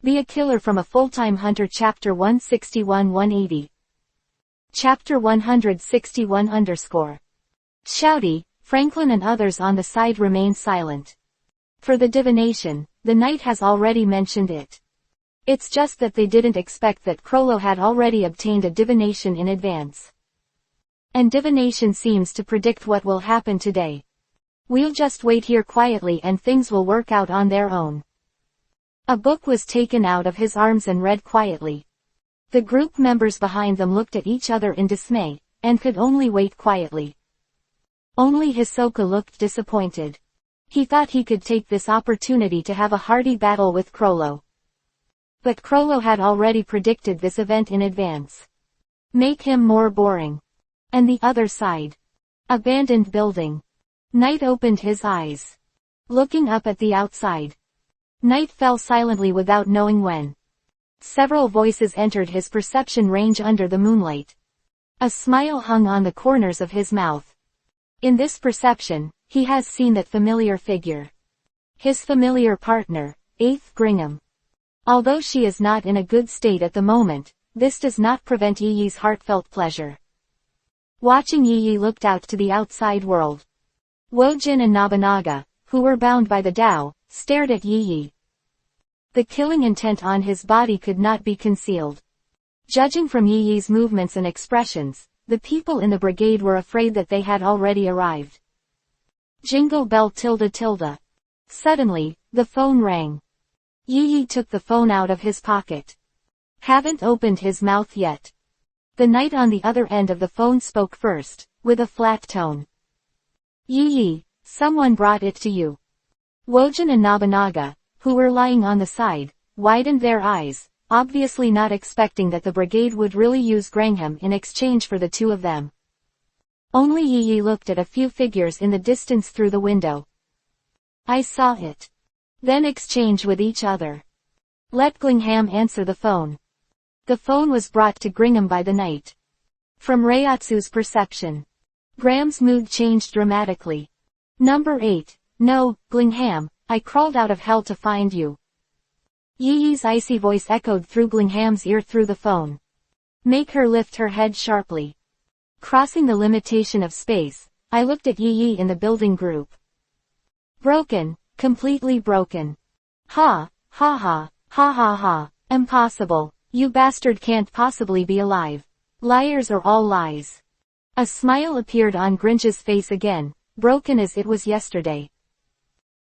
Be a Killer from a Full-Time Hunter Chapter 161-180. Chapter 161 _ Shouty, Franklin and others on the side remain silent. For the divination, the knight has already mentioned it. It's just that they didn't expect that Crollo had already obtained a divination in advance. And divination seems to predict what will happen today. We'll just wait here quietly and things will work out on their own. A book was taken out of his arms and read quietly. The group members behind them looked at each other in dismay, and could only wait quietly. Only Hisoka looked disappointed. He thought he could take this opportunity to have a hearty battle with Crollo. But Crollo had already predicted this event in advance. Make him more boring. And the other side. Abandoned building. Knight opened his eyes. Looking up at the outside. Knight fell silently without knowing when. Several voices entered his perception range under the moonlight. A smile hung on the corners of his mouth. In this perception, he has seen that familiar figure. His familiar partner, 8th Gringham. Although she is not in a good state at the moment, this does not prevent Yi-Yi's heartfelt pleasure. Watching Yi-Yi looked out to the outside world. Wojin and Nobunaga, who were bound by the Tao, stared at Yi-Yi. The killing intent on his body could not be concealed. Judging from Yi-Yi's movements and expressions, the people in the brigade were afraid that they had already arrived. Jingle bell tilde. Suddenly, the phone rang. Yi-Yi took the phone out of his pocket. Haven't opened his mouth yet. The knight on the other end of the phone spoke first, with a flat tone. Yi-Yi, someone brought it to you. Wojin and Nobunaga, who were lying on the side, widened their eyes, obviously not expecting that the brigade would really use Gringham in exchange for the two of them. Only Yi-Yi looked at a few figures in the distance through the window. I saw it. Then exchange with each other. Let Gringham answer the phone. The phone was brought to Gringham by the knight. From Reiatsu's perception, Graham's mood changed dramatically. Number 8, no, Gringham, I crawled out of hell to find you. Yi-Yi's icy voice echoed through Glingham's ear through the phone. Make her lift her head sharply. Crossing the limitation of space, I looked at Yi-Yi in the building group. Broken, completely broken. Ha, ha ha, ha ha ha, impossible, you bastard can't possibly be alive. Liars are all lies. A smile appeared on Grinch's face again, broken as it was yesterday.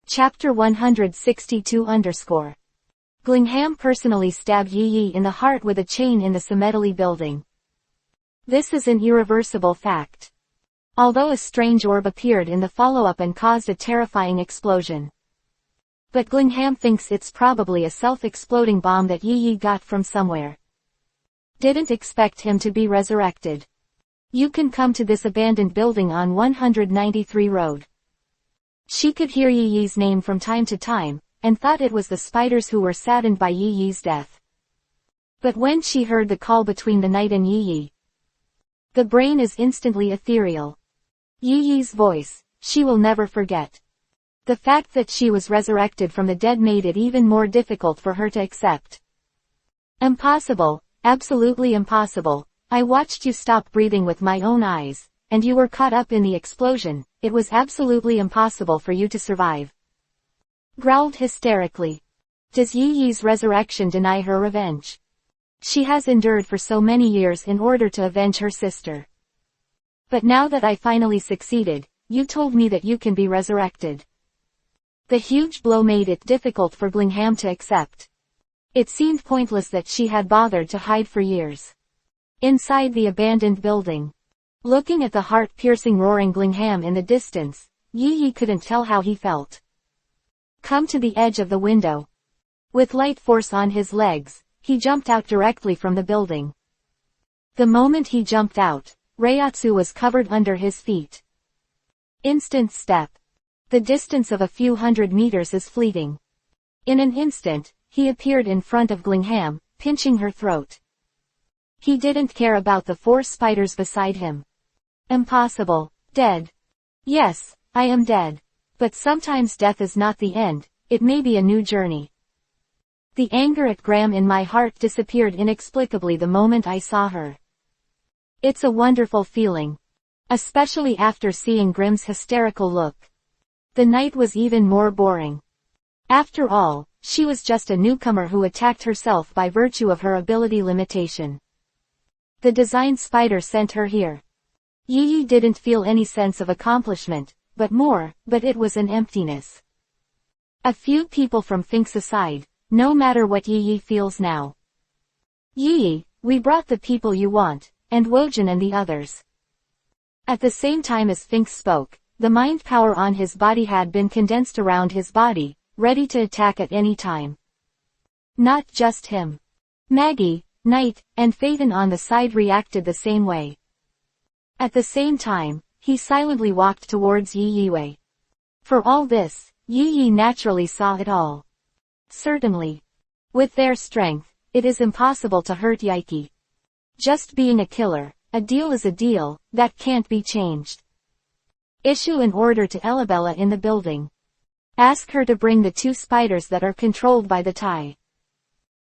Chapter 162 _ Gringham personally stabbed Yi-Yi in the heart with a chain in the Cemetery building. This is an irreversible fact. Although a strange orb appeared in the follow-up and caused a terrifying explosion. But Gringham thinks it's probably a self-exploding bomb that Yi-Yi got from somewhere. Didn't expect him to be resurrected. You can come to this abandoned building on 193 Road. She could hear Yi-Yi's name from time to time, and thought it was the spiders who were saddened by Yi-Yi's death. But when she heard the call between the knight and Yi-Yi, the brain is instantly ethereal. Yi-Yi's voice, she will never forget. The fact that she was resurrected from the dead made it even more difficult for her to accept. Impossible, absolutely impossible. I watched you stop breathing with my own eyes, and you were caught up in the explosion. It was absolutely impossible for you to survive. Growled hysterically. Does Yi-Yi's resurrection deny her revenge? She has endured for so many years in order to avenge her sister. But now that I finally succeeded, you told me that you can be resurrected. The huge blow made it difficult for Gringham to accept. It seemed pointless that she had bothered to hide for years. Inside the abandoned building. Looking at the heart-piercing roaring Gringham in the distance, Yi-Yi couldn't tell how he felt. Come to the edge of the window. With light force on his legs, he jumped out directly from the building. The moment he jumped out, Reiatsu was covered under his feet. Instant step. The distance of a few hundred meters is fleeting. In an instant, he appeared in front of Gringham, pinching her throat. He didn't care about the 4 spiders beside him. Impossible. Dead. Yes, I am dead. But sometimes death is not the end, it may be a new journey. The anger at Graham in my heart disappeared inexplicably the moment I saw her. It's a wonderful feeling. Especially after seeing Grimm's hysterical look. The night was even more boring. After all, she was just a newcomer who attacked herself by virtue of her ability limitation. The design spider sent her here. Yi didn't feel any sense of accomplishment, but it was an emptiness. A few people from Finks aside, no matter what Yi feels now. Yi, we brought the people you want, and Wojin and the others. At the same time as Finks spoke, the mind power on his body had been condensed around his body, ready to attack at any time. Not just him. Maggie, Knight, and Phaeton on the side reacted the same way. At the same time, he silently walked towards Yi Wei. For all this, Yi naturally saw it all. Certainly. With their strength, it is impossible to hurt Yiki. Just being a killer, a deal is a deal, that can't be changed. Issue an order to Elabella in the building. Ask her to bring the 2 spiders that are controlled by the tie.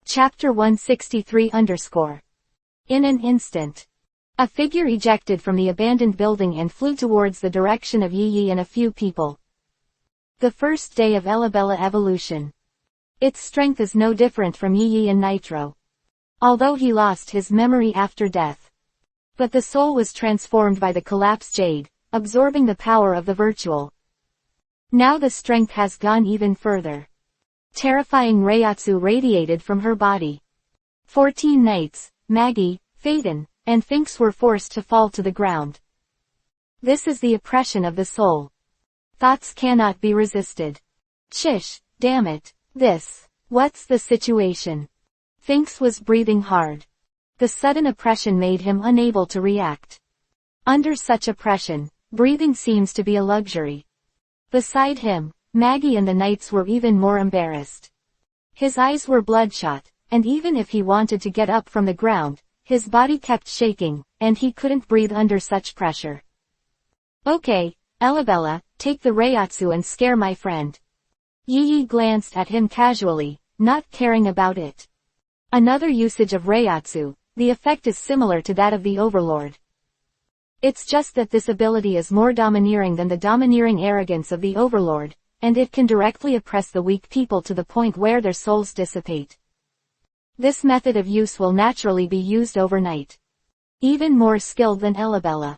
Chapter 163_. In an instant. A figure ejected from the abandoned building and flew towards the direction of Yi and a few people. The first day of Elabella evolution. Its strength is no different from Yi and Nitro. Although he lost his memory after death. But the soul was transformed by the collapse jade, absorbing the power of the virtual. Now the strength has gone even further. Terrifying Reiatsu radiated from her body. 14 knights, Maggie, Phaeton, and Finks were forced to fall to the ground. This is the oppression of the soul. Thoughts cannot be resisted. Chish, damn it, what's the situation? Finks was breathing hard. The sudden oppression made him unable to react. Under such oppression, breathing seems to be a luxury. Beside him, Maggie and the knights were even more embarrassed. His eyes were bloodshot, and even if he wanted to get up from the ground, his body kept shaking, and he couldn't breathe under such pressure. Okay, Elabella, take the Reiatsu and scare my friend. Yi glanced at him casually, not caring about it. Another usage of Reiatsu, the effect is similar to that of the Overlord. It's just that this ability is more domineering than the domineering arrogance of the Overlord, and it can directly oppress the weak people to the point where their souls dissipate. This method of use will naturally be used overnight. Even more skilled than Elabella.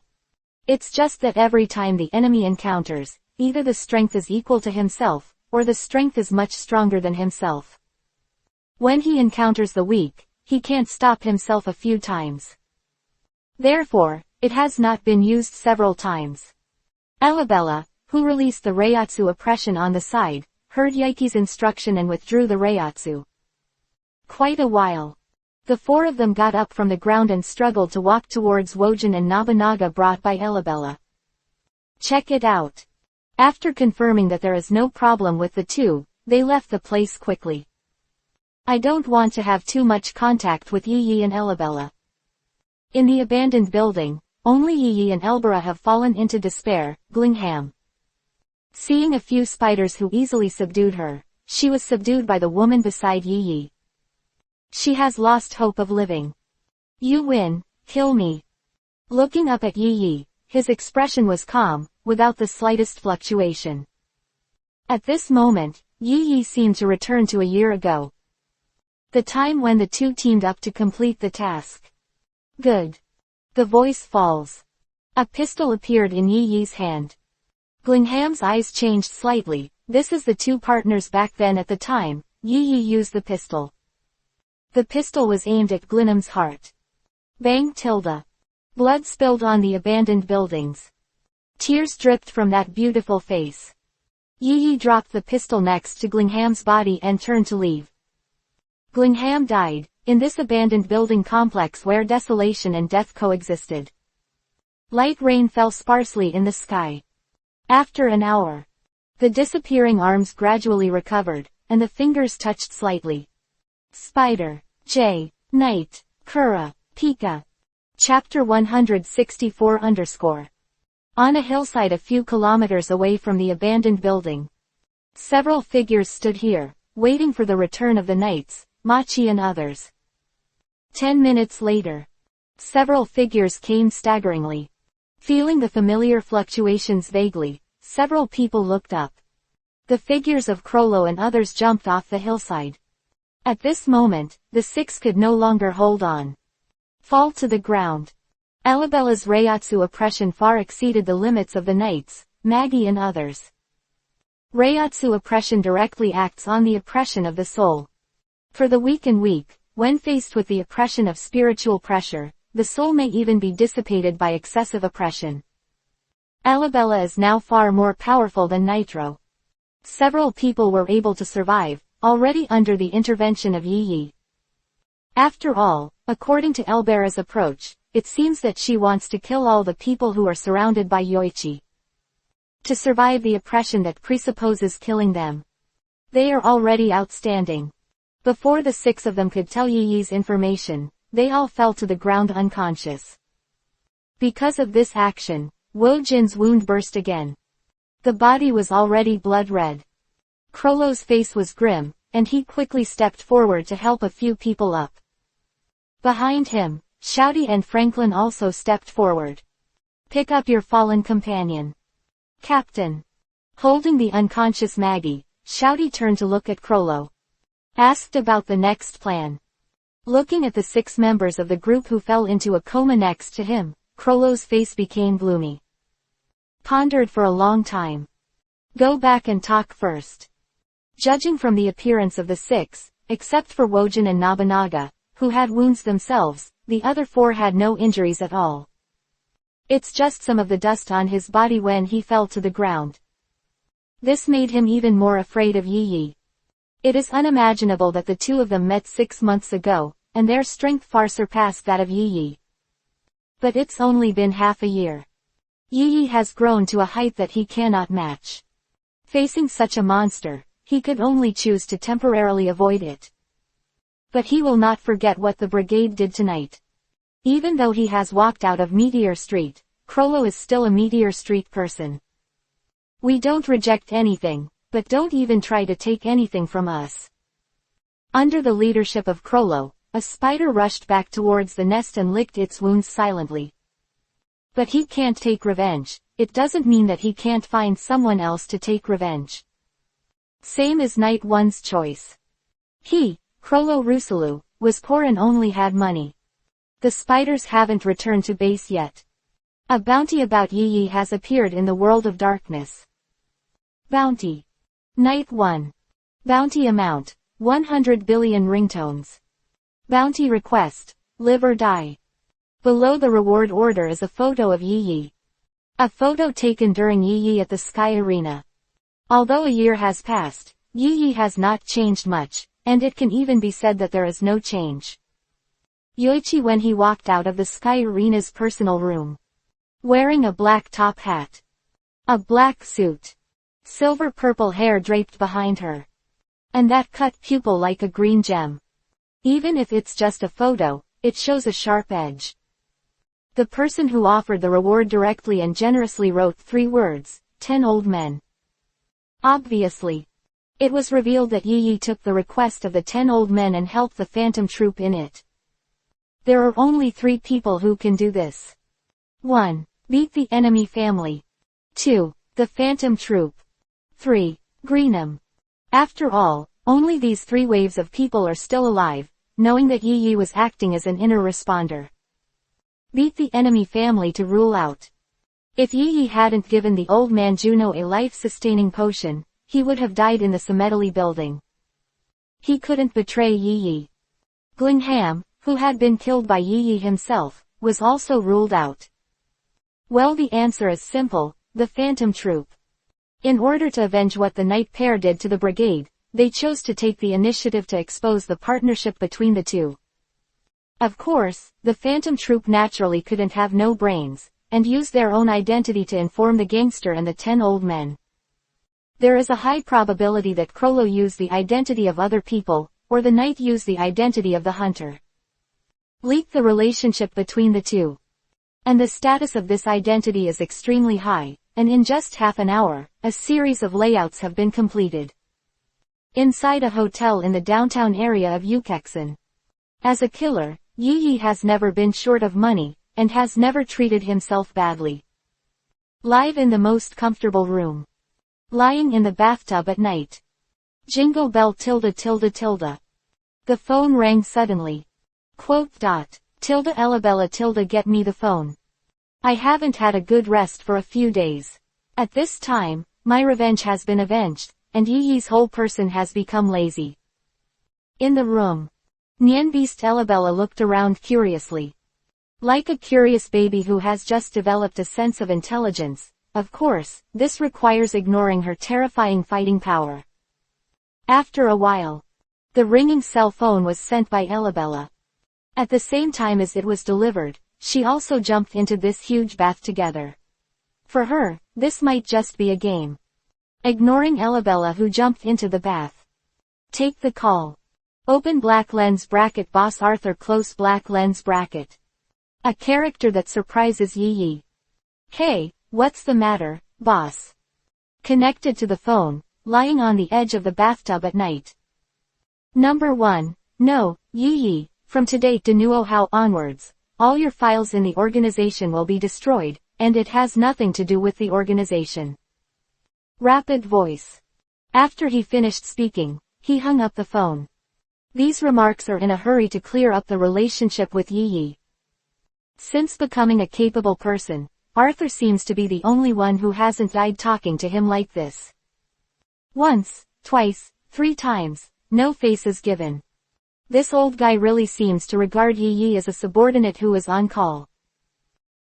It's just that every time the enemy encounters, either the strength is equal to himself, or the strength is much stronger than himself. When he encounters the weak, he can't stop himself a few times. Therefore, it has not been used several times. Elabella, who released the Reiatsu oppression on the side, heard Yiki's instruction and withdrew the Reiatsu. Quite a while. The 4 of them got up from the ground and struggled to walk towards Wojin and Nobunaga brought by Elabella. Check it out. After confirming that there is no problem with the 2, they left the place quickly. I don't want to have too much contact with Yi and Elabella. In the abandoned building, only Yi and Elbera have fallen into despair, Glingham. Seeing a few spiders who easily subdued her, she was subdued by the woman beside Yi. She has lost hope of living. You win, kill me. Looking up at Yi, his expression was calm, without the slightest fluctuation. At this moment, Yi seemed to return to a year ago. The time when the 2 teamed up to complete the task. Good. The voice falls. A pistol appeared in Yi's hand. Glingham's eyes changed slightly. This is the 2 partners back then at the time. Yi used the pistol. The pistol was aimed at Glinham's heart. Bang tilde. Blood spilled on the abandoned buildings. Tears dripped from that beautiful face. Yi dropped the pistol next to Glingham's body and turned to leave. Glingham died, in this abandoned building complex where desolation and death coexisted. Light rain fell sparsely in the sky. After an hour, the disappearing arms gradually recovered, and the fingers touched slightly. Spider, J, Knight, Kura, Pika. Chapter 164_. On a hillside a few kilometers away from the abandoned building. Several figures stood here, waiting for the return of the knights, Machi and others. 10 minutes later. Several figures came staggeringly. Feeling the familiar fluctuations vaguely, several people looked up. The figures of Krollo and others jumped off the hillside. At this moment, the 6 could no longer hold on. Fall to the ground. Alabella's Reiatsu oppression far exceeded the limits of the knights, Magi and others. Reiatsu oppression directly acts on the oppression of the soul. For the weak and weak, when faced with the oppression of spiritual pressure, the soul may even be dissipated by excessive oppression. Alabella is now far more powerful than Nitro. Several people were able to survive, already under the intervention of Yi. After all, according to Elbera's approach, it seems that she wants to kill all the people who are surrounded by Yoichi. To survive the oppression that presupposes killing them. They are already outstanding. Before the 6 of them could tell Yi's information, they all fell to the ground unconscious. Because of this action, Wojin's wound burst again. The body was already blood red. Krollo's face was grim, and he quickly stepped forward to help a few people up. Behind him, Shouty and Franklin also stepped forward. Pick up your fallen companion. Captain. Holding the unconscious Maggie, Shouty turned to look at Krollo. Asked about the next plan. Looking at the 6 members of the group who fell into a coma next to him, Krollo's face became gloomy. Pondered for a long time. Go back and talk first. Judging from the appearance of the 6, except for Wojin and Nobunaga, who had wounds themselves, the other 4 had no injuries at all. It's just some of the dust on his body when he fell to the ground. This made him even more afraid of Yi. It is unimaginable that the 2 of them met 6 months ago, and their strength far surpassed that of Yi. But it's only been half a year. Yi has grown to a height that he cannot match. Facing such a monster, he could only choose to temporarily avoid it. But he will not forget what the brigade did tonight. Even though he has walked out of Meteor Street, Krollo is still a Meteor Street person. We don't reject anything, but don't even try to take anything from us. Under the leadership of Krollo, a spider rushed back towards the nest and licked its wounds silently. But he can't take revenge. It doesn't mean that he can't find someone else to take revenge. Same as Night 1's choice. He, Krollo Rusalu, was poor and only had money. The spiders haven't returned to base yet. A bounty about Yi has appeared in the world of darkness. Bounty. Night 1. Bounty amount, 100 billion ringtones. Bounty request, live or die. Below the reward order is a photo of Yi. A photo taken during Yi at the Sky Arena. Although a year has passed, Yi has not changed much, and it can even be said that there is no change. Yoichi when he walked out of the Sky Arena's personal room. Wearing a black top hat. A black suit. Silver-purple hair draped behind her. And that cut pupil like a green gem. Even if it's just a photo, it shows a sharp edge. The person who offered the reward directly and generously wrote 3 words, 10 old men. Obviously. It was revealed that Yi took the request of the 10 old men and helped the Phantom Troop in it. There are only 3 people who can do this. 1. Beat the enemy family. 2. The Phantom Troop. 3. Greenham. After all, only these 3 waves of people are still alive, knowing that Yi was acting as an inner responder. Beat the enemy family to rule out. If Yi hadn't given the old man Juno a life-sustaining potion, he would have died in the Cemetery building. He couldn't betray Yi. Glingham, who had been killed by Yi himself, was also ruled out. Well, the answer is simple, the Phantom Troop. In order to avenge what the Night Pair did to the brigade, they chose to take the initiative to expose the partnership between the 2. Of course, the Phantom Troop naturally couldn't have no brains, and use their own identity to inform the gangster and the 10 old men. There is a high probability that Krollo used the identity of other people, or the Knight used the identity of the hunter. Leak the relationship between the 2. And the status of this identity is extremely high, and in just half an hour, a series of layouts have been completed. inside a hotel in the downtown area of Ukexon. As a killer, Yi has never been short of money, and has never treated himself badly. Live in the most comfortable room. Lying in the bathtub at night. Jingle bell tilde tilde tilde. The phone rang suddenly. Tilde Elabella tilde get me the phone. I haven't had a good rest for a few days. At this time, my revenge has been avenged, and Yi's whole person has become lazy. In the room. Nienbeast Elabella looked around curiously. Like a curious baby who has just developed a sense of intelligence, of course, this requires ignoring her terrifying fighting power. After a while, the ringing cell phone was sent by Elabella. At the same time as it was delivered, she also jumped into this huge bath together. For her, this might just be a game. Ignoring Elabella who jumped into the bath. Take the call. Open black lens bracket boss Arthur close black lens bracket. A character that surprises Yi. Hey, what's the matter, boss? Connected to the phone, lying on the edge of the bathtub at night. Number 1. No, Yi, from today de nuo how onwards, all your files in the organization will be destroyed, and it has nothing to do with the organization. Rapid voice. After he finished speaking, he hung up the phone. These remarks are in a hurry to clear up the relationship with Yi. Since becoming a capable person, Arthur seems to be the only one who hasn't died talking to him like this. Once, twice, 3 times, no faces given. This old guy really seems to regard Yi as a subordinate who is on call.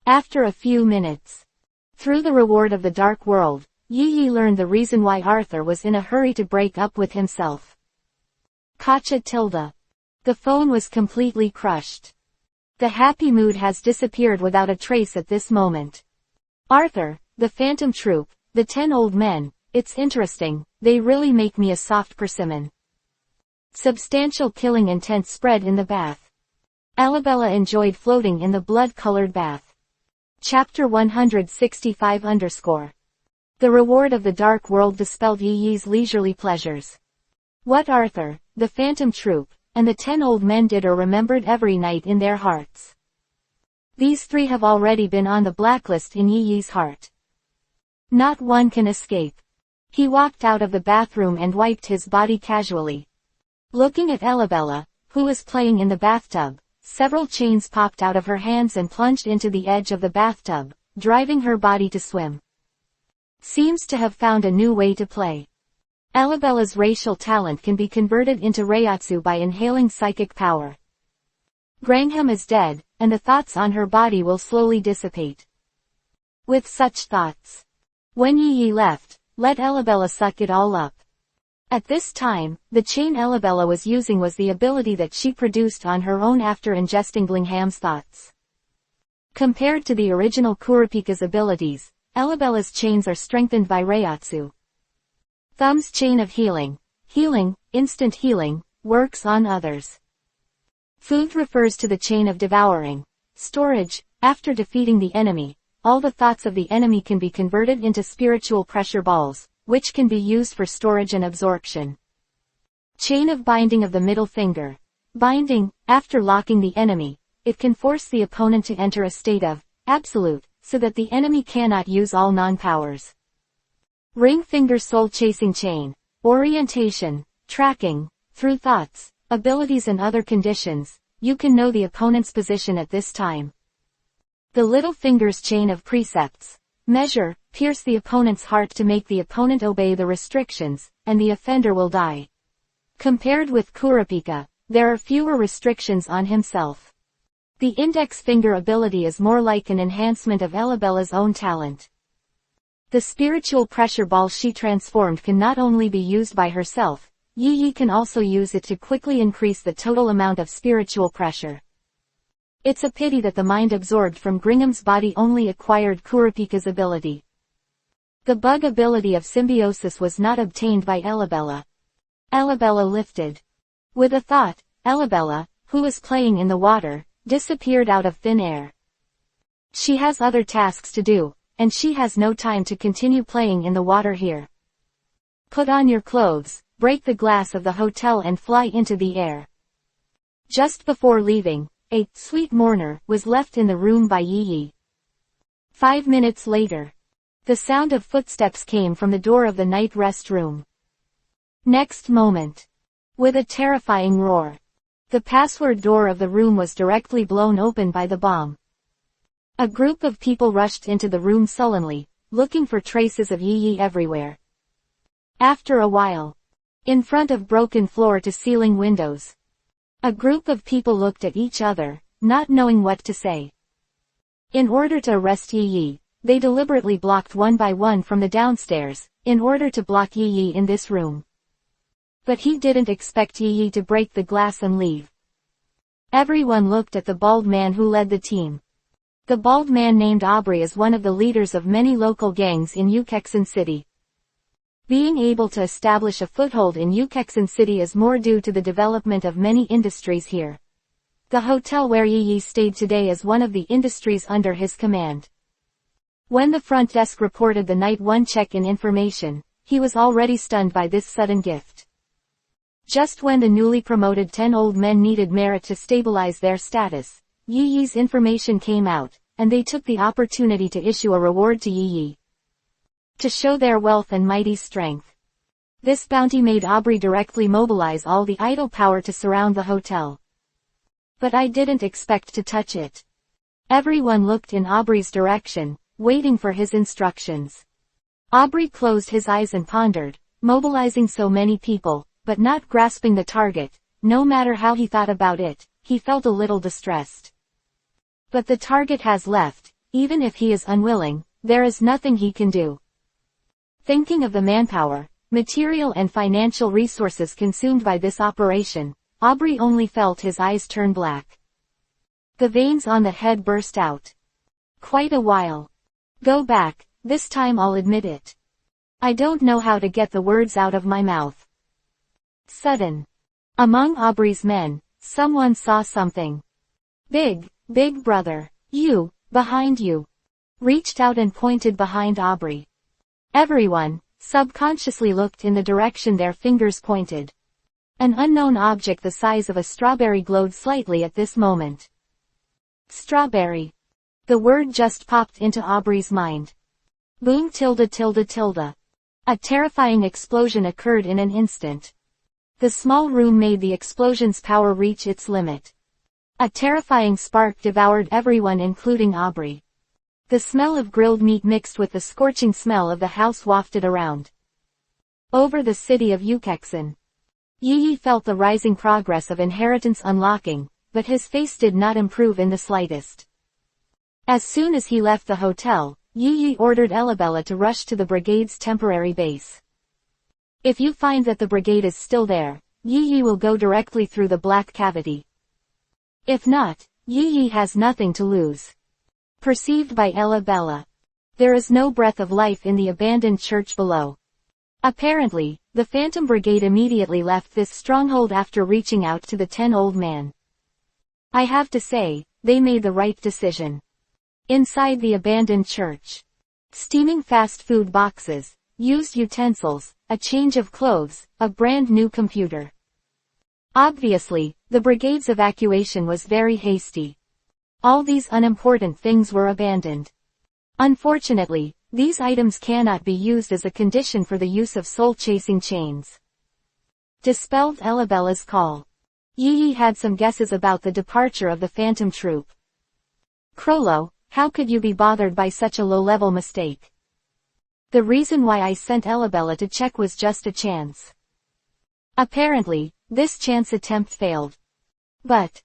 After a few minutes. Through the reward of the dark world, Yi learned the reason why Arthur was in a hurry to break up with himself. Kacha tilde. The phone was completely crushed. The happy mood has disappeared without a trace at this moment. Arthur, the phantom troop, the 10 old men, it's interesting, they really make me a soft persimmon. Substantial killing intent spread in the bath. Elabella enjoyed floating in the blood-colored bath. Chapter 165 _ The reward of the dark world dispelled Yi's leisurely pleasures. What Arthur, the phantom troop, and the 10 old men did or remembered every night in their hearts. These 3 have already been on the blacklist in Yi's heart. Not one can escape. He walked out of the bathroom and wiped his body casually. Looking at Elabella, who was playing in the bathtub, several chains popped out of her hands and plunged into the edge of the bathtub, driving her body to swim. Seems to have found a new way to play. Elabella's racial talent can be converted into Reiatsu by inhaling psychic power. Grangham is dead, and the thoughts on her body will slowly dissipate. With such thoughts. When Yi left, let Elabella suck it all up. At this time, the chain Elabella was using was the ability that she produced on her own after ingesting Glingham's thoughts. Compared to the original Kurapika's abilities, Elabella's chains are strengthened by Reiatsu. Thumb's chain of healing, instant healing, works on others. Food refers to the chain of devouring. Storage, after defeating the enemy, all the thoughts of the enemy can be converted into spiritual pressure balls, which can be used for storage and absorption. Chain of binding of the middle finger. Binding, after locking the enemy, it can force the opponent to enter a state of absolute, so that the enemy cannot use all non-powers. Ring finger soul chasing chain. Orientation, tracking, through thoughts, abilities and other conditions, you can know the opponent's position at this time. The little finger's chain of precepts. Measure, pierce the opponent's heart to make the opponent obey the restrictions, and the offender will die. Compared with Kurapika, there are fewer restrictions on himself. The index finger ability is more like an enhancement of Elabella's own talent. The spiritual pressure ball she transformed can not only be used by herself, Yi can also use it to quickly increase the total amount of spiritual pressure. It's a pity that the mind absorbed from Gringham's body only acquired Kurapika's ability. The bug ability of symbiosis was not obtained by Elabella. Elabella lifted. With a thought, Elabella, who was playing in the water, disappeared out of thin air. She has other tasks to do, and she has no time to continue playing in the water here. Put on your clothes, break the glass of the hotel and fly into the air. Just before leaving, a sweet mourner was left in the room by Yi. 5 minutes later, the sound of footsteps came from the door of the night rest room. Next moment, with a terrifying roar, the password door of the room was directly blown open by the bomb. A group of people rushed into the room sullenly, looking for traces of Yi everywhere. After a while, in front of broken floor-to-ceiling windows, a group of people looked at each other, not knowing what to say. In order to arrest Yi, they deliberately blocked one by one from the downstairs, in order to block Yi in this room. But he didn't expect Yi to break the glass and leave. Everyone looked at the bald man who led the team. The bald man named Aubrey is one of the leaders of many local gangs in Yucatan City. Being able to establish a foothold in Yucatan City is more due to the development of many industries here. The hotel where Yi stayed today is one of the industries under his command. When the front desk reported the night one check-in information, he was already stunned by this sudden gift. Just when the newly promoted 10 old men needed merit to stabilize their status, Yi's information came out, and they took the opportunity to issue a reward to Yi. To show their wealth and mighty strength. This bounty made Aubrey directly mobilize all the idle power to surround the hotel. But I didn't expect to touch it. Everyone looked in Aubrey's direction, waiting for his instructions. Aubrey closed his eyes and pondered, mobilizing so many people, but not grasping the target. No matter how he thought about it, he felt a little distressed. But the target has left. Even if he is unwilling, there is nothing he can do. Thinking of the manpower, material and financial resources consumed by this operation, Aubrey only felt his eyes turn black. The veins on the head burst out. Quite a while. Go back, this time I'll admit it. I don't know how to get the words out of my mouth. Sudden. Among Aubrey's men, someone saw something. Big brother, you, behind you. Reached out and pointed behind Aubrey. Everyone, subconsciously looked in the direction their fingers pointed. An unknown object the size of a strawberry glowed slightly at this moment. Strawberry. The word just popped into Aubrey's mind. Boom .. A terrifying explosion occurred in an instant. The small room made the explosion's power reach its limit. A terrifying spark devoured everyone including Aubrey. The smell of grilled meat mixed with the scorching smell of the house wafted around. Over the city of Yucatan. Yi felt the rising progress of inheritance unlocking, but his face did not improve in the slightest. As soon as he left the hotel, Yi ordered Elabella to rush to the brigade's temporary base. If you find that the brigade is still there, Yi will go directly through the black cavity. If not, Yi has nothing to lose. Perceived by Elabella. There is no breath of life in the abandoned church below. Apparently, the Phantom Brigade immediately left this stronghold after reaching out to the 10 old men. I have to say, they made the right decision. Inside the abandoned church. Steaming fast food boxes, used utensils, a change of clothes, a brand new computer. Obviously, the brigade's evacuation was very hasty. All these unimportant things were abandoned. Unfortunately, these items cannot be used as a condition for the use of soul-chasing chains. Dispelled Elabella's call. Yi had some guesses about the departure of the Phantom Troop. Crollo, how could you be bothered by such a low-level mistake? The reason why I sent Elabella to check was just a chance. Apparently, this chance attempt failed. But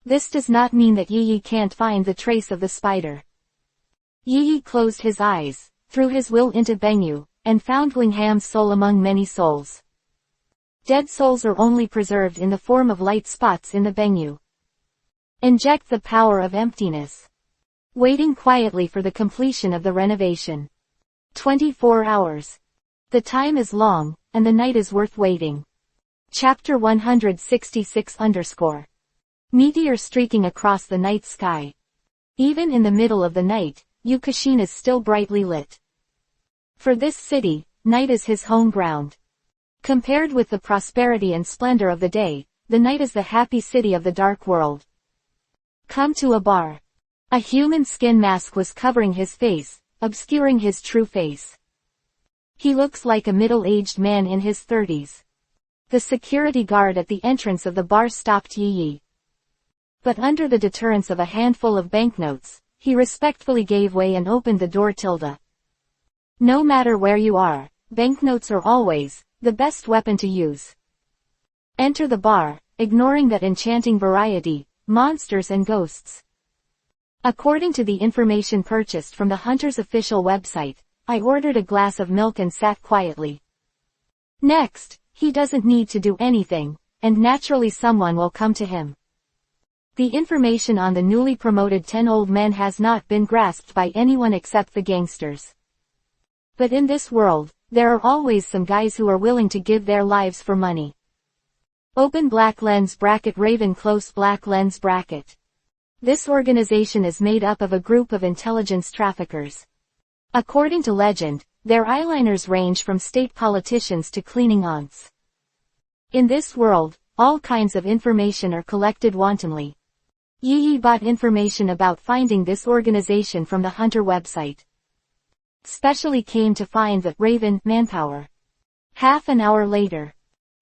this does not mean that Yi can't find the trace of the spider. Yi closed his eyes, threw his will into Bengu, and found Lingham's soul among many souls. Dead souls are only preserved in the form of light spots in the Bengu. Inject the power of emptiness. Waiting quietly for the completion of the renovation. 24 hours. The time is long, and the night is worth waiting. Chapter 166_. Meteor streaking across the night sky. Even in the middle of the night, Yucatan is still brightly lit. For this city, night is his home ground. Compared with the prosperity and splendor of the day, the night is the happy city of the dark world. Come to a bar. A human skin mask was covering his face, obscuring his true face. He looks like a middle-aged man in his 30s. The security guard at the entrance of the bar stopped Yi Yi. But under the deterrence of a handful of banknotes, he respectfully gave way and opened the door. No matter where you are, banknotes are always the best weapon to use. Enter the bar, ignoring that enchanting variety, monsters and ghosts. According to the information purchased from the Hunter's official website, I ordered a glass of milk and sat quietly. Next, he doesn't need to do anything, and naturally someone will come to him. The information on the newly promoted 10 old men has not been grasped by anyone except the gangsters. But in this world, there are always some guys who are willing to give their lives for money. Open black lens bracket Raven close black lens bracket. This organization is made up of a group of intelligence traffickers. According to legend, their eyeliners range from state politicians to cleaning aunts. In this world, all kinds of information are collected wantonly. Yi Yi bought information about finding this organization from the Hunter website. Specially came to find that Raven manpower. Half an hour later.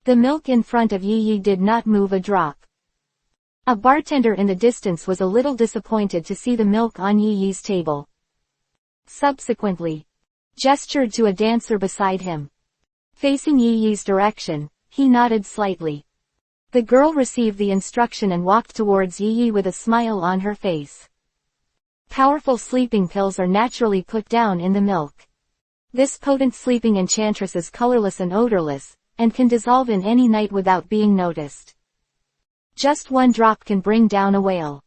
The milk in front of Yi Yi did not move a drop. A bartender in the distance was a little disappointed to see the milk on Yi Yi's table. Subsequently, gestured to a dancer beside him. Facing Yi Yi's direction, he nodded slightly. The girl received the instruction and walked towards Yi Yi with a smile on her face. Powerful sleeping pills are naturally put down in the milk. This potent sleeping enchantress is colorless and odorless, and can dissolve in any night without being noticed. Just one drop can bring down a whale.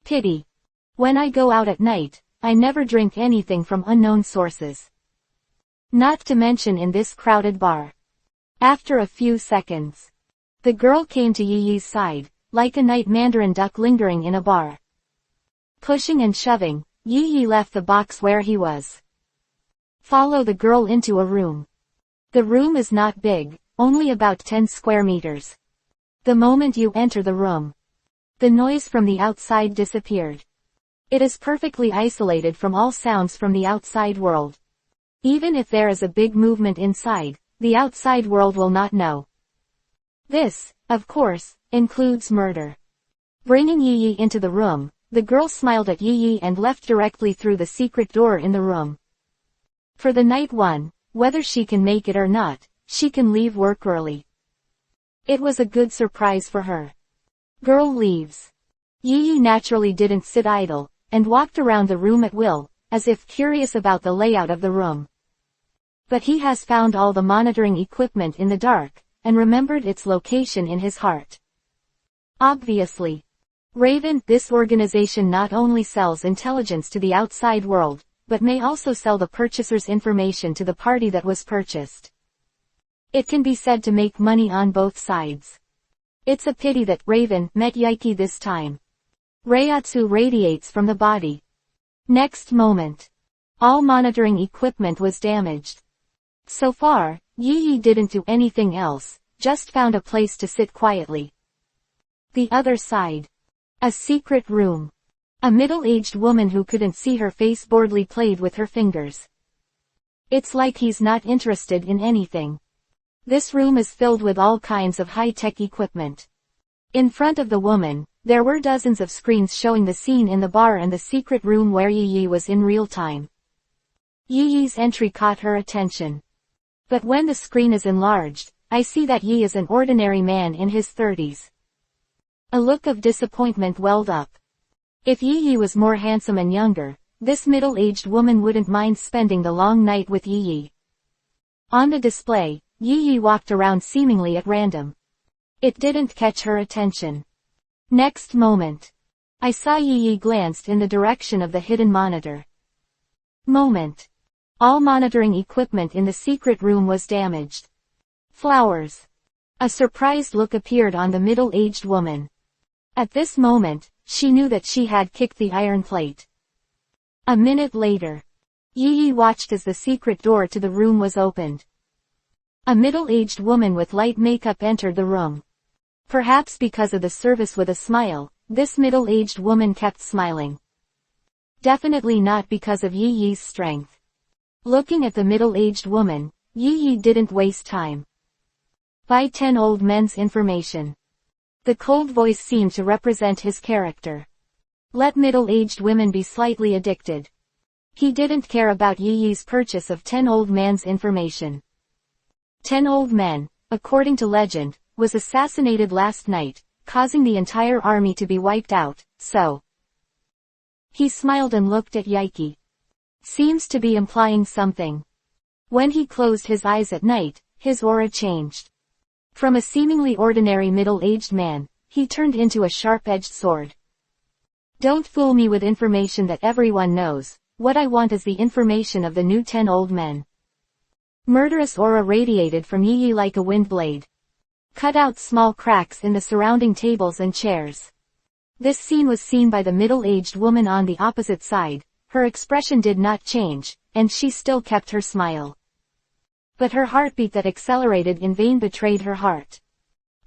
Pity. When I go out at night, I never drink anything from unknown sources. Not to mention in this crowded bar. After a few seconds, the girl came to Yi Yi's side, like a night mandarin duck lingering in a bar. Pushing and shoving, Yi Yi left the box where he was. Follow the girl into a room. The room is not big, only about 10 square meters. The moment you enter the room, the noise from the outside disappeared. It is perfectly isolated from all sounds from the outside world. Even if there is a big movement inside, the outside world will not know. This, of course, includes murder. Bringing Yi Yi into the room, the girl smiled at Yi Yi and left directly through the secret door in the room. For the night one, whether she can make it or not, she can leave work early. It was a good surprise for her. Girl leaves. Yi Yi naturally didn't sit idle, and walked around the room at will, as if curious about the layout of the room. But he has found all the monitoring equipment in the dark, and remembered its location in his heart. Obviously. Raven, this organization not only sells intelligence to the outside world, but may also sell the purchaser's information to the party that was purchased. It can be said to make money on both sides. It's a pity that Raven met Yiki this time. Reiatsu radiates from the body. Next moment, all monitoring equipment was damaged. So far, Yi Yi didn't do anything else, just found a place to sit quietly. The other side. A secret room. A middle-aged woman who couldn't see her face boredly played with her fingers. It's like he's not interested in anything. This room is filled with all kinds of high-tech equipment. In front of the woman, there were dozens of screens showing the scene in the bar and the secret room where Yi Yi was in real time. Yi Yi's entry caught her attention. But when the screen is enlarged, I see that Yi is an ordinary man in his 30s. A look of disappointment welled up. If Yi Yi was more handsome and younger, this middle-aged woman wouldn't mind spending the long night with Yi Yi. On the display, Yi Yi walked around seemingly at random. It didn't catch her attention. Next moment, I saw Yi Yi glanced in the direction of the hidden monitor. Moment. All monitoring equipment in the secret room was damaged. Flowers. A surprised look appeared on the middle-aged woman. At this moment, she knew that she had kicked the iron plate. A minute later, Yi Yi watched as the secret door to the room was opened. A middle-aged woman with light makeup entered the room. Perhaps because of the service with a smile, this middle-aged woman kept smiling. Definitely not because of Yi Yi's strength. Looking at the middle-aged woman, Yi Yi didn't waste time. Buy 10 old men's information. The cold voice seemed to represent his character. Let middle-aged women be slightly addicted. He didn't care about Yi Yi's purchase of 10 old men's information. 10 old men, according to legend, was assassinated last night, causing the entire army to be wiped out, so. He smiled and looked at Yaiki. Seems to be implying something. When he closed his eyes at night, his aura changed. From a seemingly ordinary middle-aged man, he turned into a sharp-edged sword. Don't fool me with information that everyone knows. What I want is the information of the new 10 old men. Murderous aura radiated from Yi Yi like a wind blade. Cut out small cracks in the surrounding tables and chairs. This scene was seen by the middle-aged woman on the opposite side. Her expression did not change, and she still kept her smile. But her heartbeat that accelerated in vain betrayed her heart.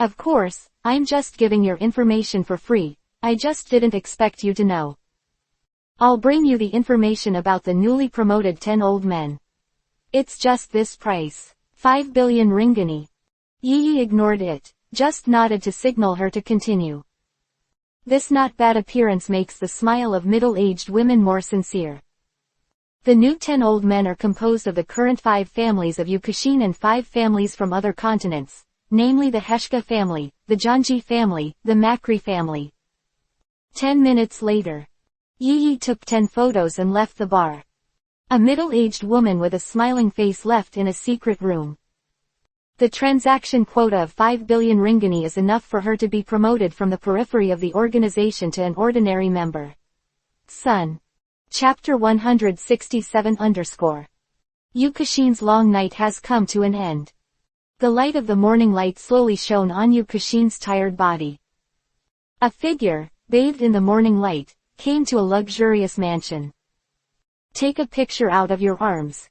Of course, I'm just giving your information for free. I just didn't expect you to know. I'll bring you the information about the newly promoted 10 old men. It's just this price. 5 billion ringani. Yi Yi ignored it, just nodded to signal her to continue. This not bad appearance makes the smile of middle-aged women more sincere. The new 10 old men are composed of the current 5 families of Yukushin and 5 families from other continents, namely the Heshka family, the Janji family, the Makri family. 10 minutes later. Yi Yi took 10 photos and left the bar. A middle-aged woman with a smiling face left in a secret room. The transaction quota of 5 billion ringani is enough for her to be promoted from the periphery of the organization to an ordinary member. Sun. Chapter 167 _ Yukushin's long night has come to an end. The light of the morning light slowly shone on Yukushin's tired body. A figure, bathed in the morning light, came to a luxurious mansion. Take a picture out of your arms.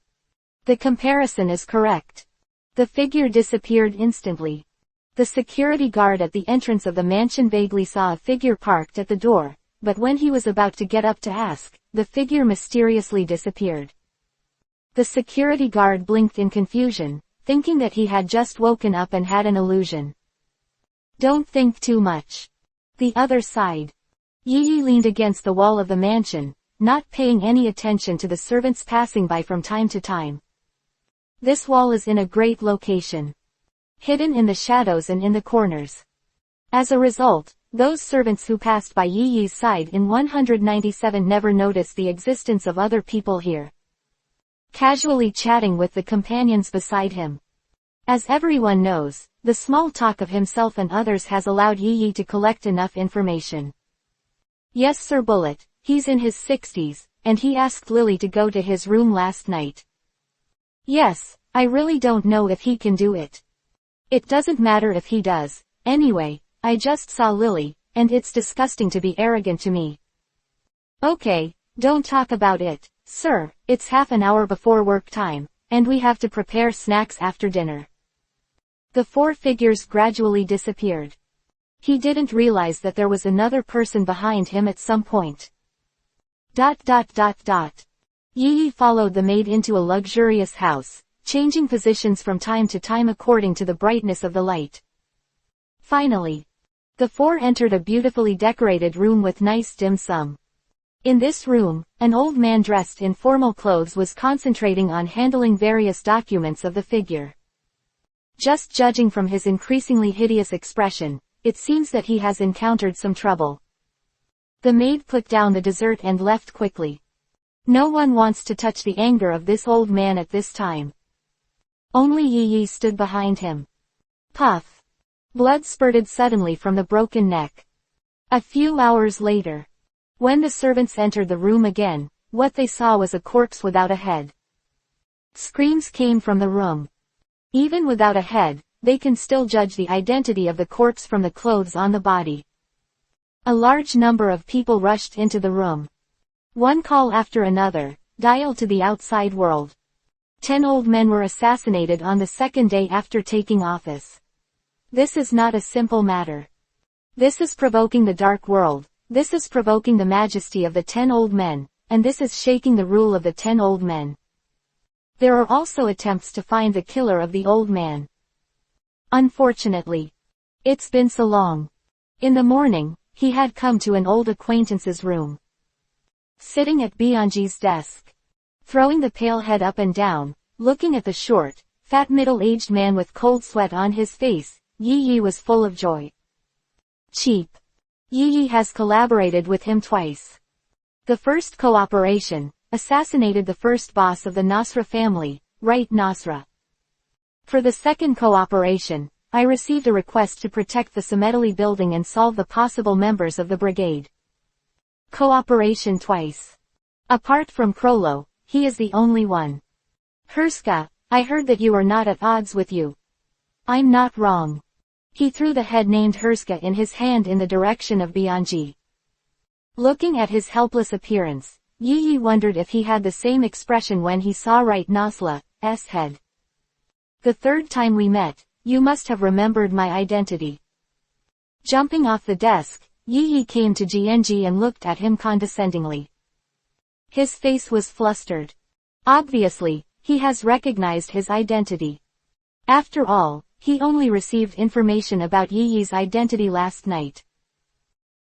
The comparison is correct. The figure disappeared instantly. The security guard at the entrance of the mansion vaguely saw a figure parked at the door, but when he was about to get up to ask, the figure mysteriously disappeared. The security guard blinked in confusion, thinking that he had just woken up and had an illusion. Don't think too much. The other side. Yi Yi leaned against the wall of the mansion, not paying any attention to the servants passing by from time to time. This wall is in a great location. Hidden in the shadows and in the corners. As a result, those servants who passed by Yi Yi's side in 197 never noticed the existence of other people here. Casually chatting with the companions beside him. As everyone knows, the small talk of himself and others has allowed Yi Yi to collect enough information. Yes Sir Bullet, he's in his 60s, and he asked Lily to go to his room last night. Yes, I really don't know if he can do it. It doesn't matter if he does. Anyway, I just saw Lily, and it's disgusting to be arrogant to me. Okay, don't talk about it, sir, it's half an hour before work time, and we have to prepare snacks after dinner. The 4 figures gradually disappeared. He didn't realize that there was another person behind him at some point. ... Yi Yi followed the maid into a luxurious house, changing positions from time to time according to the brightness of the light. Finally, the 4 entered a beautifully decorated room with nice dim sum. In this room, an old man dressed in formal clothes was concentrating on handling various documents of the figure. Just judging from his increasingly hideous expression, it seems that he has encountered some trouble. The maid put down the dessert and left quickly. No one wants to touch the anger of this old man at this time. Only Yi Yi stood behind him. Puff. Blood spurted suddenly from the broken neck. A few hours later, when the servants entered the room again, what they saw was a corpse without a head. Screams came from the room. Even without a head, they can still judge the identity of the corpse from the clothes on the body. A large number of people rushed into the room. One call after another, dialed to the outside world. 10 old men were assassinated on the second day after taking office. This is not a simple matter. This is provoking the dark world, this is provoking the majesty of the 10 old men, and this is shaking the rule of the 10 old men. There are also attempts to find the killer of the old man. Unfortunately. It's been so long. In the morning, he had come to an old acquaintance's room. Sitting at Bianji's desk. Throwing the pale head up and down, looking at the short, fat middle-aged man with cold sweat on his face, Yi Yi was full of joy. Cheap. Yi Yi has collaborated with him twice. The first cooperation, assassinated the first boss of the Nasra family, right Nasra. For the second cooperation, I received a request to protect the Sametali building and solve the possible members of the brigade. Cooperation twice. Apart from Krolo, he is the only one. Herska, I heard that you are not at odds with you. I'm not wrong. He threw the head named Herska in his hand in the direction of Bianji. Looking at his helpless appearance, Yi Yi wondered if he had the same expression when he saw right Nasla's head. The third time we met, you must have remembered my identity. Jumping off the desk, Yi Yi came to Jianji and looked at him condescendingly. His face was flustered. Obviously, he has recognized his identity. After all, he only received information about Yi Yi's identity last night.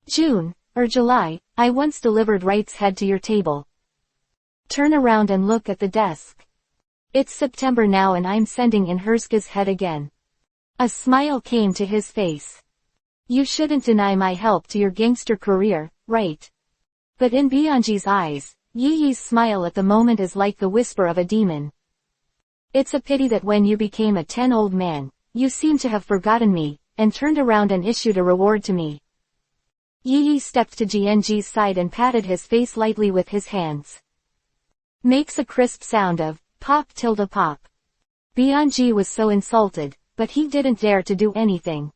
June, or July, I once delivered Wright's head to your table. Turn around and look at the desk. It's September now and I'm sending in Herska's head again. A smile came to his face. You shouldn't deny my help to your gangster career, right? But in Bianji's eyes, Yi Yi's smile at the moment is like the whisper of a demon. It's a pity that when you became a 10 old man, you seem to have forgotten me, and turned around and issued a reward to me. Yi Yi stepped to Jianji's side and patted his face lightly with his hands. Makes a crisp sound of, pop tilde pop. Bianji was so insulted, but he didn't dare to do anything.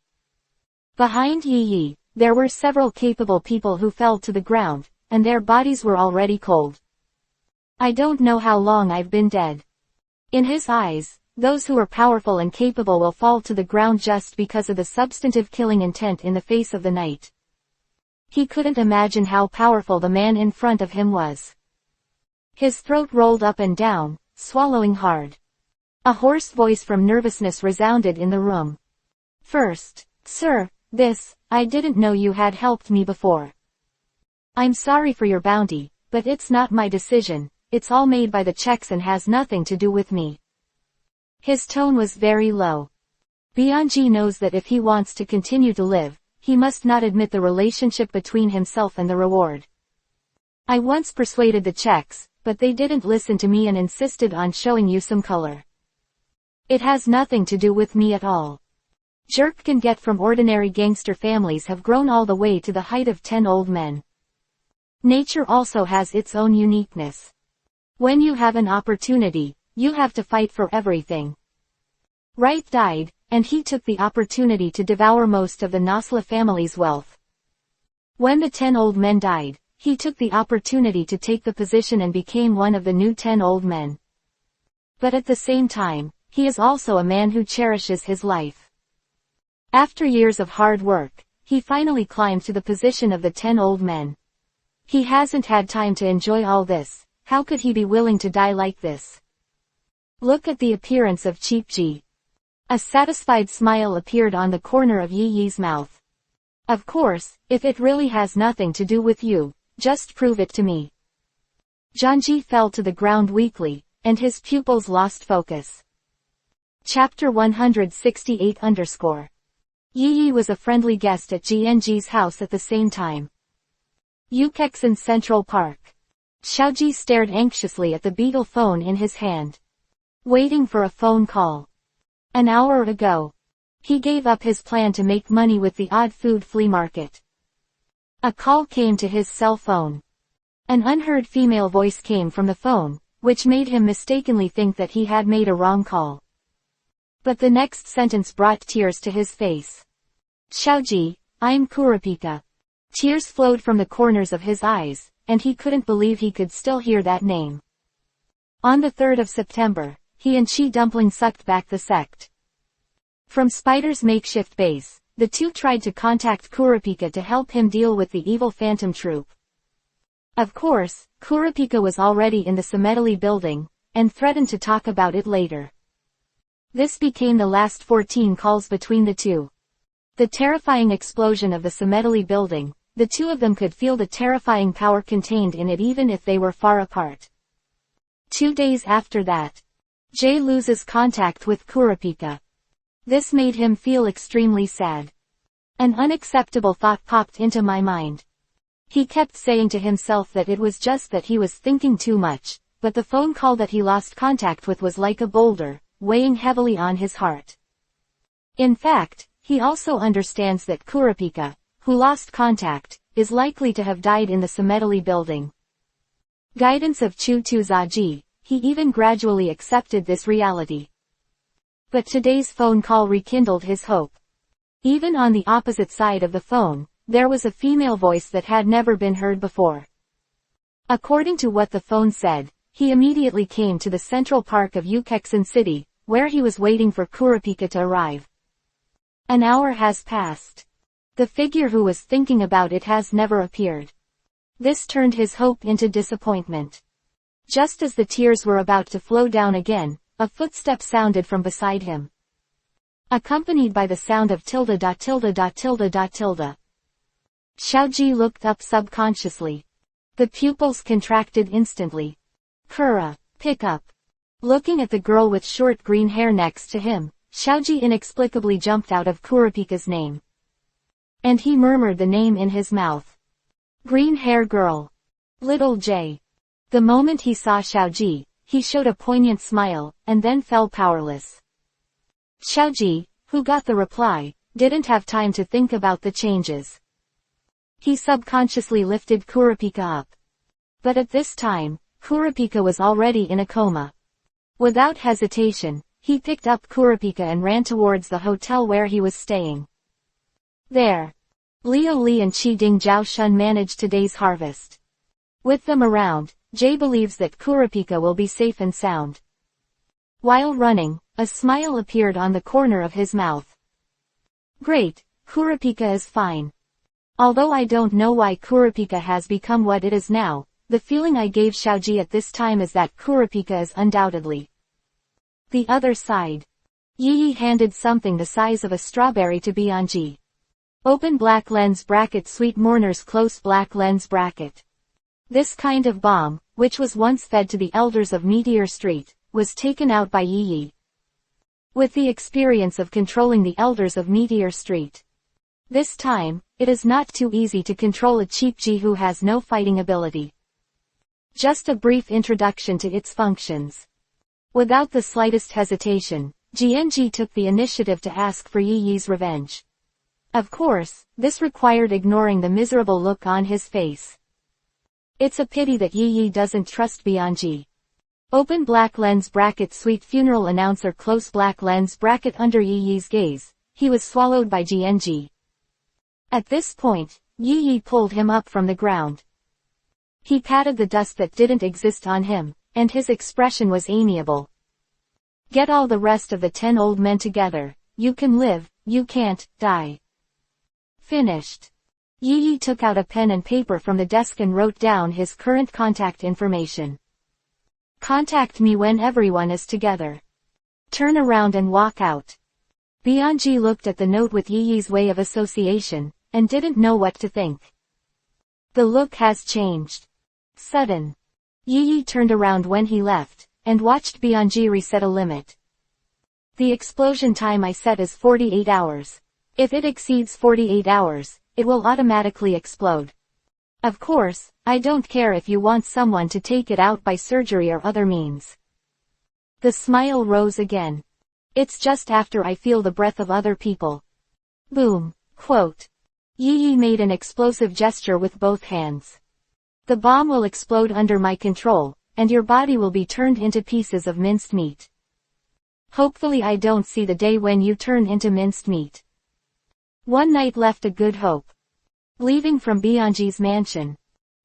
Behind Yi Yi, there were several capable people who fell to the ground, and their bodies were already cold. I don't know how long I've been dead. In his eyes, those who are powerful and capable will fall to the ground just because of the substantive killing intent in the face of the night. He couldn't imagine how powerful the man in front of him was. His throat rolled up and down, swallowing hard. A hoarse voice from nervousness resounded in the room. First, sir, I didn't know you had helped me before. I'm sorry for your bounty, but it's not my decision, it's all made by the checks and has nothing to do with me. His tone was very low. Bianji knows that if he wants to continue to live, he must not admit the relationship between himself and the reward. I once persuaded the checks, but they didn't listen to me and insisted on showing you some color. It has nothing to do with me at all. Jerk can get from ordinary gangster families have grown all the way to the height of 10 old men. Nature also has its own uniqueness. When you have an opportunity, you have to fight for everything. Wright died, and he took the opportunity to devour most of the Nasla family's wealth. When the 10 old men died, he took the opportunity to take the position and became one of the new 10 old men. But at the same time, he is also a man who cherishes his life. After years of hard work, he finally climbed to the position of the 10 old men. He hasn't had time to enjoy all this, how could he be willing to die like this? Look at the appearance of Cheap G. A satisfied smile appeared on the corner of Yi Yi's mouth. Of course, if it really has nothing to do with you, just prove it to me. Janji fell to the ground weakly, and his pupils lost focus. Chapter 168_. Yi Yi was a friendly guest at GNG's house at the same time. Yukexin Central Park. Xiaoji stared anxiously at the beetle phone in his hand. Waiting for a phone call. An hour ago. He gave up his plan to make money with the odd food flea market. A call came to his cell phone. An unheard female voice came from the phone, which made him mistakenly think that he had made a wrong call. But the next sentence brought tears to his face. Xiaoji, I'm Kurapika. Tears flowed from the corners of his eyes, and he couldn't believe he could still hear that name. On the 3rd of September, he and Chi Dumpling sucked back the sect. From Spider's makeshift base, the two tried to contact Kurapika to help him deal with the evil phantom troop. Of course, Kurapika was already in the Cemetery building, and threatened to talk about it later. This became the last 14 calls between the two. The terrifying explosion of the Cemetery building, the two of them could feel the terrifying power contained in it even if they were far apart. 2 days after that, Jay loses contact with Kurapika. This made him feel extremely sad. An unacceptable thought popped into my mind. He kept saying to himself that it was just that he was thinking too much, but the phone call that he lost contact with was like a boulder, weighing heavily on his heart. In fact, he also understands that Kurapika, who lost contact, is likely to have died in the Cemetery building. Guidance of Chu-Tu-Za-Ji, he even gradually accepted this reality. But today's phone call rekindled his hope. Even on the opposite side of the phone, there was a female voice that had never been heard before. According to what the phone said, he immediately came to the Central Park of Ukexin City, where he was waiting for Kurapika to arrive. An hour has passed. The figure who was thinking about it has never appeared. This turned his hope into disappointment. Just as the tears were about to flow down again, a footstep sounded from beside him, accompanied by the sound of tilde. Xiaoji looked up subconsciously. The pupils contracted instantly. Kura, pick up. Looking at the girl with short green hair next to him, Xiaoji inexplicably jumped out of Kurapika's name. And he murmured the name in his mouth. Green hair girl. Little J. The moment he saw Xiaoji, he showed a poignant smile, and then fell powerless. Xiaoji, who got the reply, didn't have time to think about the changes. He subconsciously lifted Kurapika up. But at this time, Kurapika was already in a coma. Without hesitation, he picked up Kurapika and ran towards the hotel where he was staying. There, Liu Li and Qi Ding Zhao Shun managed today's harvest. With them around, Jay believes that Kurapika will be safe and sound. While running, a smile appeared on the corner of his mouth. Great, Kurapika is fine. Although I don't know why Kurapika has become what it is now, the feeling I gave Xiaoji at this time is that Kurapika is undoubtedly. The other side. Yi Yi handed something the size of a strawberry to Bianji. Open black lens bracket sweet mourners close black lens bracket. This kind of bomb, which was once fed to the elders of Meteor Street, was taken out by Yi Yi. With the experience of controlling the elders of Meteor Street. This time, it is not too easy to control a cheap G who has no fighting ability. Just a brief introduction to its functions. Without the slightest hesitation, GNG took the initiative to ask for Yi Yi's revenge. Of course, this required ignoring the miserable look on his face. It's a pity that Yi Yi doesn't trust Bianji. Open black lens bracket sweet funeral announcer close black lens bracket under Yi Yi's gaze, he was swallowed by GNG. At this point, Yi Yi pulled him up from the ground. He patted the dust that didn't exist on him, and his expression was amiable. Get all the rest of the 10 old men together, you can live, you can't, die. Finished. Yi Yi took out a pen and paper from the desk and wrote down his current contact information. Contact me when everyone is together. Turn around and walk out. Bianji looked at the note with Yi Yi's way of association, and didn't know what to think. The look has changed. Sudden. Yi Yi turned around when he left, and watched Bianji reset a limit. The explosion time I set is 48 hours. If it exceeds 48 hours, it will automatically explode. Of course, I don't care if you want someone to take it out by surgery or other means. The smile rose again. It's just after I feel the breath of other people. Boom. Quote. Yi Yi made an explosive gesture with both hands. The bomb will explode under my control, and your body will be turned into pieces of minced meat. Hopefully I don't see the day when you turn into minced meat. One night left a good hope. Leaving from Bianji's mansion.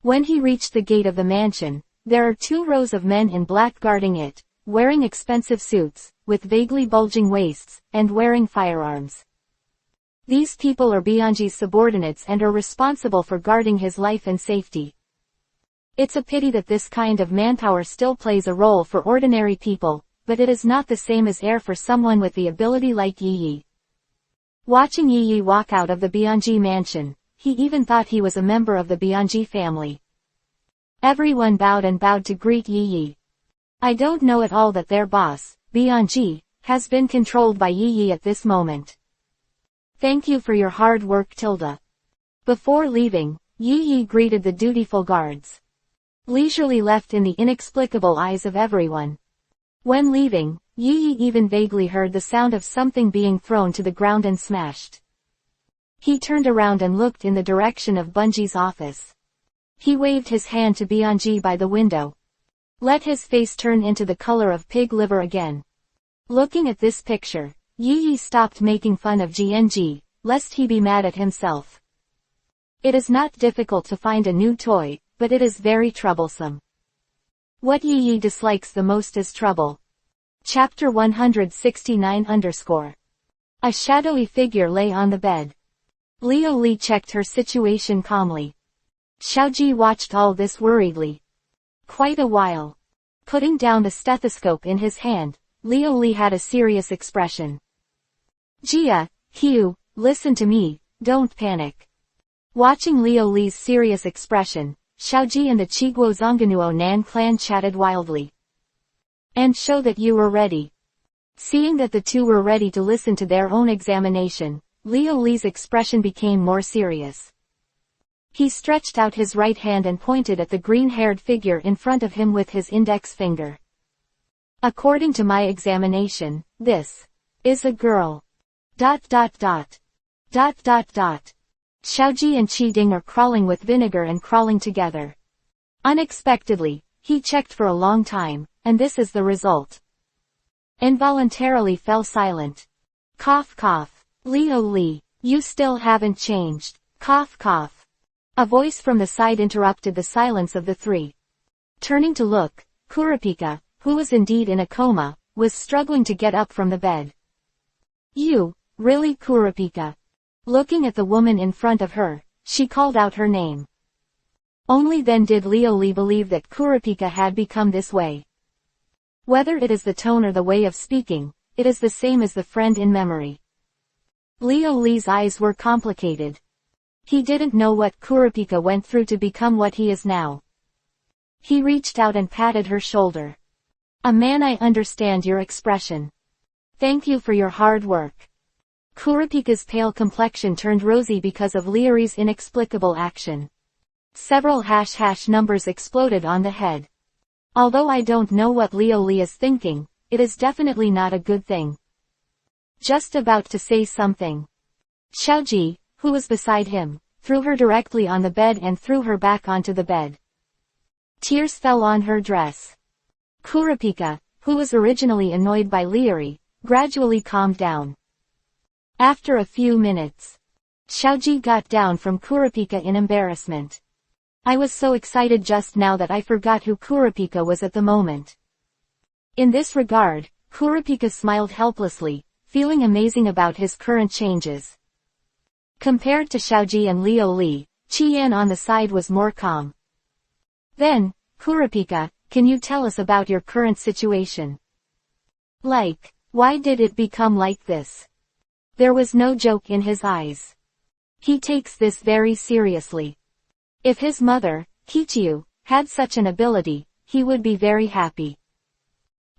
When he reached the gate of the mansion, there are 2 rows of men in black guarding it, wearing expensive suits, with vaguely bulging waists, and wearing firearms. These people are Bianji's subordinates and are responsible for guarding his life and safety. It's a pity that this kind of manpower still plays a role for ordinary people, but it is not the same as air for someone with the ability like Yi Yi. Watching Yi Yi walk out of the Bianji mansion, he even thought he was a member of the Bianji family. Everyone bowed to greet Yi Yi. I don't know at all that their boss, Bianji, has been controlled by Yi Yi at this moment. Thank you for your hard work, Tilda. Before leaving, Yi Yi greeted the dutiful guards. Leisurely left in the inexplicable eyes of everyone. When leaving, Yi Yi even vaguely heard the sound of something being thrown to the ground and smashed. He turned around and looked in the direction of Bunji's office. He waved his hand to Bianji by the window. Let his face turn into the color of pig liver again. Looking at this picture, Yi Yi stopped making fun of GNG, lest he be mad at himself. It is not difficult to find a new toy, but it is very troublesome. What Yi Yi dislikes the most is trouble. Chapter 169 _ A shadowy figure lay on the bed. Liu Li checked her situation calmly. Xiaoji watched all this worriedly. Quite a while. Putting down the stethoscope in his hand, Liu Li had a serious expression. Jia, Hugh, listen to me, don't panic. Watching Liu Li's serious expression, Xiaoji and the Chiguo Zongguo Nan clan chatted wildly. And show that you were ready. Seeing that the two were ready to listen to their own examination, Liu Li's expression became more serious. He stretched out his right hand and pointed at the green-haired figure in front of him with his index finger. According to my examination, this is a girl. ... Xiaoji and Qi Ding are crawling with vinegar and crawling together. Unexpectedly, he checked for a long time, and this is the result. Involuntarily fell silent. Cough cough. Liu Li, you still haven't changed. Cough cough. A voice from the side interrupted the silence of the three. Turning to look, Kurapika, who was indeed in a coma, was struggling to get up from the bed. You, really Kurapika? Looking at the woman in front of her, she called out her name. Only then did Liu Li believe that Kurapika had become this way. Whether it is the tone or the way of speaking, it is the same as the friend in memory. Liu Li's eyes were complicated. He didn't know what Kurapika went through to become what he is now. He reached out and patted her shoulder. A man, I understand your expression. Thank you for your hard work. Kurapika's pale complexion turned rosy because of Liuri's inexplicable action. Several # numbers exploded on the head. Although I don't know what Liu Li is thinking, it is definitely not a good thing. Just about to say something. Xiaoji, who was beside him, threw her directly on the bed and threw her back onto the bed. Tears fell on her dress. Kurapika, who was originally annoyed by Liuri, gradually calmed down. After a few minutes, Xiaoji got down from Kurapika in embarrassment. I was so excited just now that I forgot who Kurapika was at the moment. In this regard, Kurapika smiled helplessly, feeling amazing about his current changes. Compared to Xiaoji and Liu Li, Qian on the side was more calm. Then, Kurapika, can you tell us about your current situation? Like, why did it become like this? There was no joke in his eyes. He takes this very seriously. If his mother, Kichiu, had such an ability, he would be very happy.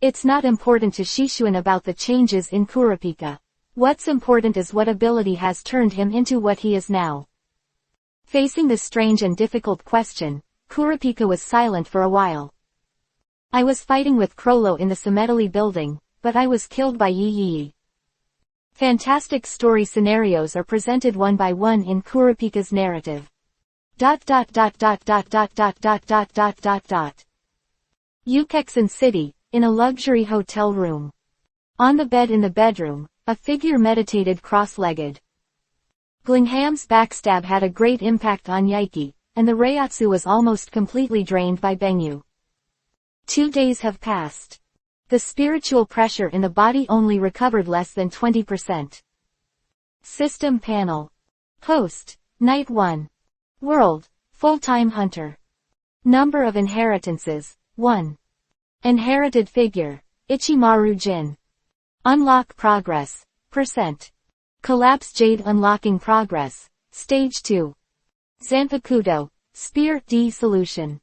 It's not important to Shishuan about the changes in Kurapika. What's important is what ability has turned him into what he is now. Facing this strange and difficult question, Kurapika was silent for a while. I was fighting with Krollo in the Cemetally building, but I was killed by Yi Yi. Fantastic story scenarios are presented one by one in Kurapika's narrative. ... Ukexin City, in a luxury hotel room. On the bed in the bedroom, a figure meditated cross-legged. Glingham's backstab had a great impact on Yaiki, and the Reiatsu was almost completely drained by Bengyu. 2 days have passed. The spiritual pressure in the body only recovered less than 20%. System panel. Host, Night 1. World, full-time hunter. Number of inheritances, 1. Inherited figure, Ichimaru Jin. Unlock progress, %. Collapse Jade unlocking progress, Stage 2. Zanpakuto, Spear D solution.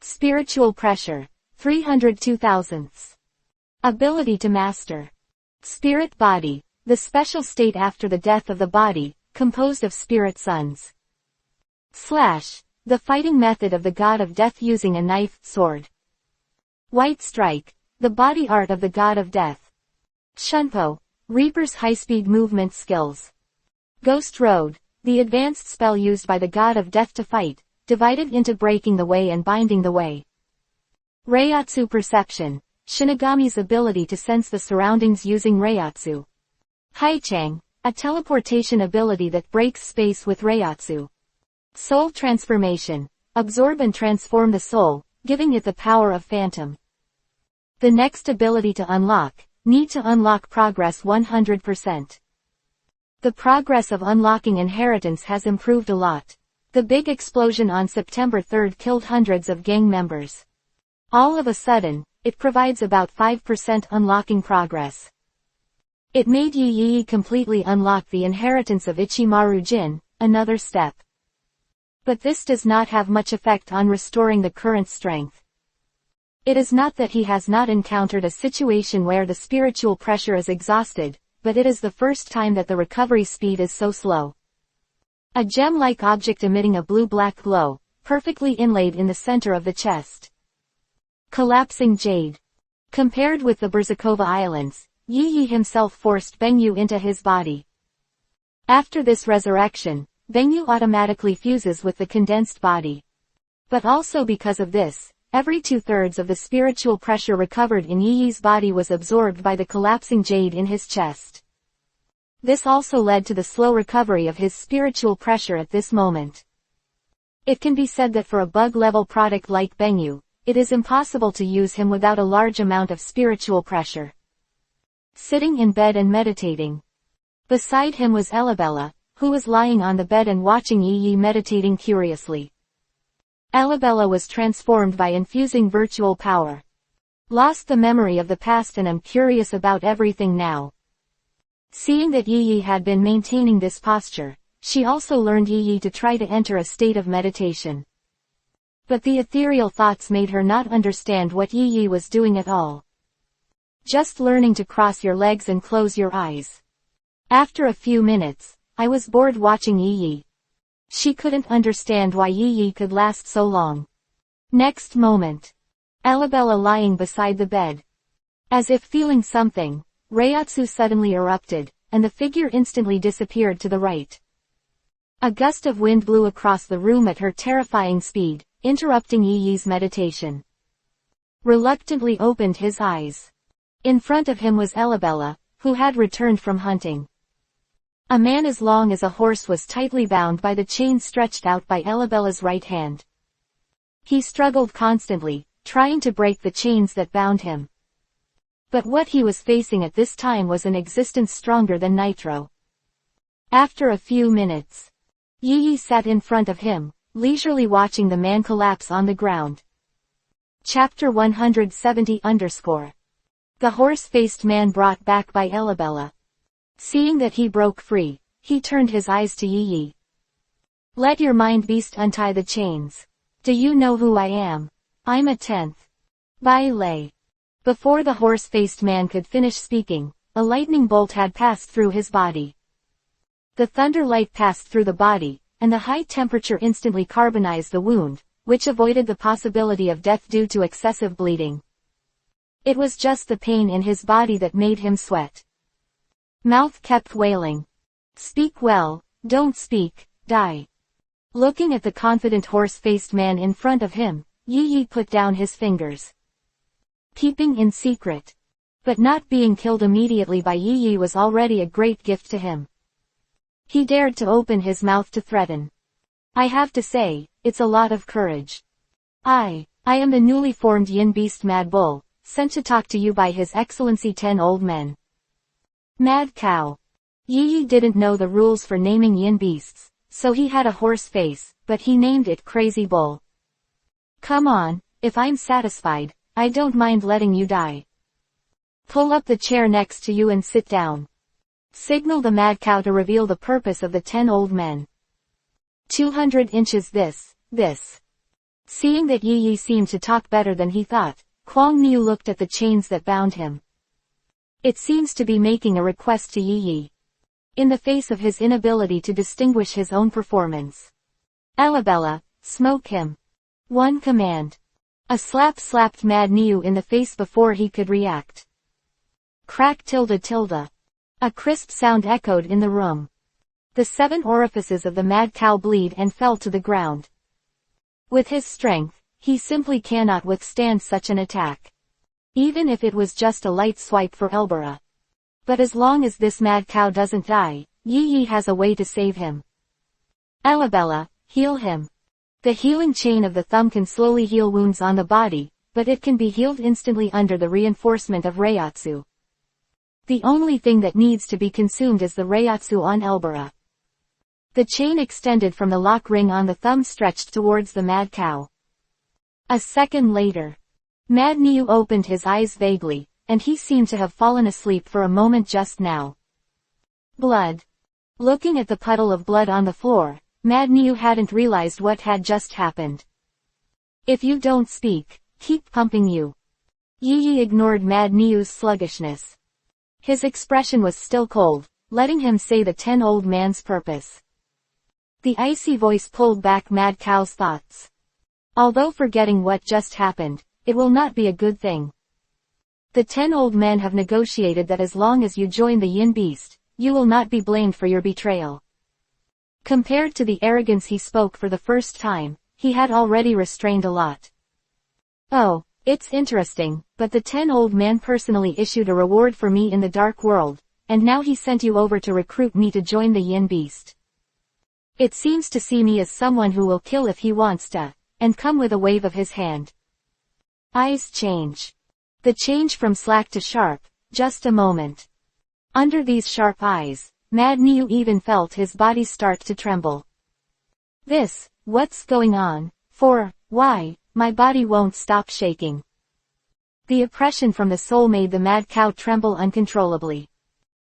Spiritual pressure, 302 thousandths. Ability to master. Spirit body, the special state after the death of the body, composed of spirit sons. Slash, the fighting method of the god of death using a knife, sword. White strike, the body art of the god of death. Shunpo, Reaper's high-speed movement skills. Ghost Road, the advanced spell used by the god of death to fight, divided into breaking the way and binding the way. Reiatsu perception, Shinigami's ability to sense the surroundings using Reiatsu. Haichang, a teleportation ability that breaks space with Reiatsu. Soul transformation, absorb and transform the soul, giving it the power of phantom. The next ability to unlock, need to unlock progress 100%. The progress of unlocking inheritance has improved a lot. The big explosion on September 3 killed hundreds of gang members. All of a sudden, it provides about 5% unlocking progress. It made Yi completely unlock the inheritance of Ichimaru Jin, another step. But this does not have much effect on restoring the current strength. It is not that he has not encountered a situation where the spiritual pressure is exhausted, but it is the first time that the recovery speed is so slow. A gem-like object emitting a blue-black glow, perfectly inlaid in the center of the chest. Collapsing jade. Compared with the Berzakova Islands, Yi himself forced Bengyu into his body. After this resurrection, Bengyu automatically fuses with the condensed body. But also because of this, every 2/3 of the spiritual pressure recovered in Yi's body was absorbed by the collapsing jade in his chest. This also led to the slow recovery of his spiritual pressure at this moment. It can be said that for a bug-level product like Bengyu, it is impossible to use him without a large amount of spiritual pressure. Sitting in bed and meditating. Beside him was Elabella, who was lying on the bed and watching Yi meditating curiously. Elabella was transformed by infusing virtual power. Lost the memory of the past and am curious about everything now. Seeing that Yi had been maintaining this posture, she also learned Yi to try to enter a state of meditation. But the ethereal thoughts made her not understand what Yi was doing at all. Just learning to cross your legs and close your eyes. After a few minutes, I was bored watching Yi. She couldn't understand why Yi could last so long. Next moment. Elabella lying beside the bed. As if feeling something, Reiatsu suddenly erupted, and the figure instantly disappeared to the right. A gust of wind blew across the room at her terrifying speed, interrupting Yi's meditation. Reluctantly opened his eyes. In front of him was Elabella, who had returned from hunting. A man as long as a horse was tightly bound by the chain stretched out by Elabella's right hand. He struggled constantly, trying to break the chains that bound him. But what he was facing at this time was an existence stronger than Nitro. After a few minutes, Yi sat in front of him, leisurely watching the man collapse on the ground. Chapter 170_. The horse-faced man brought back by Elabella. Seeing that he broke free, he turned his eyes to Yi. Let your mind beast untie the chains. Do you know who I am? I'm a 10th. Bai Lei. Before the horse-faced man could finish speaking, a lightning bolt had passed through his body. The thunder light passed through the body, and the high temperature instantly carbonized the wound, which avoided the possibility of death due to excessive bleeding. It was just the pain in his body that made him sweat. Mouth kept wailing. Speak well, don't speak, die. Looking at the confident horse-faced man in front of him, Yi put down his fingers. Keeping in secret. But not being killed immediately by Yi was already a great gift to him. He dared to open his mouth to threaten. I have to say, it's a lot of courage. I am the newly formed Yin Beast Mad Bull, sent to talk to you by His Excellency 10 Old Men. Mad Cow. Yi didn't know the rules for naming yin beasts, so he had a horse face, but he named it Crazy Bull. Come on, if I'm satisfied, I don't mind letting you die. Pull up the chair next to you and sit down. Signal the Mad Cow to reveal the purpose of the 10 Old Men. 200 inches this. Seeing that Yi seemed to talk better than he thought, Kwang Niu looked at the chains that bound him. It seems to be making a request to Yi. In the face of his inability to distinguish his own performance. Elabella, smoke him. One command. A slap slapped Mad Niu in the face before he could react. Crack tilde. A crisp sound echoed in the room. The 7 orifices of the Mad Cow bleed and fell to the ground. With his strength, he simply cannot withstand such an attack. Even if it was just a light swipe for Elbera. But as long as this Mad Cow doesn't die, Yi has a way to save him. Elabella, heal him. The healing chain of the thumb can slowly heal wounds on the body, but it can be healed instantly under the reinforcement of Reiatsu. The only thing that needs to be consumed is the Reiatsu on Elbera. The chain extended from the lock ring on the thumb stretched towards the Mad Cow. A second later. Mad Niu opened his eyes vaguely, and he seemed to have fallen asleep for a moment just now. Blood. Looking at the puddle of blood on the floor, Mad Niu hadn't realized what had just happened. If you don't speak, keep pumping you. Yi ignored Mad Niu's sluggishness. His expression was still cold, letting him say the 10 Old Man's purpose. The icy voice pulled back Mad Cow's thoughts. Although forgetting what just happened, it will not be a good thing. The 10 Old Men have negotiated that as long as you join the Yin Beast, you will not be blamed for your betrayal. Compared to the arrogance he spoke for the first time, he had already restrained a lot. Oh, it's interesting, but the 10 Old Men personally issued a reward for me in the Dark World, and now he sent you over to recruit me to join the Yin Beast. It seems to see me as someone who will kill if he wants to, and come with a wave of his hand. Eyes change. The change from slack to sharp, just a moment. Under these sharp eyes, Mad Niu even felt his body start to tremble. What's going on? Why, my body won't stop shaking. The oppression from the soul made the Mad Cow tremble uncontrollably.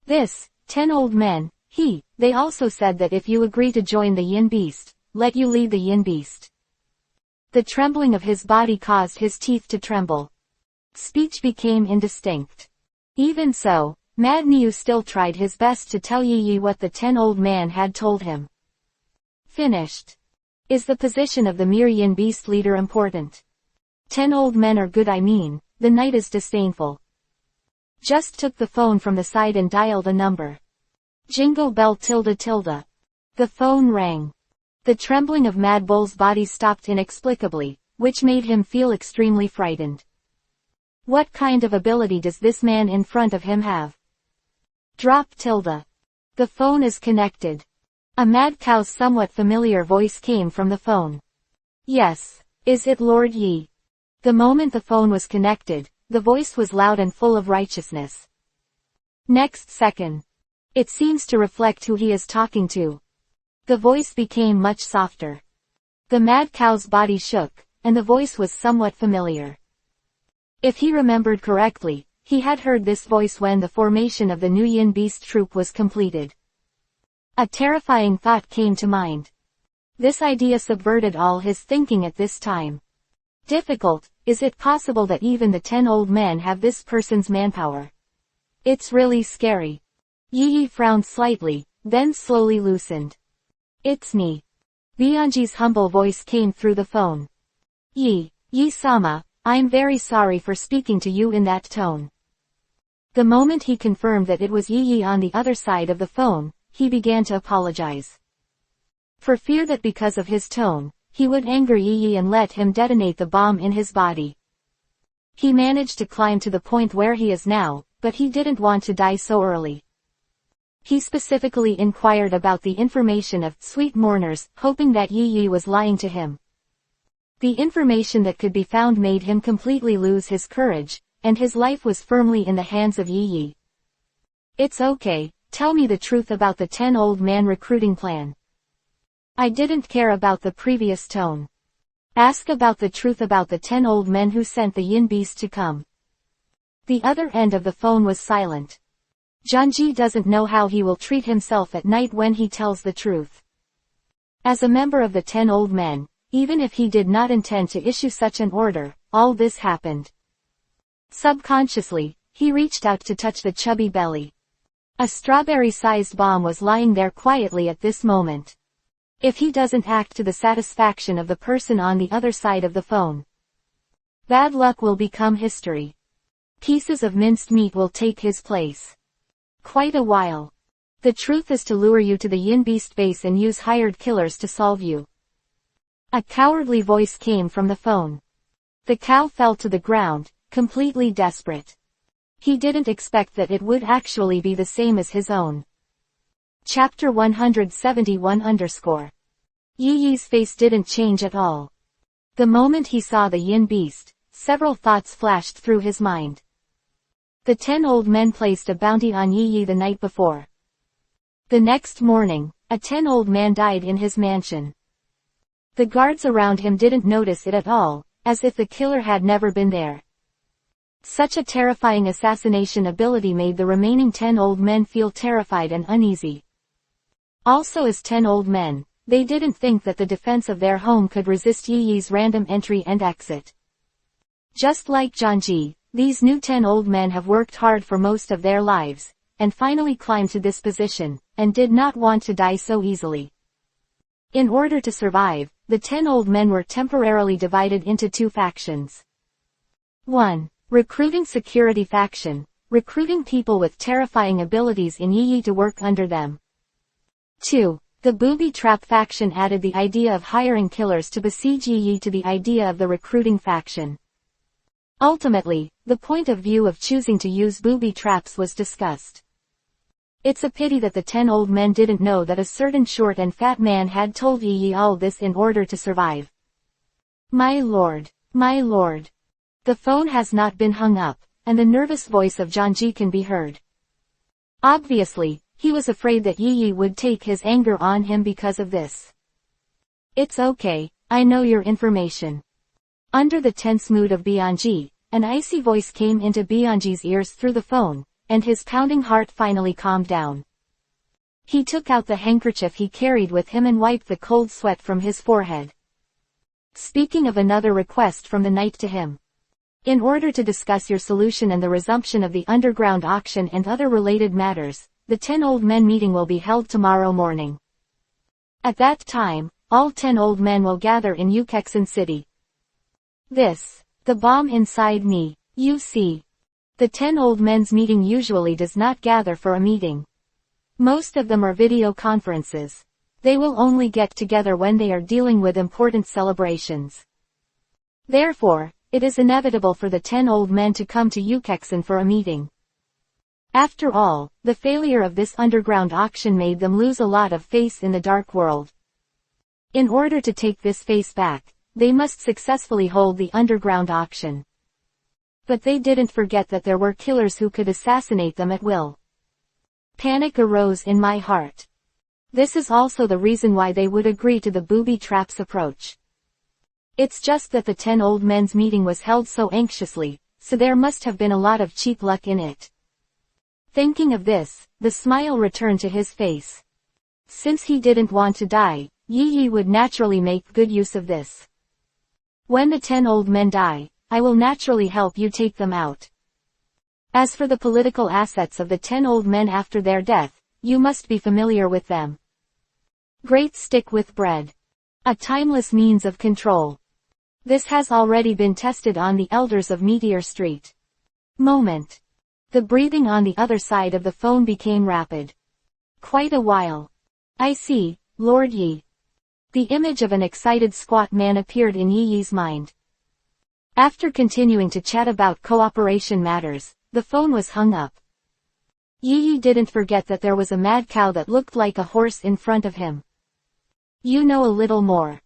10 Old Men, they also said that if you agree to join the Yin Beast, let you lead the Yin Beast. The trembling of his body caused his teeth to tremble. Speech became indistinct. Even so, Mad Niu still tried his best to tell Yi what the 10 Old Man had told him. Finished. Is the position of the mere Yin Beast leader important? 10 Old Men are good, the night is disdainful. Just took the phone from the side and dialed a number. Jingle bell tilde. The phone rang. The trembling of Mad Bull's body stopped inexplicably, which made him feel extremely frightened. What kind of ability does this man in front of him have? Drop tilde. The phone is connected. A Mad Cow's somewhat familiar voice came from the phone. Yes, is it Lord Yi? The moment the phone was connected, the voice was loud and full of righteousness. Next second. It seems to reflect who he is talking to. The voice became much softer. The Mad Cow's body shook, and the voice was somewhat familiar. If he remembered correctly, he had heard this voice when the formation of the new Yin Beast troop was completed. A terrifying thought came to mind. This idea subverted all his thinking at this time. Difficult, is it possible that even the 10 Old Men have this person's manpower? It's really scary. Yi frowned slightly, then slowly loosened. It's me. Bianji's humble voice came through the phone. Yi-sama, I'm very sorry for speaking to you in that tone. The moment he confirmed that it was Yi on the other side of the phone, he began to apologize. For fear that because of his tone, he would anger Yi and let him detonate the bomb in his body. He managed to climb to the point where he is now, but he didn't want to die so early. He specifically inquired about the information of Sweet Mourners, hoping that Yi was lying to him. The information that could be found made him completely lose his courage, and his life was firmly in the hands of Yi Yi. It's okay, tell me the truth about the 10 old man recruiting plan. I didn't care about the previous tone. Ask about the truth about the 10 old men who sent the yin beast to come. The other end of the phone was silent. Janji doesn't know how he will treat himself at night when he tells the truth. As a member of the 10 old men, even if he did not intend to issue such an order, all this happened. Subconsciously, he reached out to touch the chubby belly. A strawberry-sized bomb was lying there quietly at this moment. If he doesn't act to the satisfaction of the person on the other side of the phone, bad luck will become history. Pieces of minced meat will take his place. Quite a while. The truth is to lure you to the yin beast base and use hired killers to solve you. A cowardly voice came from the phone. The cow fell to the ground, completely desperate. He didn't expect that it would actually be the same as his own. Chapter 171 Yi Yi's face didn't change at all. The moment he saw the yin beast, several thoughts flashed through his mind. The 10 old men placed a bounty on Yi Yi the night before. The next morning, a 10 old man died in his mansion. The guards around him didn't notice it at all, as if the killer had never been there. Such a terrifying assassination ability made the remaining 10 old men feel terrified and uneasy. Also, as 10 old men, they didn't think that the defense of their home could resist Yi Yi's random entry and exit. Just like Janji, these new 10 old men have worked hard for most of their lives, and finally climbed to this position, and did not want to die so easily. In order to survive, the 10 old men were temporarily divided into 2 factions. 1. Recruiting security faction, recruiting people with terrifying abilities in Yi Yi to work under them. 2. The booby trap faction added the idea of hiring killers to besiege Yi Yi to the idea of the recruiting faction. Ultimately, the point of view of choosing to use booby traps was discussed. It's a pity that the 10 old men didn't know that a certain short and fat man had told Yi Yi all this in order to survive. My lord. My lord. The phone has not been hung up, and the nervous voice of Janji can be heard. Obviously, he was afraid that Yi Yi would take his anger on him because of this. It's okay, I know your information. Under the tense mood of Bianji, an icy voice came into Bianji's ears through the phone, and his pounding heart finally calmed down. He took out the handkerchief he carried with him and wiped the cold sweat from his forehead. Speaking of another request from the knight to him. In order to discuss your solution and the resumption of the underground auction and other related matters, the 10 old men meeting will be held tomorrow morning. At that time, all 10 old men will gather in Ukexin City. The bomb inside me, you see. The 10 old men's meeting usually does not gather for a meeting. Most of them are video conferences. They will only get together when they are dealing with important celebrations. Therefore, it is inevitable for the 10 old men to come to Ukexin for a meeting. After all, the failure of this underground auction made them lose a lot of face in the dark world. In order to take this face back, they must successfully hold the underground auction. But they didn't forget that there were killers who could assassinate them at will. Panic arose in my heart. This is also the reason why they would agree to the booby traps approach. It's just that the 10 old men's meeting was held so anxiously, so there must have been a lot of cheap luck in it. Thinking of this, the smile returned to his face. Since he didn't want to die, Yi Yi would naturally make good use of this. When the 10 old men die, I will naturally help you take them out. As for the political assets of the 10 old men after their death, you must be familiar with them. Great stick with bread. A timeless means of control. This has already been tested on the elders of Meteor Street. Moment. The breathing on the other side of the phone became rapid. Quite a while. I see, Lord Yi. The image of an excited squat man appeared in Yi Yi's mind. After continuing to chat about cooperation matters, the phone was hung up. Yi Yi didn't forget that there was a mad cow that looked like a horse in front of him. You know a little more.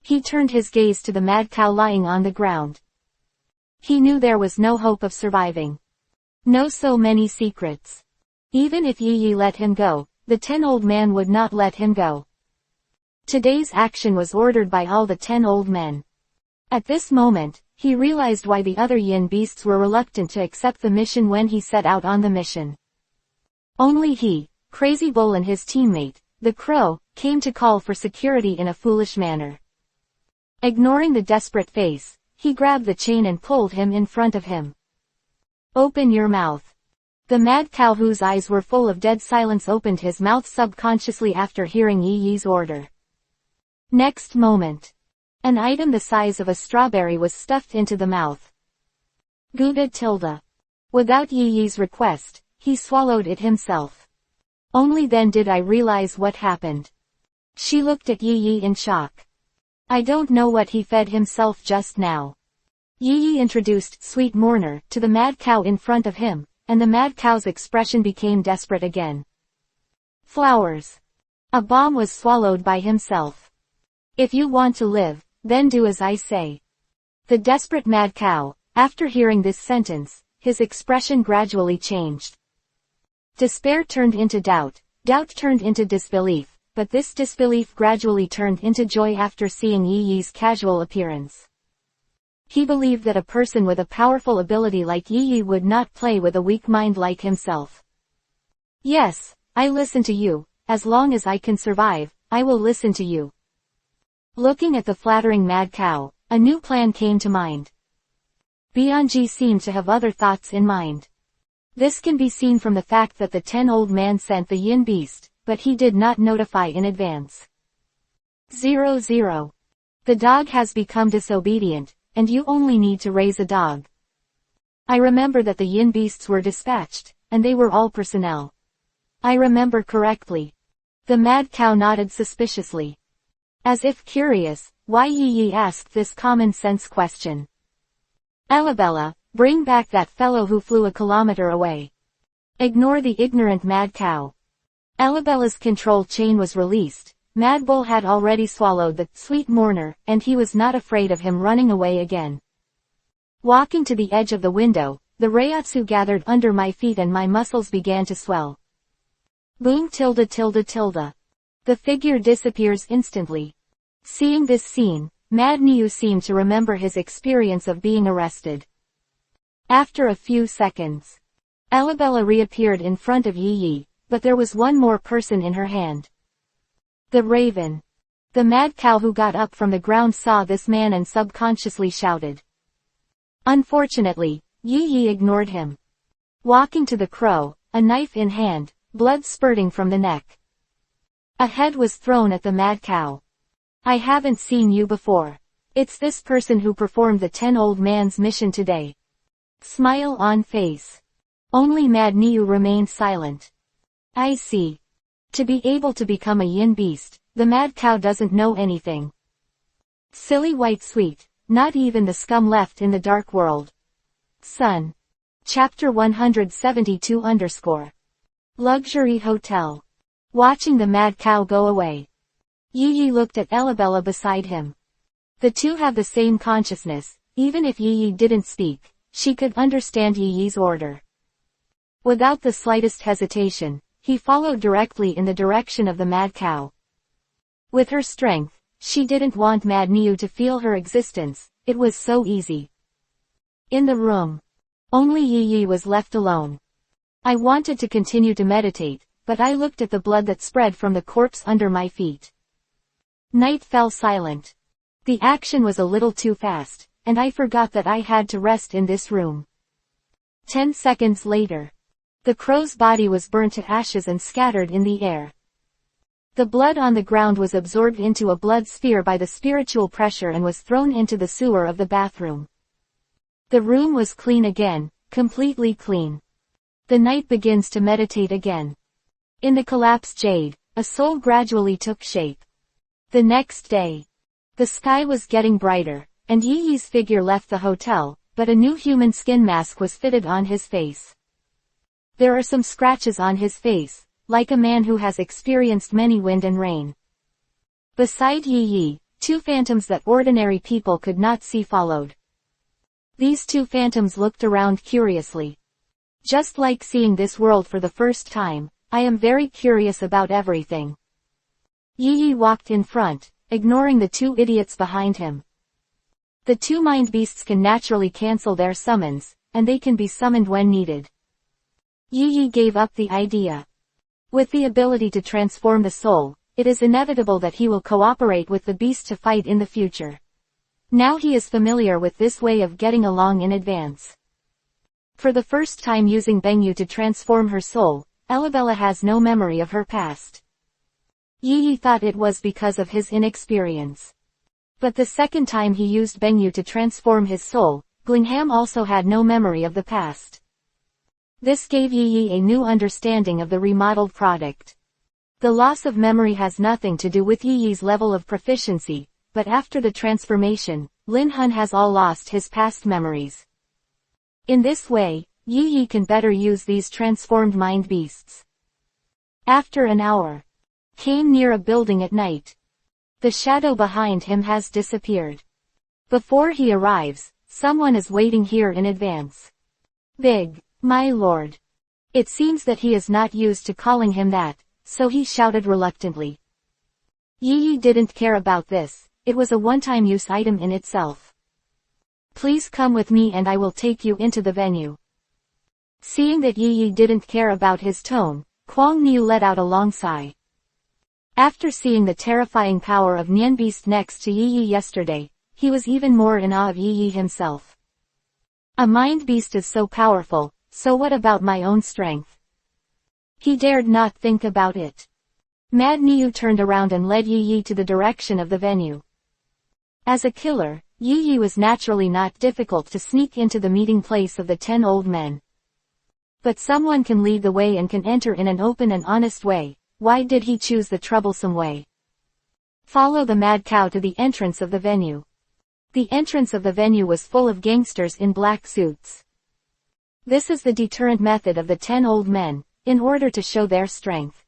He turned his gaze to the mad cow lying on the ground. He knew there was no hope of surviving. No so many secrets. Even if Yi let him go, the 10 old man would not let him go. Today's action was ordered by all the 10 old men. At this moment, he realized why the other yin beasts were reluctant to accept the mission when he set out on the mission. Only he, Crazy Bull and his teammate, the crow, came to call for security in a foolish manner. Ignoring the desperate face, he grabbed the chain and pulled him in front of him. Open your mouth. The mad cow whose eyes were full of dead silence opened his mouth subconsciously after hearing Yi's order. Next moment, an item the size of a strawberry was stuffed into the mouth. Gouda tilde. Without Yi's request, he swallowed it himself. Only then did I realize what happened. She looked at Yi in shock. I don't know what he fed himself just now. Yi introduced Sweet Mourner to the mad cow in front of him, and the mad cow's expression became desperate again. Flowers. A bomb was swallowed by himself. If you want to live, then do as I say. The desperate mad cow, after hearing this sentence, his expression gradually changed. Despair turned into doubt, doubt turned into disbelief, but this disbelief gradually turned into joy after seeing Yi's casual appearance. He believed that a person with a powerful ability like Yi would not play with a weak mind like himself. Yes, I listen to you, as long as I can survive, I will listen to you. Looking at the flattering mad cow, a new plan came to mind. Bianji seemed to have other thoughts in mind. This can be seen from the fact that the 10 old man sent the yin beast, but he did not notify in advance. 0. The dog has become disobedient, and you only need to raise a dog. I remember that the yin beasts were dispatched, and they were all personnel. I remember correctly. The mad cow nodded suspiciously. As if curious, why Yi asked this common-sense question. Alabella, bring back that fellow who flew a kilometer away. Ignore the ignorant mad cow. Alabella's control chain was released. Mad Bull had already swallowed the Sweet Mourner, and he was not afraid of him running away again. Walking to the edge of the window, the Reiatsu gathered under my feet and my muscles began to swell. Boom tilde. The figure disappears instantly. Seeing this scene, Mad Niu seemed to remember his experience of being arrested. After a few seconds, Alabella reappeared in front of Yi, but there was one more person in her hand. The raven. The mad cow who got up from the ground saw this man and subconsciously shouted. Unfortunately, Yi ignored him. Walking to the crow, a knife in hand, blood spurting from the neck. A head was thrown at the mad cow. I haven't seen you before. It's this person who performed the 10 old man's mission today. Smile on face. Only Mad Niu remained silent. I see. To be able to become a yin beast, the mad cow doesn't know anything. Silly white sweet, not even the scum left in the dark world. Sun. Chapter 172 Luxury Hotel. Watching the mad cow go away. Yi looked at Alabella beside him. The two have the same consciousness, even if Yi didn't speak, she could understand Yi's order. Without the slightest hesitation, he followed directly in the direction of the mad cow. With her strength, she didn't want Mad Niu to feel her existence, it was so easy. In the room, only Yi was left alone. I wanted to continue to meditate, but I looked at the blood that spread from the corpse under my feet. Night fell silent. The action was a little too fast, and I forgot that I had to rest in this room. 10 seconds later. The crow's body was burnt to ashes and scattered in the air. The blood on the ground was absorbed into a blood sphere by the spiritual pressure and was thrown into the sewer of the bathroom. The room was clean again, completely clean. The knight begins to meditate again. In the collapsed jade, a soul gradually took shape. The next day, the sky was getting brighter, and Yi's figure left the hotel, but a new human skin mask was fitted on his face. There are some scratches on his face, like a man who has experienced many wind and rain. Beside Yi, two phantoms that ordinary people could not see followed. These two phantoms looked around curiously. Just like seeing this world for the first time, I am very curious about everything. Yi Yi walked in front, ignoring the two idiots behind him. The two mind beasts can naturally cancel their summons, and they can be summoned when needed. Yi Yi gave up the idea. With the ability to transform the soul, it is inevitable that he will cooperate with the beast to fight in the future. Now he is familiar with this way of getting along in advance. For the first time using Bengyu to transform her soul, Elabella has no memory of her past. Yi Yi thought it was because of his inexperience. But the second time he used Bengyu to transform his soul, Glingham also had no memory of the past. This gave Yi Yi a new understanding of the remodeled product. The loss of memory has nothing to do with Yi Yi's level of proficiency, but after the transformation, Lin Hun has all lost his past memories. In this way, Yi Yi can better use these transformed mind beasts. After an hour, came near a building at night. The shadow behind him has disappeared. Before he arrives, someone is waiting here in advance. Big, my lord. It seems that he is not used to calling him that, so he shouted reluctantly. Yi Yi didn't care about this, it was a one-time use item in itself. Please come with me and I will take you into the venue. Seeing that Yi Yi didn't care about his tone, Kwang Niu let out a long sigh. After seeing the terrifying power of Nian Beast next to Yi Yi yesterday, he was even more in awe of Yi Yi himself. A mind beast is so powerful, so what about my own strength? He dared not think about it. Mad Niu turned around and led Yi Yi to the direction of the venue. As a killer, Yi Yi was naturally not difficult to sneak into the meeting place of the 10 old men. But someone can lead the way and can enter in an open and honest way. Why did he choose the troublesome way? Follow the mad cow to the entrance of the venue. The entrance of the venue was full of gangsters in black suits. This is the deterrent method of the 10 old men, in order to show their strength.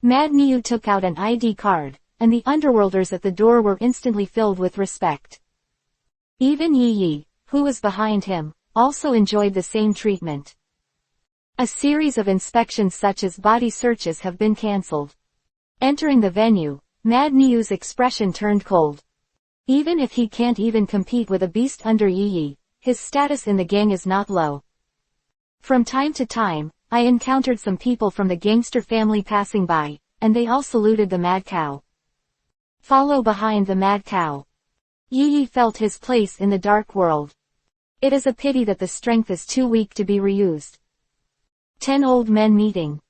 Mad Niu took out an ID card, and the underworlders at the door were instantly filled with respect. Even Yi Yi, who was behind him, also enjoyed the same treatment. A series of inspections such as body searches have been cancelled. Entering the venue, Mad Niu's expression turned cold. Even if he can't even compete with a beast under Yi Yi, his status in the gang is not low. From time to time, I encountered some people from the gangster family passing by, and they all saluted the mad cow. Follow behind the mad cow. Yi Yi felt his place in the dark world. It is a pity that the strength is too weak to be reused. 10 old men meeting.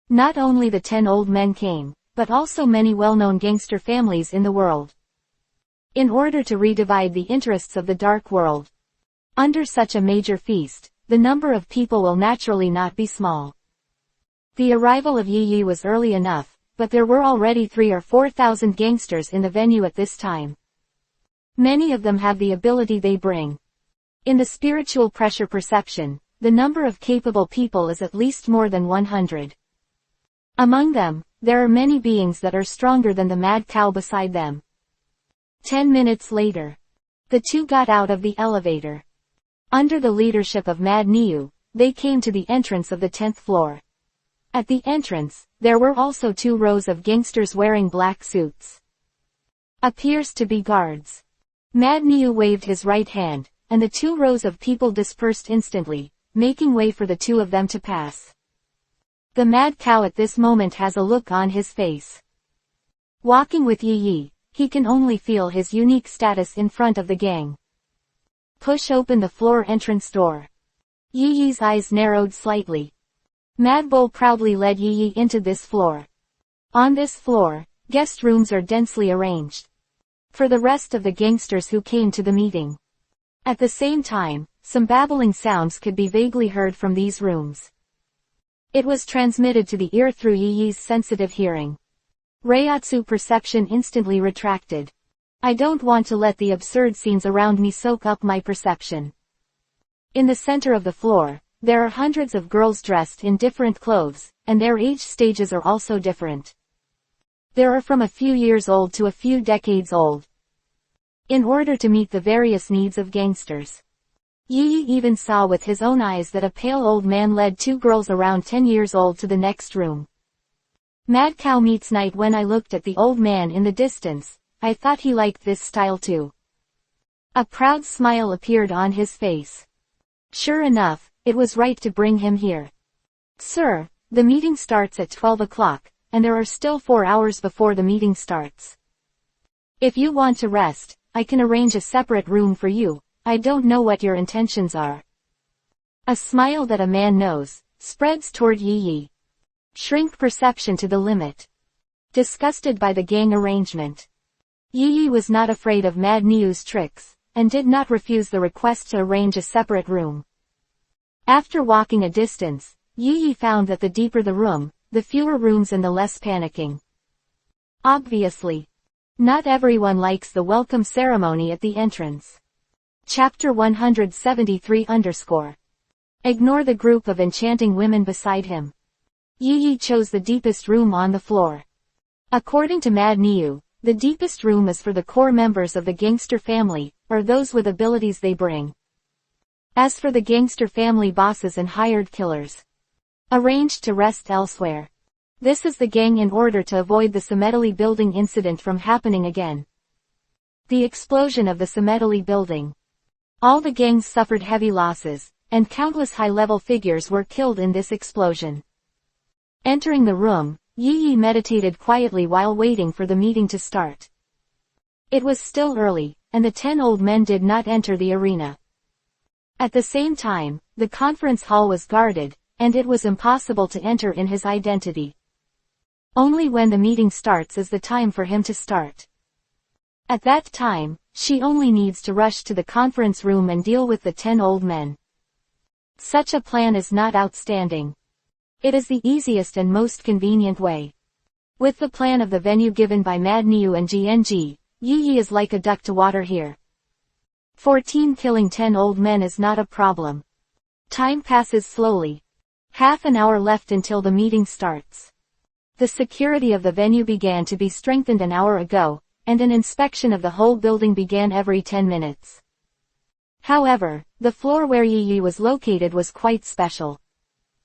Not only the 10 old men came, but also many well-known gangster families in the world. In order to redivide the interests of the dark world. Under such a major feast, the number of people will naturally not be small. The arrival of Yi Yi was early enough, but there were already 3,000 or 4,000 gangsters in the venue at this time. Many of them have the ability they bring. In the spiritual pressure perception, the number of capable people is at least more than 100. Among them, there are many beings that are stronger than the mad cow beside them. 10 minutes later, the two got out of the elevator. Under the leadership of Mad Niu, they came to the entrance of the 10th floor. At the entrance, there were also 2 rows of gangsters wearing black suits. Appears to be guards. Mad Niu waved his right hand, and the 2 rows of people dispersed instantly, making way for the 2 of them to pass. The mad cow at this moment has a look on his face. Walking with Yi Yi, he can only feel his unique status in front of the gang. Push open the floor entrance door. Yi Yi's eyes narrowed slightly. Mad Bull proudly led Yi Yi into this floor. On this floor, guest rooms are densely arranged. For the rest of the gangsters who came to the meeting. At the same time, some babbling sounds could be vaguely heard from these rooms. It was transmitted to the ear through Yi Yi's sensitive hearing. Reiatsu perception instantly retracted. I don't want to let the absurd scenes around me soak up my perception. In the center of the floor, there are hundreds of girls dressed in different clothes, and their age stages are also different. There are from a few years old to a few decades old. In order to meet the various needs of gangsters. Yi even saw with his own eyes that a pale old man led two girls around 10 years old to the next room. Mad Cow Meets Night. When I looked at the old man in the distance, I thought he liked this style too. A proud smile appeared on his face. Sure enough, it was right to bring him here. Sir, the meeting starts at 12 o'clock, and there are still 4 hours before the meeting starts. If you want to rest, I can arrange a separate room for you. I don't know what your intentions are. A smile that a man knows spreads toward Yi. Shrink perception to the limit. Disgusted by the gang arrangement, Yi was not afraid of Mad Niu's tricks, and did not refuse the request to arrange a separate room. After walking a distance, Yi found that the deeper the room, the fewer rooms and the less panicking. Obviously, not everyone likes the welcome ceremony at the entrance. Chapter 173 _ Ignore the group of enchanting women beside him. Yi chose the deepest room on the floor. According to Mad Niu, the deepest room is for the core members of the gangster family, or those with abilities they bring. As for the gangster family bosses and hired killers, arranged to rest elsewhere. This is the gang in order to avoid the Cemetery building incident from happening again. The explosion of the Cemetery building. All the gangs suffered heavy losses, and countless high-level figures were killed in this explosion. Entering the room, Yi meditated quietly while waiting for the meeting to start. It was still early, and the 10 old men did not enter the arena. At the same time, the conference hall was guarded, and it was impossible to enter in his identity. Only when the meeting starts is the time for him to start. At that time, she only needs to rush to the conference room and deal with the 10 old men. Such a plan is not outstanding. It is the easiest and most convenient way. With the plan of the venue given by Mad Niu and GNG, Yi is like a duck to water here. 14 Killing 10 old men is not a problem. Time passes slowly. Half an hour left until the meeting starts. The security of the venue began to be strengthened an hour ago, and an inspection of the whole building began every 10 minutes. However, the floor where Yi was located was quite special.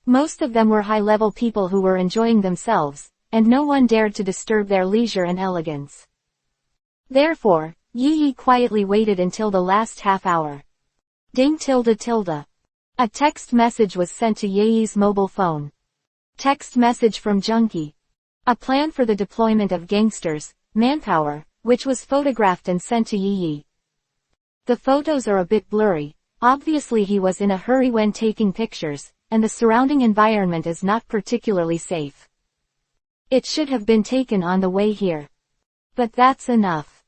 Most of them were high-level people who were enjoying themselves, and no one dared to disturb their leisure and elegance. Therefore, Yi quietly waited until the last half hour. Ding tilde. A text message was sent to Yi's mobile phone. Text message from Junkie. A plan for the deployment of gangsters, manpower, which was photographed and sent to Yi. The photos are a bit blurry. Obviously he was in a hurry when taking pictures, and the surrounding environment is not particularly safe. It should have been taken on the way here. But that's enough.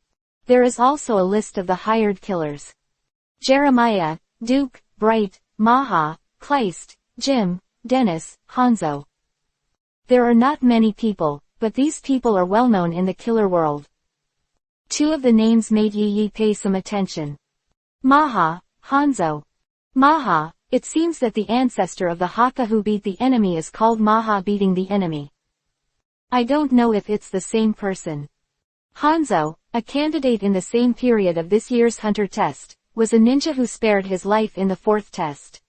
There is also a list of the hired killers. Jeremiah, Duke, Bright, Maha, Kleist, Jim, Dennis, Hanzo. There are not many people, but these people are well known in the killer world. Two of the names made Yi pay some attention. Maha, Hanzo. Maha, it seems that the ancestor of the Haka who beat the enemy is called Maha beating the enemy. I don't know if it's the same person. Hanzo, a candidate in the same period of this year's Hunter test, was a ninja who spared his life in the 4th test.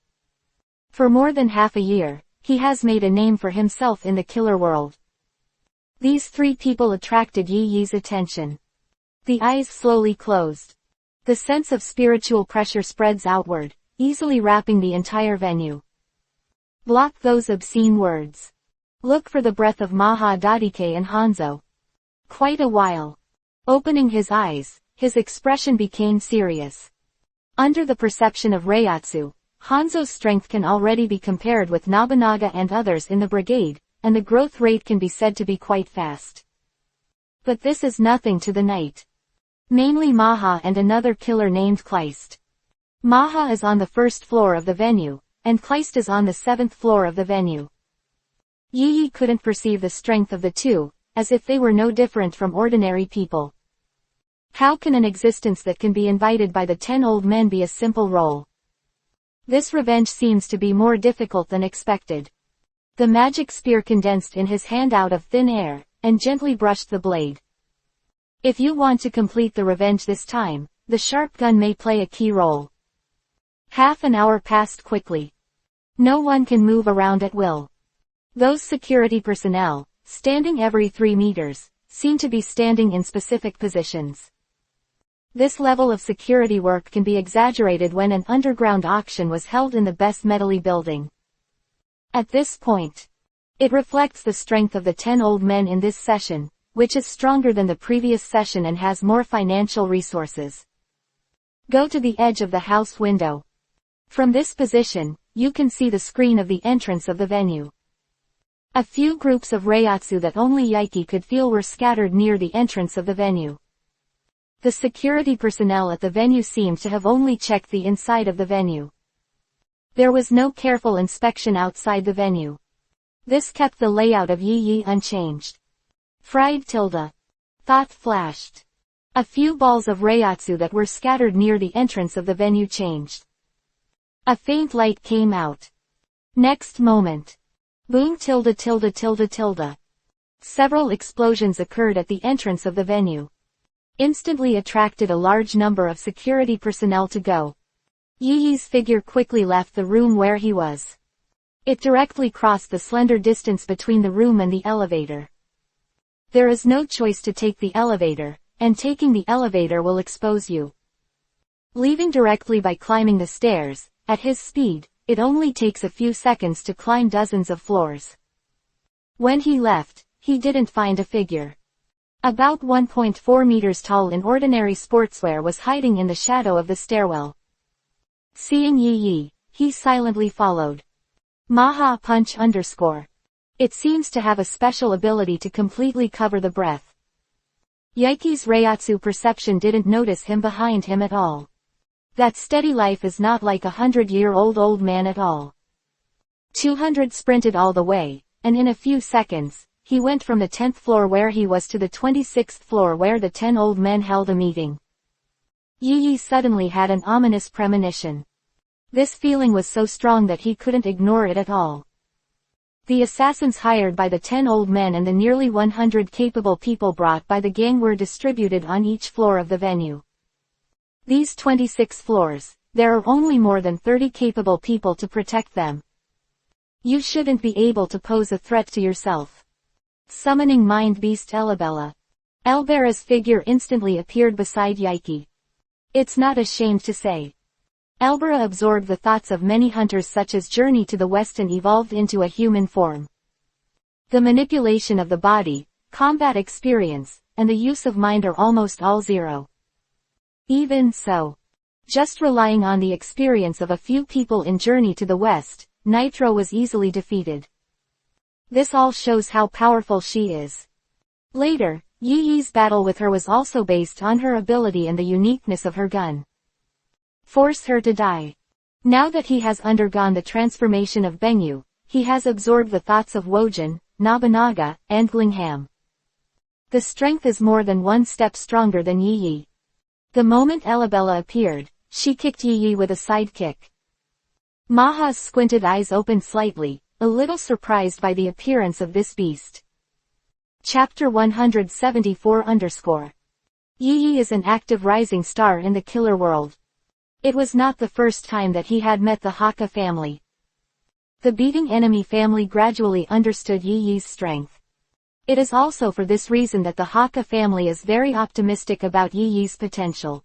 For more than half a year, he has made a name for himself in the killer world. These 3 people attracted Yi's attention. The eyes slowly closed. The sense of spiritual pressure spreads outward, easily wrapping the entire venue. Block those obscene words. Look for the breath of Maha Dadike and Hanzo. Quite a while. Opening his eyes, his expression became serious. Under the perception of Reiatsu, Hanzo's strength can already be compared with Nobunaga and others in the brigade, and the growth rate can be said to be quite fast. But this is nothing to the knight. Mainly Maha and another killer named Kleist. Maha is on the 1st floor of the venue, and Kleist is on the 7th floor of the venue. Yi couldn't perceive the strength of the two, as if they were no different from ordinary people. How can an existence that can be invited by the 10 old men be a simple role? This revenge seems to be more difficult than expected. The magic spear condensed in his hand out of thin air, and gently brushed the blade. If you want to complete the revenge this time, the sharp gun may play a key role. Half an hour passed quickly. No one can move around at will. Those security personnel, standing every 3 meters, seem to be standing in specific positions. This level of security work can be exaggerated when an underground auction was held in the best medley building. At this point, it reflects the strength of the 10 old men in this session, which is stronger than the previous session and has more financial resources. Go to the edge of the house window. From this position, you can see the screen of the entrance of the venue. A few groups of Reiatsu that only Yaiki could feel were scattered near the entrance of the venue. The security personnel at the venue seemed to have only checked the inside of the venue. There was no careful inspection outside the venue. This kept the layout of Yi unchanged. Fried tilde. Thought flashed. A few balls of Reiatsu that were scattered near the entrance of the venue changed. A faint light came out. Next moment. Boom tilde tilde tilde tilde. Several explosions occurred at the entrance of the venue. Instantly attracted a large number of security personnel to go. Yi's figure quickly left the room where he was. It directly crossed the slender distance between the room and the elevator. There is no choice to take the elevator, and taking the elevator will expose you. Leaving directly by climbing the stairs, at his speed, it only takes a few seconds to climb dozens of floors. When he left, he didn't find a figure. About 1.4 meters tall in ordinary sportswear was hiding in the shadow of the stairwell. Seeing Yi, he silently followed. Maha punch _ It seems to have a special ability to completely cover the breath. Yaiki's Reiatsu perception didn't notice him behind him at all. That steady life is not like 100-year-old old man at all. 200 sprinted all the way, and in a few seconds, he went from the 10th floor where he was to the 26th floor where the 10 old men held a meeting. Yi suddenly had an ominous premonition. This feeling was so strong that he couldn't ignore it at all. The assassins hired by the 10 old men and the nearly 100 capable people brought by the gang were distributed on each floor of the venue. These 26 floors, there are only more than 30 capable people to protect them. You shouldn't be able to pose a threat to yourself. Summoning Mind Beast Elabella. Elbera's figure instantly appeared beside Yaiki. It's not ashamed to say. Elbera absorbed the thoughts of many hunters such as Journey to the West and evolved into a human form. The manipulation of the body, combat experience, and the use of mind are almost all zero. Even so, just relying on the experience of a few people in Journey to the West, Nitro was easily defeated. This all shows how powerful she is. Later, Yi's battle with her was also based on her ability and the uniqueness of her gun. Force her to die. Now that he has undergone the transformation of Benyu, he has absorbed the thoughts of Wojin, Nobunaga, and Lingham. The strength is more than one step stronger than Yi. The moment Elabella appeared, she kicked Yi with a side kick. Maha's squinted eyes opened slightly, a little surprised by the appearance of this beast. Chapter 174 Yi is an active rising star in the killer world. It was not the first time that he had met the Haka family. The beating enemy family gradually understood Yi's strength. It is also for this reason that the Haka family is very optimistic about Yi's potential.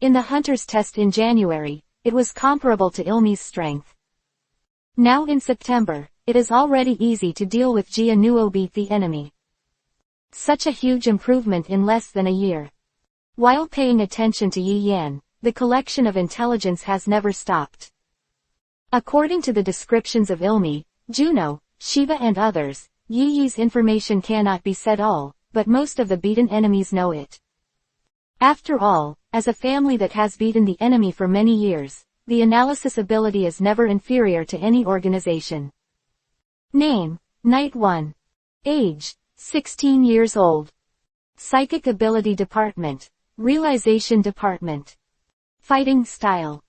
In the hunter's test in January, it was comparable to Ilmi's strength. Now in September, it is already easy to deal with Jianuo beat the enemy. Such a huge improvement in less than a year. While paying attention to Yi Yan, the collection of intelligence has never stopped. According to the descriptions of Ilmi, Juno, Shiva and others, Yi's information cannot be said all, but most of the beaten enemies know it. After all, as a family that has beaten the enemy for many years, the analysis ability is never inferior to any organization. Name, Knight 1. Age, 16 years old. Psychic Ability Department, Realization Department. Fighting Style.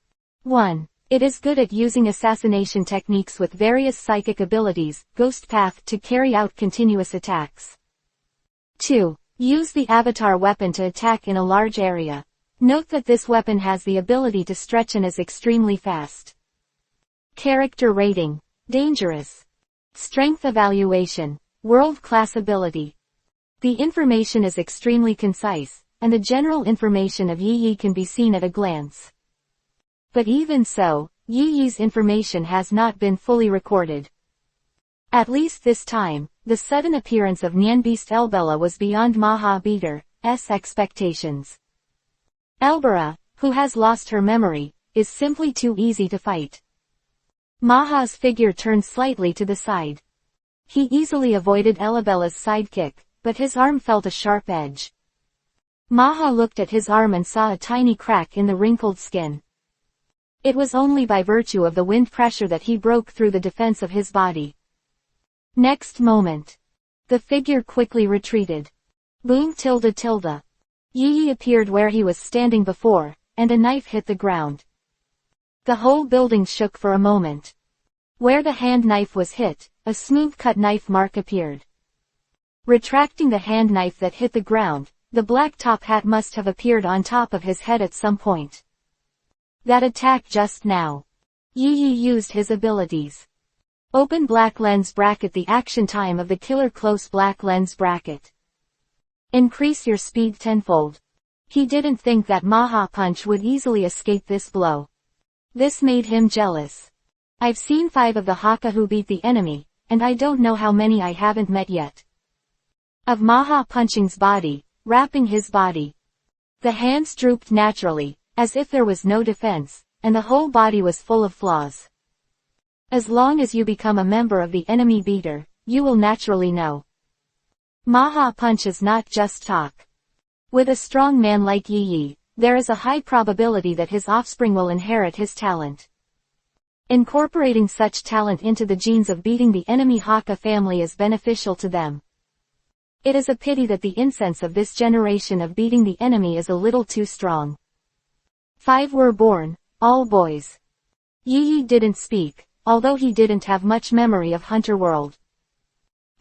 1. It is good at using assassination techniques with various psychic abilities, Ghost Path to carry out continuous attacks. 2. Use the avatar weapon to attack in a large area. Note that this weapon has the ability to stretch and is extremely fast. Character rating. Dangerous. Strength evaluation. World-class ability. The information is extremely concise, and the general information of Yi Yi can be seen at a glance. But even so, Yi Yi's information has not been fully recorded. At least this time, the sudden appearance of Nyanbeast Elbella was beyond Maha Beater's expectations. Elbera, who has lost her memory, is simply too easy to fight. Maha's figure turned slightly to the side. He easily avoided Elabella's sidekick, but his arm felt a sharp edge. Maha looked at his arm and saw a tiny crack in the wrinkled skin. It was only by virtue of the wind pressure that he broke through the defense of his body. Next moment, the figure quickly retreated. Boom tilde tilde. Yi Yi appeared where he was standing before, and a knife hit the ground. The whole building shook for a moment. Where the hand knife was hit, a smooth-cut knife mark appeared. Retracting the hand knife that hit the ground, the black top hat must have appeared on top of his head at some point. That attack just now. Yi Yi used his abilities. Open black lens bracket. The action time of the killer close black lens bracket. Increase your speed tenfold. He didn't think that Maha Punch would easily escape this blow. This made him jealous. I've seen 5 of the Haka who beat the enemy, and I don't know how many I haven't met yet. Of Maha Punching's body, wrapping his body. The hands drooped naturally, as if there was no defense, and the whole body was full of flaws. As long as you become a member of the enemy beater, you will naturally know. Maha Punch is not just talk. With a strong man like Yi Yi, there is a high probability that his offspring will inherit his talent. Incorporating such talent into the genes of beating the enemy Haka family is beneficial to them. It is a pity that the incense of this generation of beating the enemy is a little too strong. 5 were born, all boys. Yi Yi didn't speak, although he didn't have much memory of Hunter World.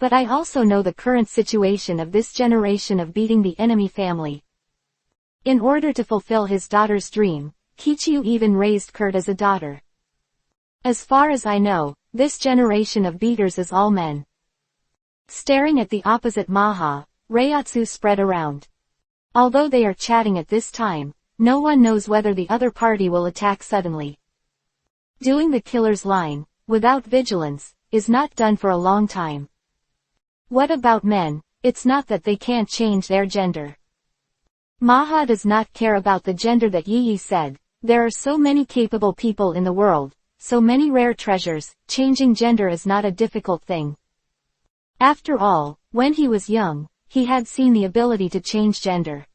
But I also know the current situation of this generation of beating the enemy family. In order to fulfill his daughter's dream, Kichiu even raised Kurt as a daughter. As far as I know, this generation of beaters is all men. Staring at the opposite Maha, Reiatsu spread around. Although they are chatting at this time, no one knows whether the other party will attack suddenly. Doing the killer's line, without vigilance, is not done for a long time. What about men? It's not that they can't change their gender. Maha does not care about the gender that Yi Yi said. There are so many capable people in the world, so many rare treasures, changing gender is not a difficult thing. After all, when he was young, he had seen the ability to change gender.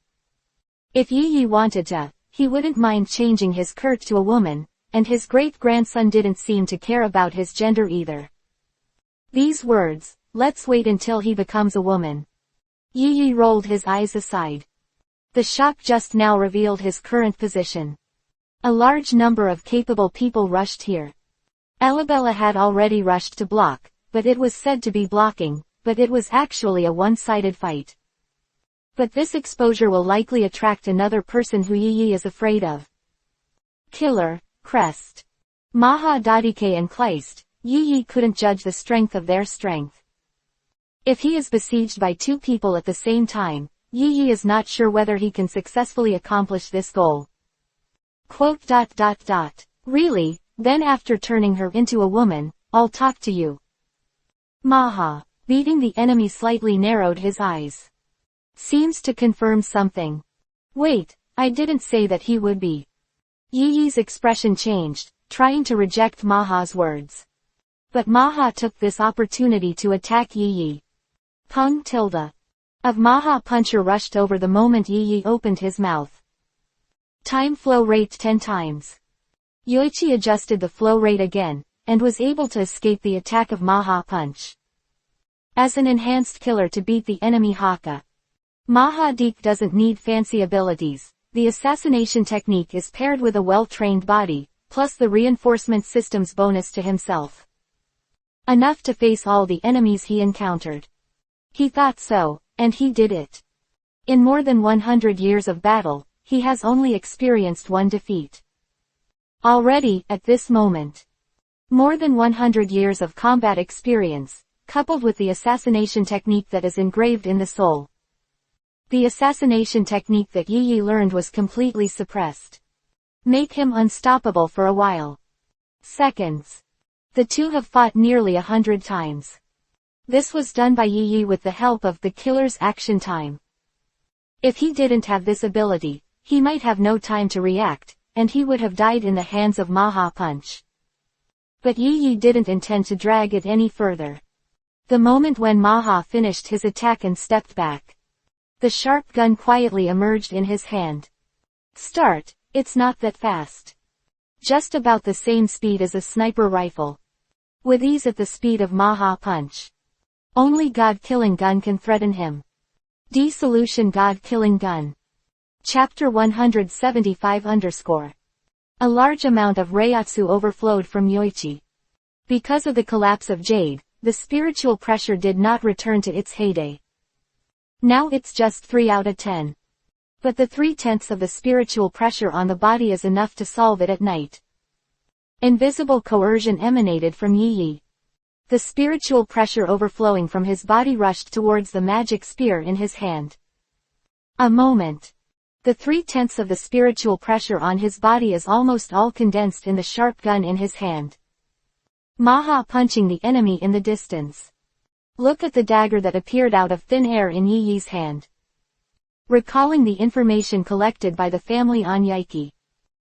If Yi Yi wanted to, he wouldn't mind changing his Kurt to a woman, and his great-grandson didn't seem to care about his gender either. These words, "Let's wait until he becomes a woman." Yi Yi rolled his eyes aside. The shock just now revealed his current position. A large number of capable people rushed here. Elabella had already rushed to block, but it was said to be blocking, but it was actually a one-sided fight. But this exposure will likely attract another person who Yi Yi is afraid of. Killer, Crest. Maha Dadike and Kleist, Yi Yi couldn't judge the strength of their strength. If he is besieged by 2 people at the same time, Yi Yi is not sure whether he can successfully accomplish this goal. Really, then after turning her into a woman, I'll talk to you. Maha, beating the enemy, slightly narrowed his eyes. Seems to confirm something. Wait, I didn't say that he would be. Yi Yi's expression changed, trying to reject Maha's words. But Maha took this opportunity to attack Yi Yi. Pung tilde. Of Maha Puncher rushed over the moment Yi Yi opened his mouth. Time flow rate 10 times. Yoichi adjusted the flow rate again, and was able to escape the attack of Maha Punch. As an enhanced killer to beat the enemy Haka. Maha Deke doesn't need fancy abilities. The assassination technique is paired with a well-trained body, plus the reinforcement system's bonus to himself. Enough to face all the enemies he encountered. He thought so, and he did it. In more than 100 years of battle, he has only experienced one defeat. Already, at this moment, more than 100 years of combat experience, coupled with the assassination technique that is engraved in the soul. The assassination technique that Yi Yi learned was completely suppressed. Make him unstoppable for a while. Seconds. The two have fought nearly 100 times. This was done by Yi Yi with the help of the killer's action time. If he didn't have this ability, he might have no time to react, and he would have died in the hands of Maha Punch. But Yi Yi didn't intend to drag it any further. The moment when Maha finished his attack and stepped back, the sharp gun quietly emerged in his hand. Start, it's not that fast. Just about the same speed as a sniper rifle. With ease at the speed of Maha Punch. Only God-killing gun can threaten him. Dissolution God-killing gun. Chapter 175 A large amount of Reiatsu overflowed from Yoichi. Because of the collapse of Jade, the spiritual pressure did not return to its heyday. Now it's just 3 out of 10. But the 3/10 of the spiritual pressure on the body is enough to solve it at night. Invisible coercion emanated from Yi Yi. The spiritual pressure overflowing from his body rushed towards the magic spear in his hand. A moment. The 3/10 of the spiritual pressure on his body is almost all condensed in the sharp gun in his hand. Maha punching the enemy in the distance. Look at the dagger that appeared out of thin air in Yi Yi's hand. Recalling the information collected by the family on Yaiki.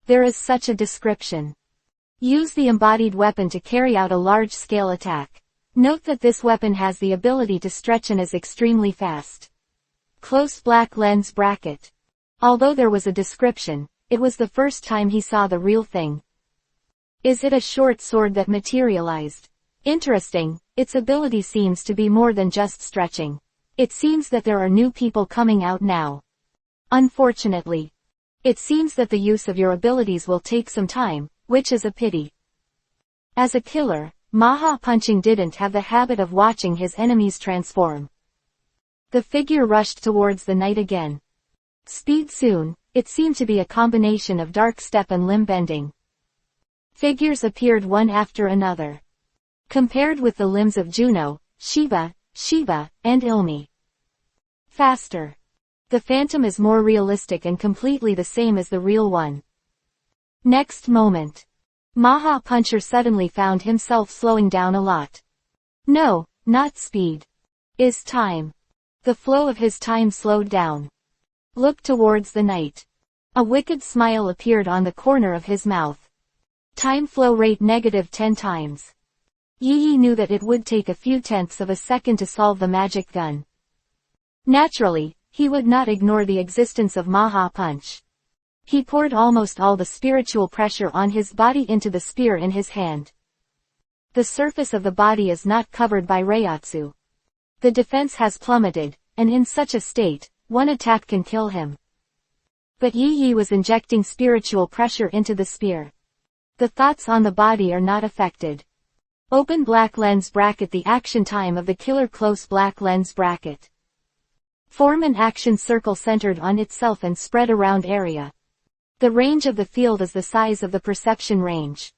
There is such a description. Use the embodied weapon to carry out a large-scale attack. Note that this weapon has the ability to stretch and is extremely fast. Close black lens bracket. Although there was a description, it was the first time he saw the real thing. Is it a short sword that materialized? Interesting, its ability seems to be more than just stretching. It seems that there are new people coming out now. Unfortunately. It seems that the use of your abilities will take some time, which is a pity. As a killer, Maha Punching didn't have the habit of watching his enemies transform. The figure rushed towards the night again. Speed soon, it seemed to be a combination of dark step and limb bending. Figures appeared one after another. Compared with the limbs of Juno, Shiba, and Ilmi. Faster. The phantom is more realistic and completely the same as the real one. Next moment. Maha Puncher suddenly found himself slowing down a lot. No, not speed. Is time. The flow of his time slowed down. Look towards the night. A wicked smile appeared on the corner of his mouth. Time flow rate -10 times. Yi Yi knew that it would take a few tenths of a second to solve the magic gun. Naturally, he would not ignore the existence of Maha Punch. He poured almost all the spiritual pressure on his body into the spear in his hand. The surface of the body is not covered by Reiatsu. The defense has plummeted, and in such a state, one attack can kill him. But Yi Yi was injecting spiritual pressure into the spear. The thoughts on the body are not affected. Open black lens bracket. The action time of the killer. Close black lens bracket. Form an action circle centered on itself and spread around area. The range of the field is the size of the perception range.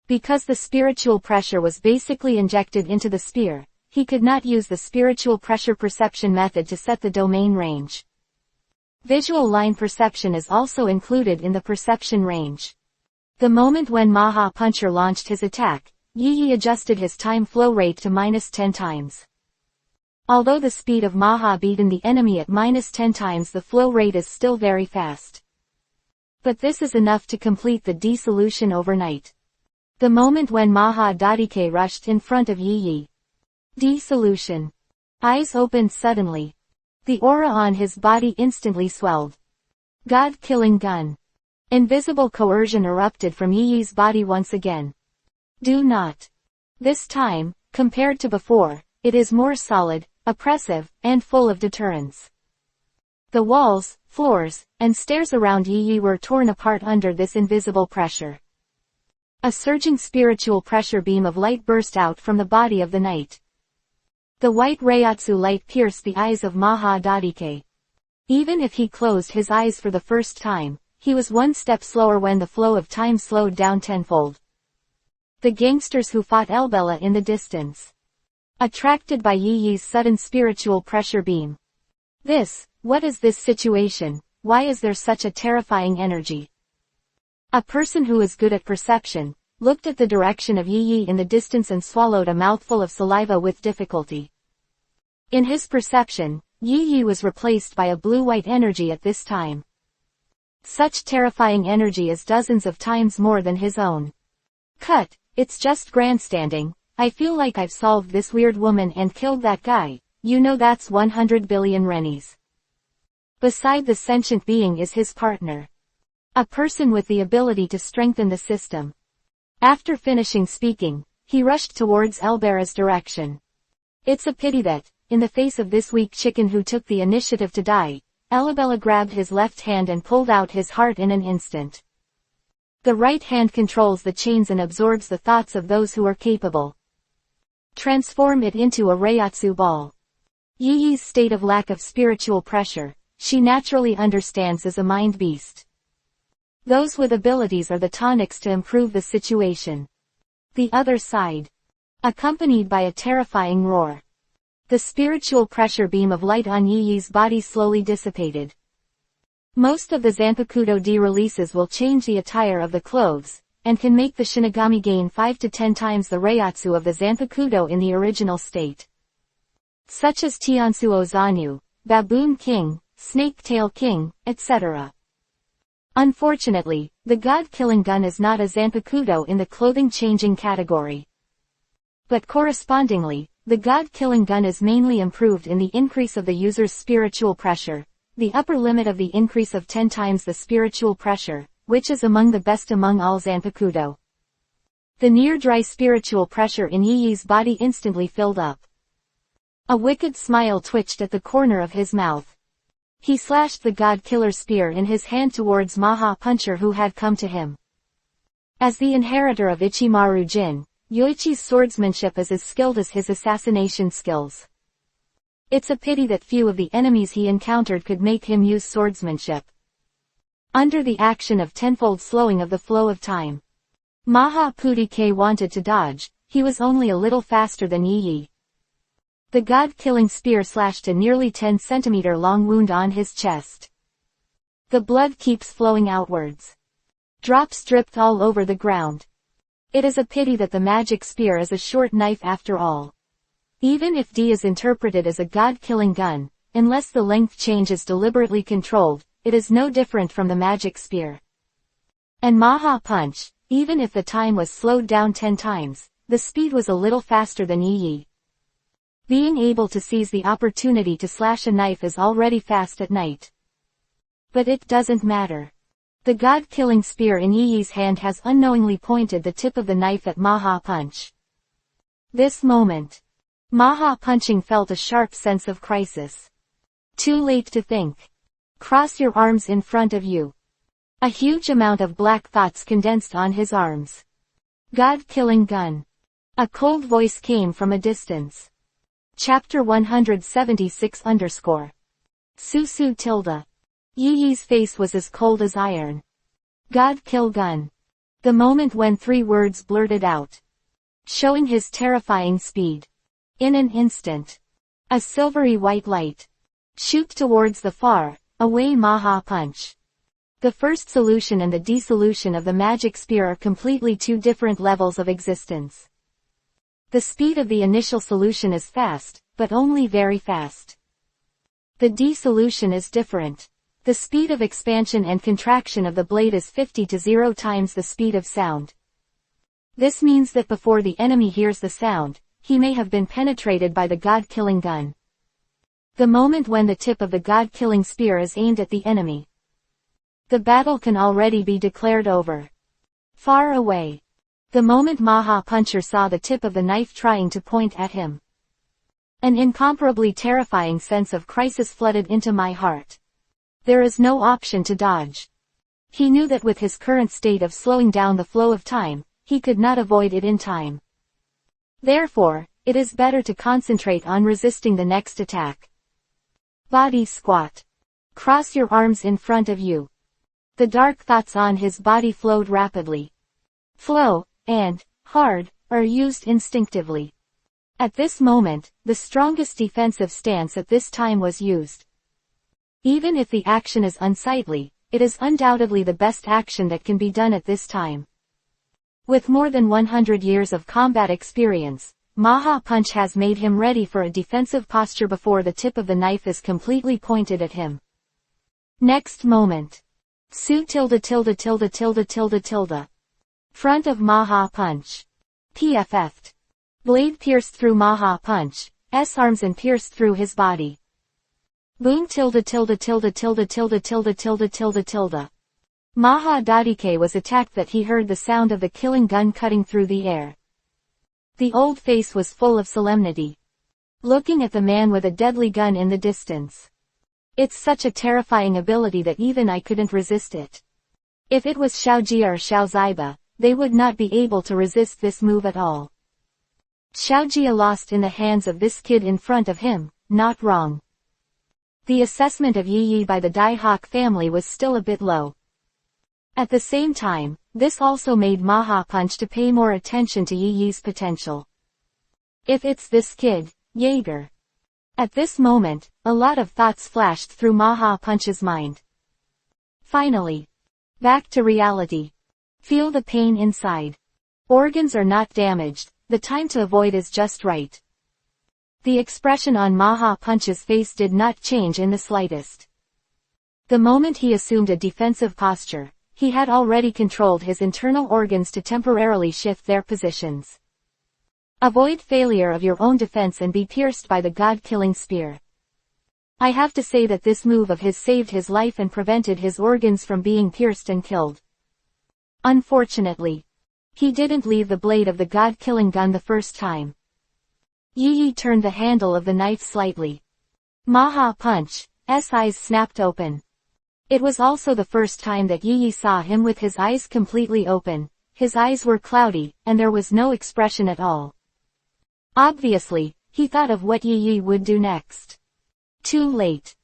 Because the spiritual pressure was basically injected into the spear, he could not use the spiritual pressure perception method to set the domain range. Visual line perception is also included in the perception range. The moment when Maha Puncher launched his attack, Yi Yi adjusted his time flow rate to -10 times. Although the speed of Maha beaten the enemy at -10 times, the flow rate is still very fast. But this is enough to complete the dissolution overnight. The moment when Maha Dadike rushed in front of Yi Yi. Dissolution. Eyes opened suddenly. The aura on his body instantly swelled. God-killing gun. Invisible coercion erupted from Yi Yi's body once again. Do not. This time, compared to before, it is more solid, oppressive, and full of deterrence. The walls, floors, and stairs around Yi Yi were torn apart under this invisible pressure. A surging spiritual pressure beam of light burst out from the body of the knight. The white Reiatsu light pierced the eyes of Maha Dadike. Even if he closed his eyes for the first time, he was one step slower when the flow of time slowed down tenfold. The gangsters who fought Elbella in the distance. Attracted by Yi Yi's sudden spiritual pressure beam. What is this situation? Why is there such a terrifying energy? A person who is good at perception, looked at the direction of Yi Yi in the distance and swallowed a mouthful of saliva with difficulty. In his perception, Yi Yi was replaced by a blue-white energy at this time. Such terrifying energy is dozens of times more than his own. Cut, it's just grandstanding, I feel like I've solved this weird woman and killed that guy, you know that's 100 billion rennies. Beside the sentient being is his partner. A person with the ability to strengthen the system. After finishing speaking, he rushed towards Elbera's direction. It's a pity that, in the face of this weak chicken who took the initiative to die, Elabella grabbed his left hand and pulled out his heart in an instant. The right hand controls the chains and absorbs the thoughts of those who are capable. Transform it into a Reiatsu ball. Yi Yi's state of lack of spiritual pressure, she naturally understands as a mind beast. Those with abilities are the tonics to improve the situation. The other side. Accompanied by a terrifying roar. The spiritual pressure beam of light on Yi Yi's body slowly dissipated. Most of the Zanpakuto D-releases will change the attire of the clothes, and can make the Shinigami gain 5 to 10 times the Reiatsu of the Zanpakuto in the original state. Such as Tiansuo Zanyu, Baboon King, Snake Tail King, etc. Unfortunately, the God-killing gun is not a Zanpakuto in the clothing-changing category. But correspondingly, the God-killing gun is mainly improved in the increase of the user's spiritual pressure, the upper limit of the increase of 10 times the spiritual pressure, which is among the best among all Zanpakuto. The near-dry spiritual pressure in Yi Yi's body instantly filled up. A wicked smile twitched at the corner of his mouth. He slashed the God-killer spear in his hand towards Maha Puncher who had come to him. As the inheritor of Ichimaru Jin, Yoichi's swordsmanship is as skilled as his assassination skills. It's a pity that few of the enemies he encountered could make him use swordsmanship. Under the action of tenfold slowing of the flow of time, Maha Putike wanted to dodge, he was only a little faster than Yi Yi. The God-killing spear slashed a nearly 10 cm long wound on his chest. The blood keeps flowing outwards. Drops dripped all over the ground. It is a pity that the magic spear is a short knife after all. Even if D is interpreted as a God-killing gun, unless the length change is deliberately controlled, it is no different from the magic spear. And Maha Punch, even if the time was slowed down 10 times, the speed was a little faster than Yi Yi. Being able to seize the opportunity to slash a knife is already fast at night. But it doesn't matter. The God-killing spear in Yi Yi's hand has unknowingly pointed the tip of the knife at Maha Punch. This moment, Maha Punching felt a sharp sense of crisis. Too late to think. Cross your arms in front of you. A huge amount of black thoughts condensed on his arms. God-killing gun. A cold voice came from a distance. Chapter 176 _ Susu tilde. Yi Yi's face was as cold as iron. God-kill gun. The moment when 3 words blurted out. Showing his terrifying speed. In an instant. A silvery white light. Shoot towards the far, away Maha Punch. The first solution and the dissolution of the magic spear are completely 2 different levels of existence. The speed of the initial solution is fast, but only very fast. The dissolution is different. The speed of expansion and contraction of the blade is 50 to 0 times the speed of sound. This means that before the enemy hears the sound, he may have been penetrated by the God-killing gun. The moment when the tip of the God-killing spear is aimed at the enemy, the battle can already be declared over. Far away. The moment Maha Puncher saw the tip of the knife trying to point at him, an incomparably terrifying sense of crisis flooded into my heart. There is no option to dodge. He knew that with his current state of slowing down the flow of time, he could not avoid it in time. Therefore, it is better to concentrate on resisting the next attack. Body squat. Cross your arms in front of you. The dark thoughts on his body flowed rapidly. Flow, and, hard, are used instinctively. At this moment, the strongest defensive stance at this time was used. Even if the action is unsightly, it is undoubtedly the best action that can be done at this time. With more than 100 years of combat experience, Maha Punch has made him ready for a defensive posture before the tip of the knife is completely pointed at him. Next moment. Su tilde tilde tilde tilde tilde tilde. Front of Maha Punch. PFF'd. Blade pierced through Maha Punch's arms and pierced through his body. Boom tilde tilde tilde tilde tilde tilde tilde tilde tilde. Maha Dadike was attacked that he heard the sound of the killing gun cutting through the air. The old face was full of solemnity. Looking at the man with a deadly gun in the distance. It's such a terrifying ability that even I couldn't resist it. If it was Xiaojia or Xiao Ziba, they would not be able to resist this move at all. Xiaojia lost in the hands of this kid in front of him, not wrong. The assessment of Yi Yi by the Dai Hawk family was still a bit low. At the same time, this also made Maha Punch to pay more attention to Yi Yi's potential. If it's this kid, Jaeger. At this moment, a lot of thoughts flashed through Maha Punch's mind. Finally. Back to reality. Feel the pain inside. Organs are not damaged, the time to avoid is just right. The expression on Maha Punch's face did not change in the slightest. The moment he assumed a defensive posture, he had already controlled his internal organs to temporarily shift their positions. Avoid failure of your own defense and be pierced by the god-killing spear. I have to say that this move of his saved his life and prevented his organs from being pierced and killed. Unfortunately, he didn't leave the blade of the god-killing gun the first time. Yi Yi turned the handle of the knife slightly. Maha Punch's eyes snapped open. It was also the first time that Yi Yi saw him with his eyes completely open. His eyes were cloudy, and there was no expression at all. Obviously, he thought of what Yi Yi would do next. Too late.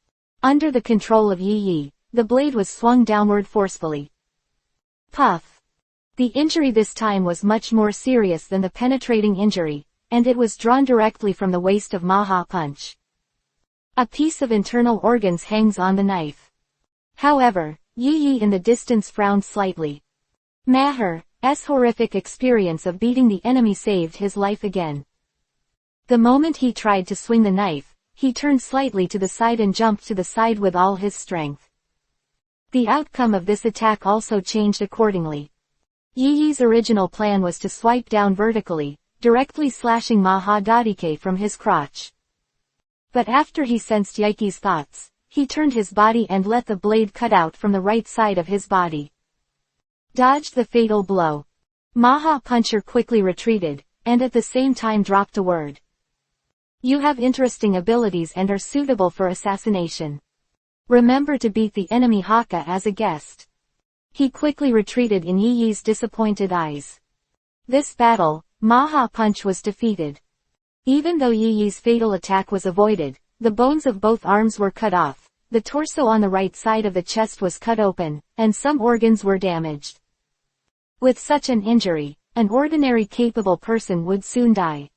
Under the control of Yi Yi, the blade was swung downward forcefully. Puff. The injury this time was much more serious than the penetrating injury, and it was drawn directly from the waist of Maha Punch. A piece of internal organs hangs on the knife. However, Yi Yi in the distance frowned slightly. Maher's horrific experience of beating the enemy saved his life again. The moment he tried to swing the knife, he turned slightly to the side and jumped to the side with all his strength. The outcome of this attack also changed accordingly. Yi Yi's original plan was to swipe down vertically, directly slashing Maha Dadike from his crotch. But after he sensed Yiki's thoughts, he turned his body and let the blade cut out from the right side of his body. Dodged the fatal blow. Maha Puncher quickly retreated, and at the same time dropped a word. You have interesting abilities and are suitable for assassination. Remember to beat the enemy Haka as a guest. He quickly retreated in Yi Yi's disappointed eyes. This battle, Maha Punch was defeated. Even though Yi Yi's fatal attack was avoided, the bones of both arms were cut off, the torso on the right side of the chest was cut open, and some organs were damaged. With such an injury, an ordinary capable person would soon die.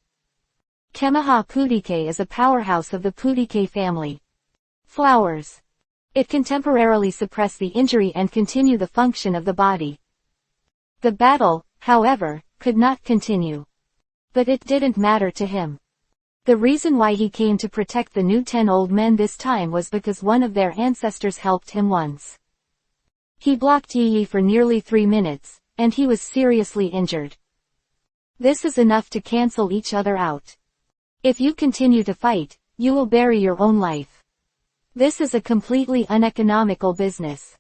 Kemaha Pudike is a powerhouse of the Pudike family. Flowers. It can temporarily suppress the injury and continue the function of the body. The battle, however, could not continue. But it didn't matter to him. The reason why he came to protect the new 10 old men this time was because one of their ancestors helped him once. He blocked Yi Yi for nearly 3 minutes, and he was seriously injured. This is enough to cancel each other out. If you continue to fight, you will bury your own life. This is a completely uneconomical business.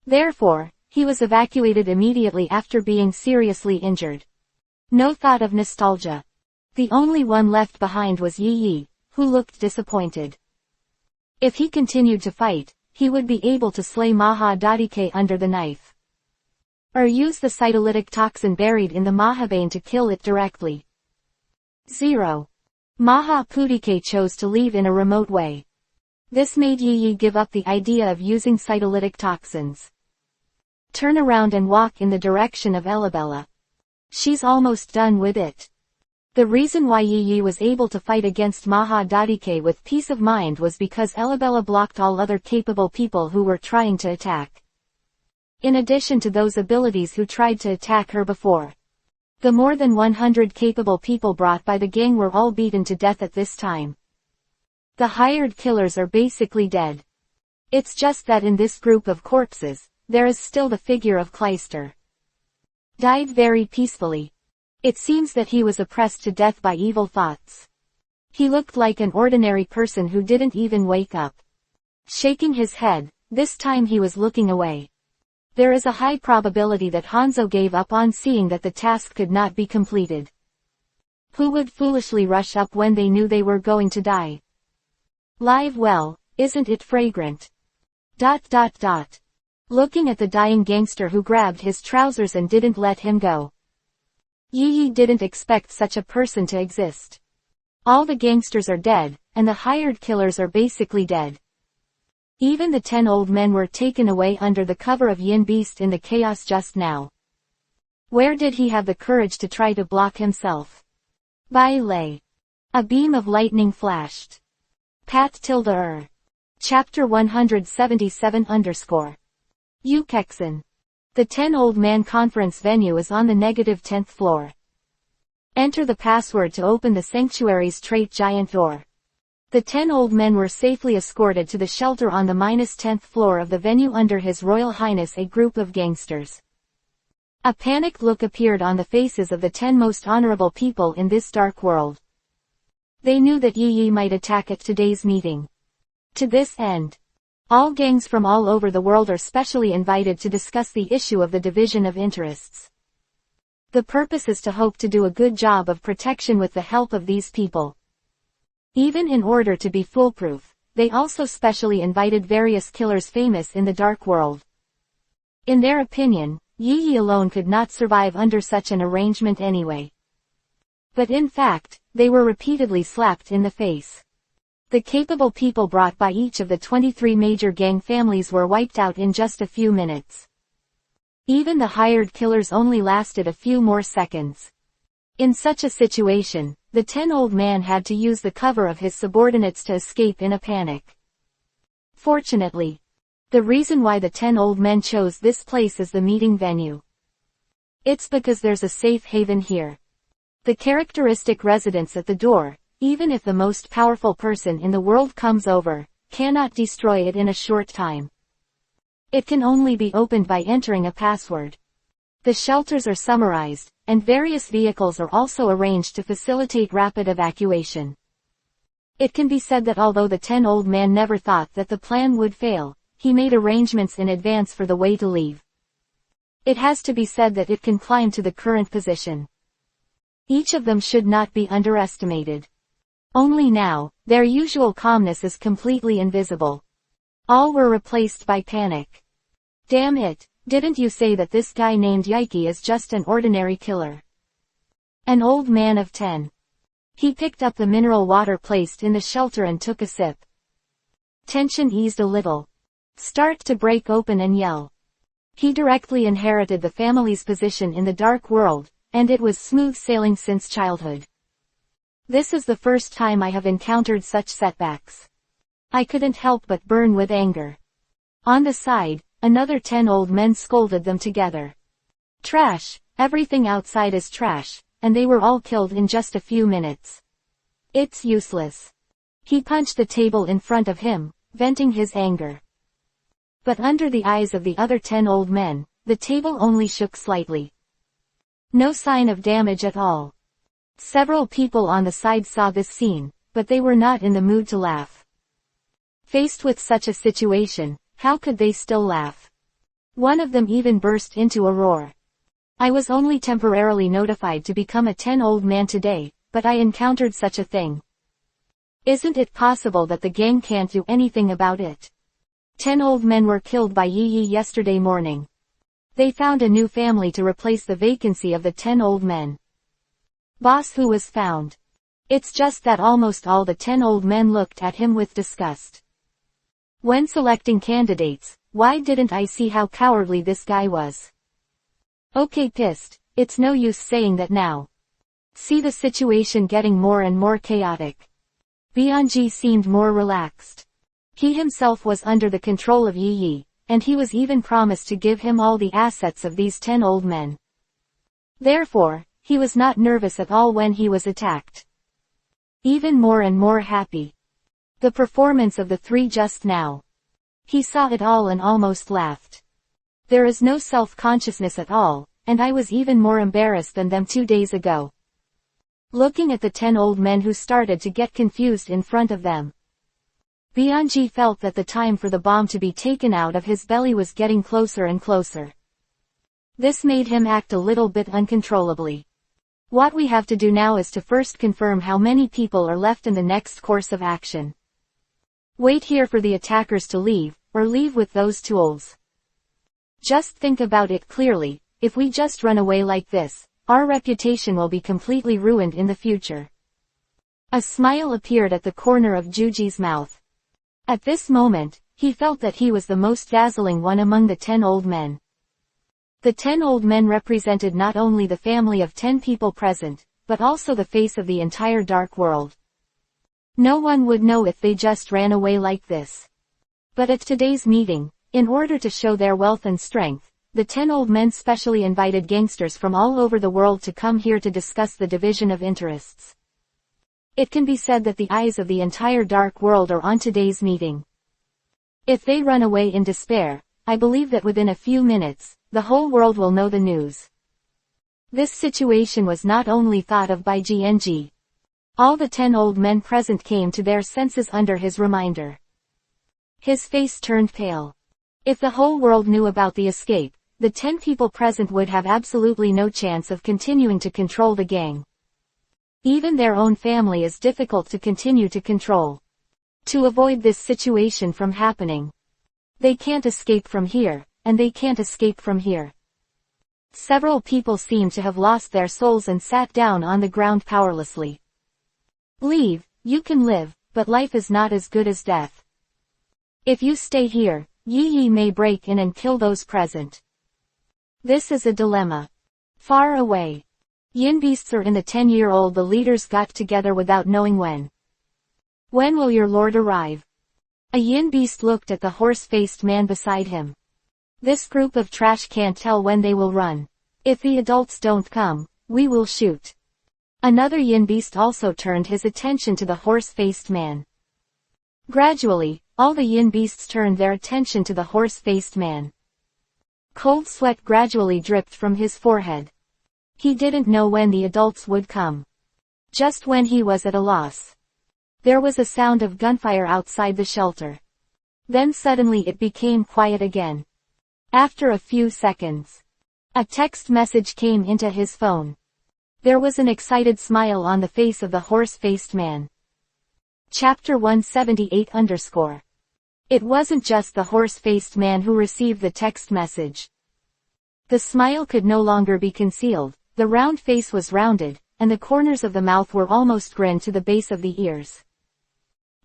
Therefore, he was evacuated immediately after being seriously injured. No thought of nostalgia. The only one left behind was Yi Yi, who looked disappointed. If he continued to fight, he would be able to slay Maha Dadike under the knife. Or use the cytolytic toxin buried in the Mahabane to kill it directly. 0. Maha Pudike chose to leave in a remote way. This made Yi give up the idea of using cytolytic toxins. Turn around and walk in the direction of Elabella. She's almost done with it. The reason why Yi was able to fight against Maha Dadike with peace of mind was because Elabella blocked all other capable people who were trying to attack. In addition to those abilities who tried to attack her before. The more than 100 capable people brought by the gang were all beaten to death at this time. The hired killers are basically dead. It's just that in this group of corpses, there is still the figure of Kleister. Died very peacefully. It seems that he was oppressed to death by evil thoughts. He looked like an ordinary person who didn't even wake up. Shaking his head, this time he was looking away. There is a high probability that Hanzo gave up on seeing that the task could not be completed. Who would foolishly rush up when they knew they were going to die? Live well, isn't it fragrant? ... Looking at the dying gangster who grabbed his trousers and didn't let him go. Yi didn't expect such a person to exist. All the gangsters are dead, and the hired killers are basically dead. Even the 10 old men were taken away under the cover of Yin Beast in the chaos just now. Where did he have the courage to try to block himself? Baile. A beam of lightning flashed. Chapter 177 Ukexen. The 10 old man conference venue is on the -10th floor. Enter the password to open the sanctuary's trait giant door. The 10 old men were safely escorted to the shelter on the -10th floor of the venue under His Royal Highness a group of gangsters. A panicked look appeared on the faces of the 10 most honorable people in this dark world. They knew that Yi might attack at today's meeting. To this end, all gangs from all over the world are specially invited to discuss the issue of the division of interests. The purpose is to hope to do a good job of protection with the help of these people. Even in order to be foolproof, they also specially invited various killers famous in the dark world. In their opinion, Yi alone could not survive under such an arrangement anyway. But in fact, they were repeatedly slapped in the face. The capable people brought by each of the 23 major gang families were wiped out in just a few minutes. Even the hired killers only lasted a few more seconds. In such a situation, the 10 old man had to use the cover of his subordinates to escape in a panic. Fortunately, the reason why the 10 old men chose this place as the meeting venue. It's because there's a safe haven here. The characteristic residence at the door, even if the most powerful person in the world comes over, cannot destroy it in a short time. It can only be opened by entering a password. The shelters are summarized, and various vehicles are also arranged to facilitate rapid evacuation. It can be said that although the 10 old man never thought that the plan would fail, he made arrangements in advance for the way to leave. It has to be said that it can climb to the current position. Each of them should not be underestimated. Only now, their usual calmness is completely invisible. All were replaced by panic. Damn it, didn't you say that this guy named Yiki is just an ordinary killer? An old man of 10. He picked up the mineral water placed in the shelter and took a sip. Tension eased a little. Start to break open and yell. He directly inherited the family's position in the dark world, and it was smooth sailing since childhood. This is the first time I have encountered such setbacks. I couldn't help but burn with anger. On the side, another 10 old men scolded them together. Trash, everything outside is trash, and they were all killed in just a few minutes. It's useless. He punched the table in front of him, venting his anger. But under the eyes of the other 10 old men, the table only shook slightly. No sign of damage at all. Several people on the side saw this scene, but they were not in the mood to laugh. Faced with such a situation, how could they still laugh? One of them even burst into a roar. I was only temporarily notified to become a 10 old man today, but I encountered such a thing. Isn't it possible that the gang can't do anything about it? 10 old men were killed by Yi yesterday morning. They found a new family to replace the vacancy of the 10 old men. Boss who was found. It's just that almost all the 10 old men looked at him with disgust. When selecting candidates, why didn't I see how cowardly this guy was? Okay, pissed, it's no use saying that now. See the situation getting more and more chaotic. Bianji seemed more relaxed. He himself was under the control of Yi Yi, and he was even promised to give him all the assets of these 10 old men. Therefore, he was not nervous at all when he was attacked. Even more and more happy. The performance of the 3 just now. He saw it all and almost laughed. There is no self-consciousness at all, and I was even more embarrassed than them 2 days ago. Looking at the 10 old men who started to get confused in front of them. Bianji felt that the time for the bomb to be taken out of his belly was getting closer and closer. This made him act a little bit uncontrollably. What we have to do now is to first confirm how many people are left in the next course of action. Wait here for the attackers to leave, or leave with those tools. Just think about it clearly, if we just run away like this, our reputation will be completely ruined in the future. A smile appeared at the corner of Juji's mouth. At this moment, he felt that he was the most dazzling one among the 10 old men. The 10 old men represented not only the family of 10 people present, but also the face of the entire dark world. No one would know if they just ran away like this. But at today's meeting, in order to show their wealth and strength, the 10 old men specially invited gangsters from all over the world to come here to discuss the division of interests. It can be said that the eyes of the entire dark world are on today's meeting. If they run away in despair, I believe that within a few minutes, the whole world will know the news. This situation was not only thought of by GNG. All the 10 old men present came to their senses under his reminder. His face turned pale. If the whole world knew about the escape, the 10 people present would have absolutely no chance of continuing to control the gang. Even their own family is difficult to continue to control. To avoid this situation from happening, they can't escape from here, and they can't escape from here. Several people seemed to have lost their souls and sat down on the ground powerlessly. Leave, you can live, but life is not as good as death. If you stay here, Yi Yi may break in and kill those present. This is a dilemma. Far away. Yin beasts are in the 10-year-old the leaders got together without knowing when. When will your lord arrive? A yin beast looked at the horse-faced man beside him. This group of trash can't tell when they will run. If the adults don't come, we will shoot. Another yin beast also turned his attention to the horse-faced man. Gradually, all the yin beasts turned their attention to the horse-faced man. Cold sweat gradually dripped from his forehead. He didn't know when the adults would come. Just when he was at a loss. There was a sound of gunfire outside the shelter. Then suddenly it became quiet again. After a few seconds, a text message came into his phone. There was an excited smile on the face of the horse-faced man. Chapter-178 _. It wasn't just the horse-faced man who received the text message. The smile could no longer be concealed, the round face was rounded, and the corners of the mouth were almost grinned to the base of the ears.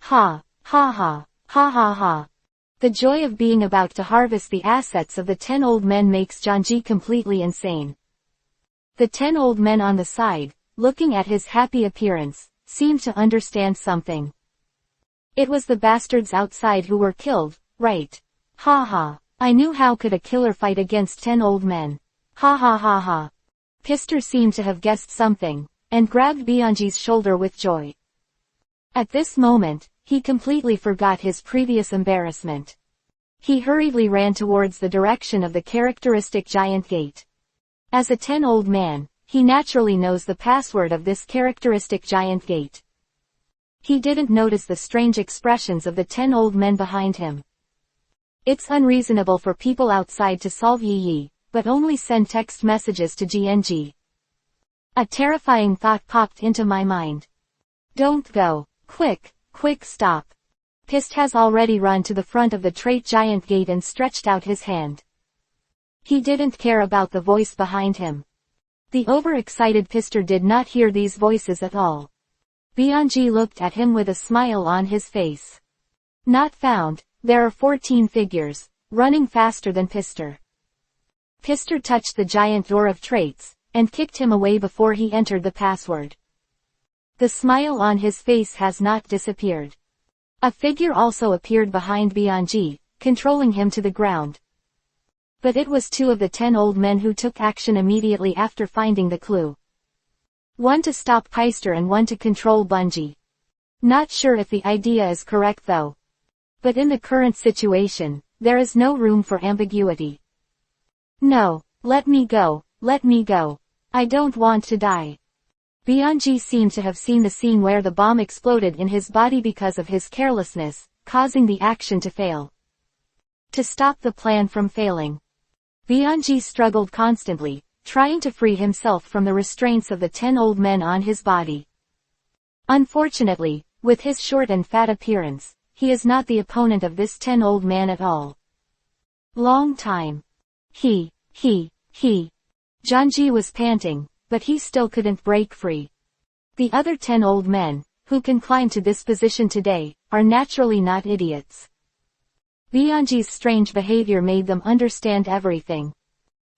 Ha, ha ha, ha ha ha. The joy of being about to harvest the assets of the 10 old men makes Janji completely insane. The 10 old men on the side, looking at his happy appearance, seemed to understand something. It was the bastards outside who were killed, right? Ha ha. I knew how could a killer fight against 10 old men. Ha ha ha ha. Pister seemed to have guessed something, and grabbed Bianji's shoulder with joy. At this moment, he completely forgot his previous embarrassment. He hurriedly ran towards the direction of the characteristic giant gate. As a 10 old man, he naturally knows the password of this characteristic giant gate. He didn't notice the strange expressions of the 10 old men behind him. It's unreasonable for people outside to solve Yi Yi, but only send text messages to GNG. A terrifying thought popped into my mind. Don't go. Quick, quick stop. Pist has already run to the front of the trait giant gate and stretched out his hand. He didn't care about the voice behind him. The overexcited Pister did not hear these voices at all. Bianji looked at him with a smile on his face. Not found, there are 14 figures, running faster than Pister. Pister touched the giant door of traits, and kicked him away before he entered the password. The smile on his face has not disappeared. A figure also appeared behind Bianji, controlling him to the ground. But it was 2 of the 10 old men who took action immediately after finding the clue. One to stop Pister and one to control Bungie. Not sure if the idea is correct though. But in the current situation, there is no room for ambiguity. No, let me go, let me go. I don't want to die. Bianji seemed to have seen the scene where the bomb exploded in his body because of his carelessness, causing the action to fail. To stop the plan from failing, Bianji struggled constantly, trying to free himself from the restraints of the 10 old men on his body. Unfortunately, with his short and fat appearance, he is not the opponent of this 10 old man at all. Long time. Janji was panting, but he still couldn't break free. The other 10 old men, who can climb to this position today, are naturally not idiots. Bianji's strange behavior made them understand everything.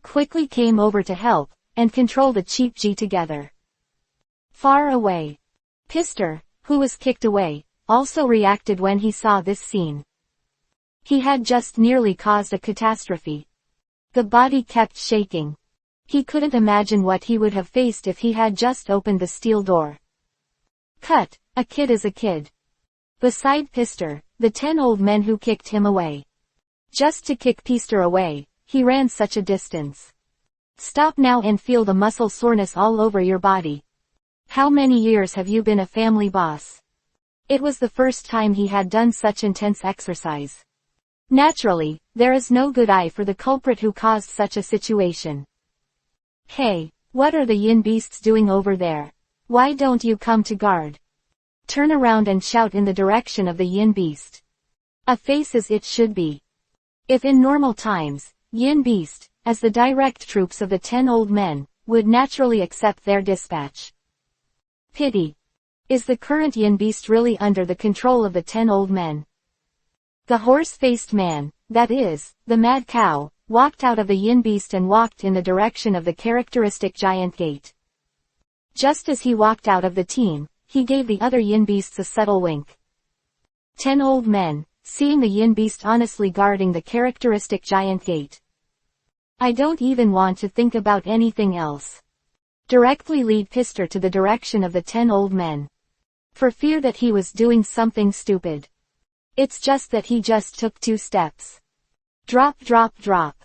Quickly came over to help, and control the cheap G together. Far away. Pister, who was kicked away, also reacted when he saw this scene. He had just nearly caused a catastrophe. The body kept shaking. He couldn't imagine what he would have faced if he had just opened the steel door. Cut, a kid is a kid. Beside Pister, the 10 old men who kicked him away. Just to kick Pister away, he ran such a distance. Stop now and feel the muscle soreness all over your body. How many years have you been a family boss? It was the first time he had done such intense exercise. Naturally, there is no good eye for the culprit who caused such a situation. Hey, what are the yin beasts doing over there? Why don't you come to guard? Turn around and shout in the direction of the yin beast. A face as it should be. If in normal times, yin beast, as the direct troops of the 10 old men, would naturally accept their dispatch. Pity. Is the current yin beast really under the control of the 10 old men? The horse-faced man, that is, the mad cow, walked out of the yin beast and walked in the direction of the characteristic giant gate. Just as he walked out of the team, he gave the other yin beasts a subtle wink. 10 old men, seeing the yin beast honestly guarding the characteristic giant gate. I don't even want to think about anything else. Directly lead Pister to the direction of the 10 old men. For fear that he was doing something stupid. It's just that he just took 2 steps. Drop drop drop.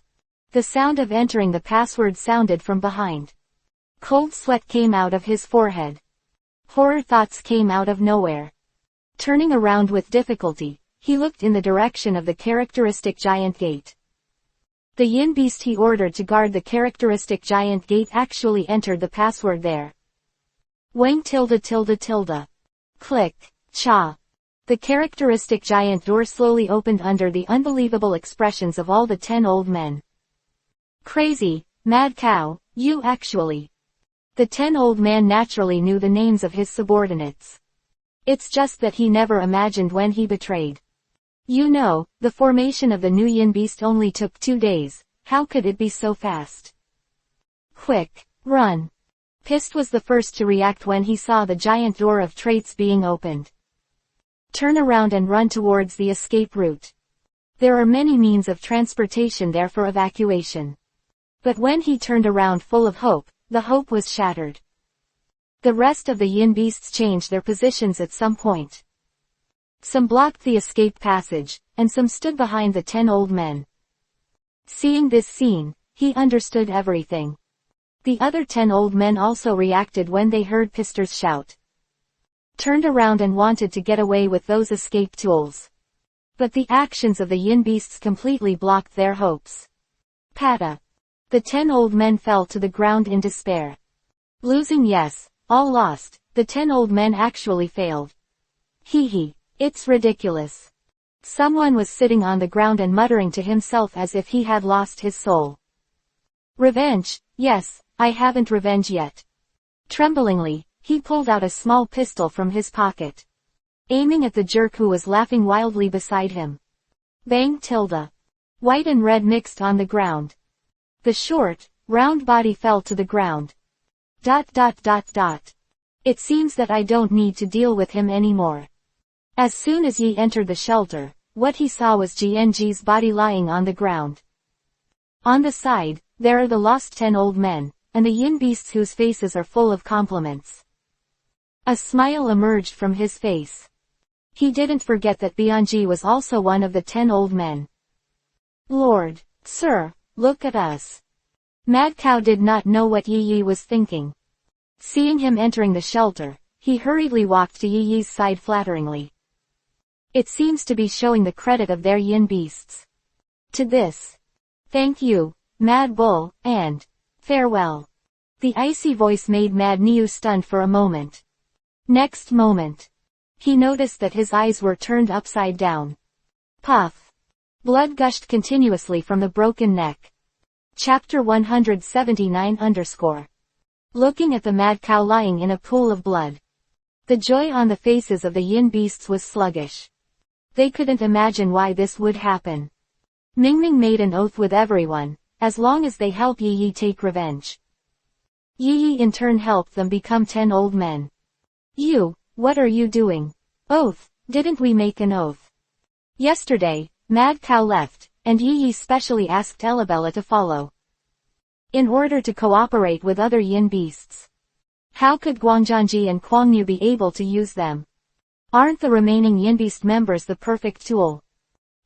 The sound of entering the password sounded from behind. Cold sweat came out of his forehead. Horror thoughts came out of nowhere. Turning around with difficulty, he looked in the direction of the characteristic giant gate. The yin beast he ordered to guard the characteristic giant gate actually entered the password there. Wang tilde tilde tilde. Click. Cha. The characteristic giant door slowly opened under the unbelievable expressions of all the 10 old men. Crazy, mad cow, you actually. The 10 old man naturally knew the names of his subordinates. It's just that he never imagined when he betrayed. You know, the formation of the new yin beast only took 2 days, how could it be so fast? Quick, run. Pist was the first to react when he saw the giant door of traits being opened. Turn around and run towards the escape route. There are many means of transportation there for evacuation. But when he turned around full of hope, the hope was shattered. The rest of the yin beasts changed their positions at some point. Some blocked the escape passage, and some stood behind the 10 old men. Seeing this scene, he understood everything. The other 10 old men also reacted when they heard Pister's shout. Turned around and wanted to get away with those escape tools. But the actions of the yin beasts completely blocked their hopes. Pata. The 10 old men fell to the ground in despair. Losing, yes, all lost, the 10 old men actually failed. Hee, it's ridiculous. Someone was sitting on the ground and muttering to himself as if he had lost his soul. Revenge, yes, I haven't revenge yet. Tremblingly, he pulled out a small pistol from his pocket. Aiming at the jerk who was laughing wildly beside him. Bang tilde. White and red mixed on the ground. The short, round body fell to the ground. ... It seems that I don't need to deal with him anymore. As soon as Yi entered the shelter, what he saw was GNG's body lying on the ground. On the side, there are the lost 10 old men, and the yin beasts whose faces are full of compliments. A smile emerged from his face. He didn't forget that Bianji was also one of the 10 old men. Lord, sir, look at us. Mad Cow did not know what Yi Yi was thinking. Seeing him entering the shelter, he hurriedly walked to Yi Yi's side flatteringly. It seems to be showing the credit of their yin beasts. To this. Thank you, Mad Bull, and farewell. The icy voice made Mad Niu stunned for a moment. Next moment, he noticed that his eyes were turned upside down. Puff. Blood gushed continuously from the broken neck. Chapter 179 Looking at the mad cow lying in a pool of blood. The joy on the faces of the yin beasts was sluggish. They couldn't imagine why this would happen. Mingming made an oath with everyone, as long as they help Yi Yi take revenge. Yi Yi in turn helped them become 10 old men. You, what are you doing? Oath, didn't we make an oath? Yesterday, Mad Cow left, and Yi Yi specially asked Elabella to follow. In order to cooperate with other yin beasts. How could Guangzhangji and Kuangnu be able to use them? Aren't the remaining yin beast members the perfect tool?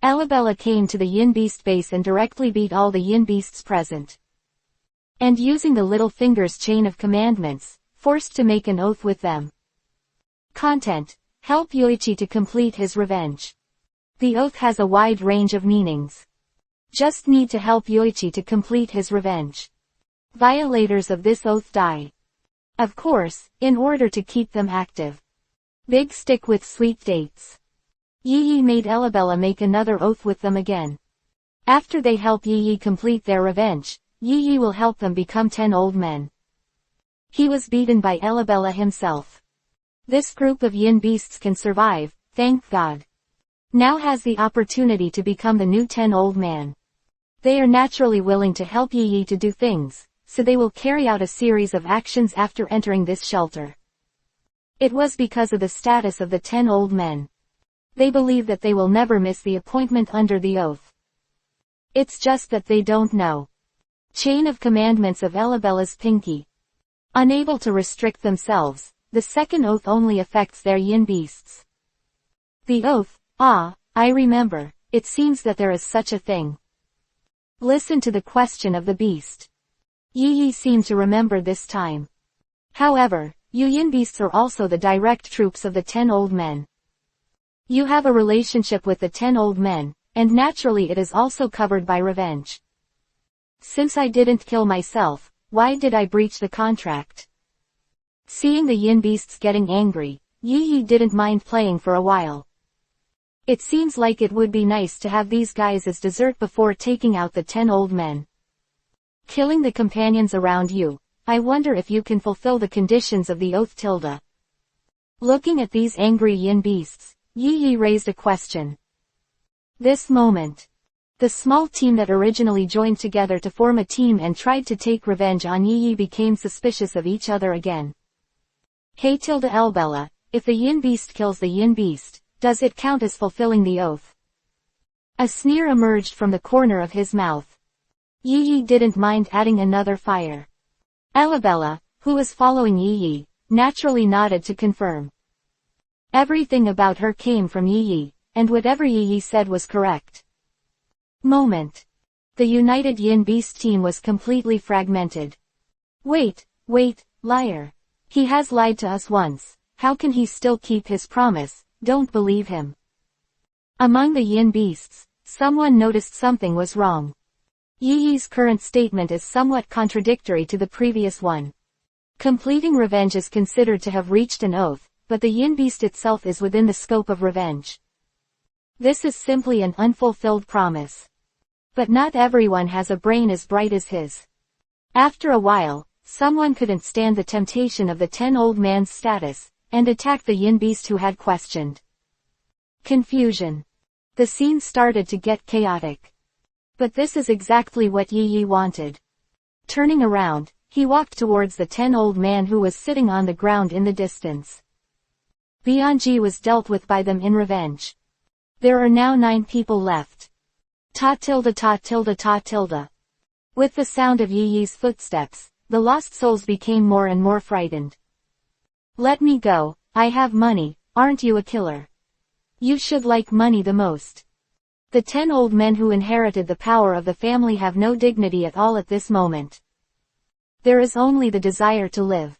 Elabella came to the yin beast base and directly beat all the yin beasts present. And using the little finger's chain of commandments, forced to make an oath with them. Content: help Yoichi to complete his revenge. The oath has a wide range of meanings. Just need to help Yoichi to complete his revenge. Violators of this oath die. Of course, in order to keep them active. Big stick with sweet dates. Yi Yi made Elabella make another oath with them again. After they help Yi Yi complete their revenge, Yi Yi will help them become 10 old men. He was beaten by Elabella himself. This group of yin beasts can survive, thank God. Now has the opportunity to become the new 10 old man. They are naturally willing to help Yi Yi to do things, so they will carry out a series of actions after entering this shelter. It was because of the status of the 10 old men. They believe that they will never miss the appointment under the oath. It's just that they don't know. Chain of commandments of Elabella's pinky. Unable to restrict themselves, the second oath only affects their yin beasts. The oath, I remember, it seems that there is such a thing. Listen to the question of the beast. Yi Yi seemed to remember this time. However, you yin beasts are also the direct troops of the 10 old men. You have a relationship with the 10 old men, and naturally it is also covered by revenge. Since I didn't kill myself, why did I breach the contract? Seeing the yin beasts getting angry, Yi Yi didn't mind playing for a while. It seems like it would be nice to have these guys as dessert before taking out the 10 old men. Killing the companions around you, I wonder if you can fulfill the conditions of the oath tilde. Looking at these angry yin beasts, Yi Yi raised a question. This moment. The small team that originally joined together to form a team and tried to take revenge on Yi Yi became suspicious of each other again. Hey tilde Elbella, if the yin beast kills the yin beast, does it count as fulfilling the oath? A sneer emerged from the corner of his mouth. Yi Yi didn't mind adding another fire. Elabella, who was following Yi Yi, naturally nodded to confirm. Everything about her came from Yi Yi, and whatever Yi Yi said was correct. Moment. The united yin beast team was completely fragmented. Wait, liar. He has lied to us once, how can he still keep his promise? Don't believe him. Among the yin beasts, someone noticed something was wrong. Yi Yi's current statement is somewhat contradictory to the previous one. Completing revenge is considered to have reached an oath, but the yin beast itself is within the scope of revenge. This is simply an unfulfilled promise. But not everyone has a brain as bright as his. After a while, someone couldn't stand the temptation of the 10 old man's status, and attacked the yin beast who had questioned. Confusion. The scene started to get chaotic. But this is exactly what Yi wanted. Turning around, he walked towards the 10-old man who was sitting on the ground in the distance. Bianji was dealt with by them in revenge. There are now 9 people left. Ta tilde ta tilde ta tilde. With the sound of Yi's footsteps, the lost souls became more and more frightened. Let me go, I have money, aren't you a killer? You should like money the most. The 10 old men who inherited the power of the family have no dignity at all at this moment. There is only the desire to live.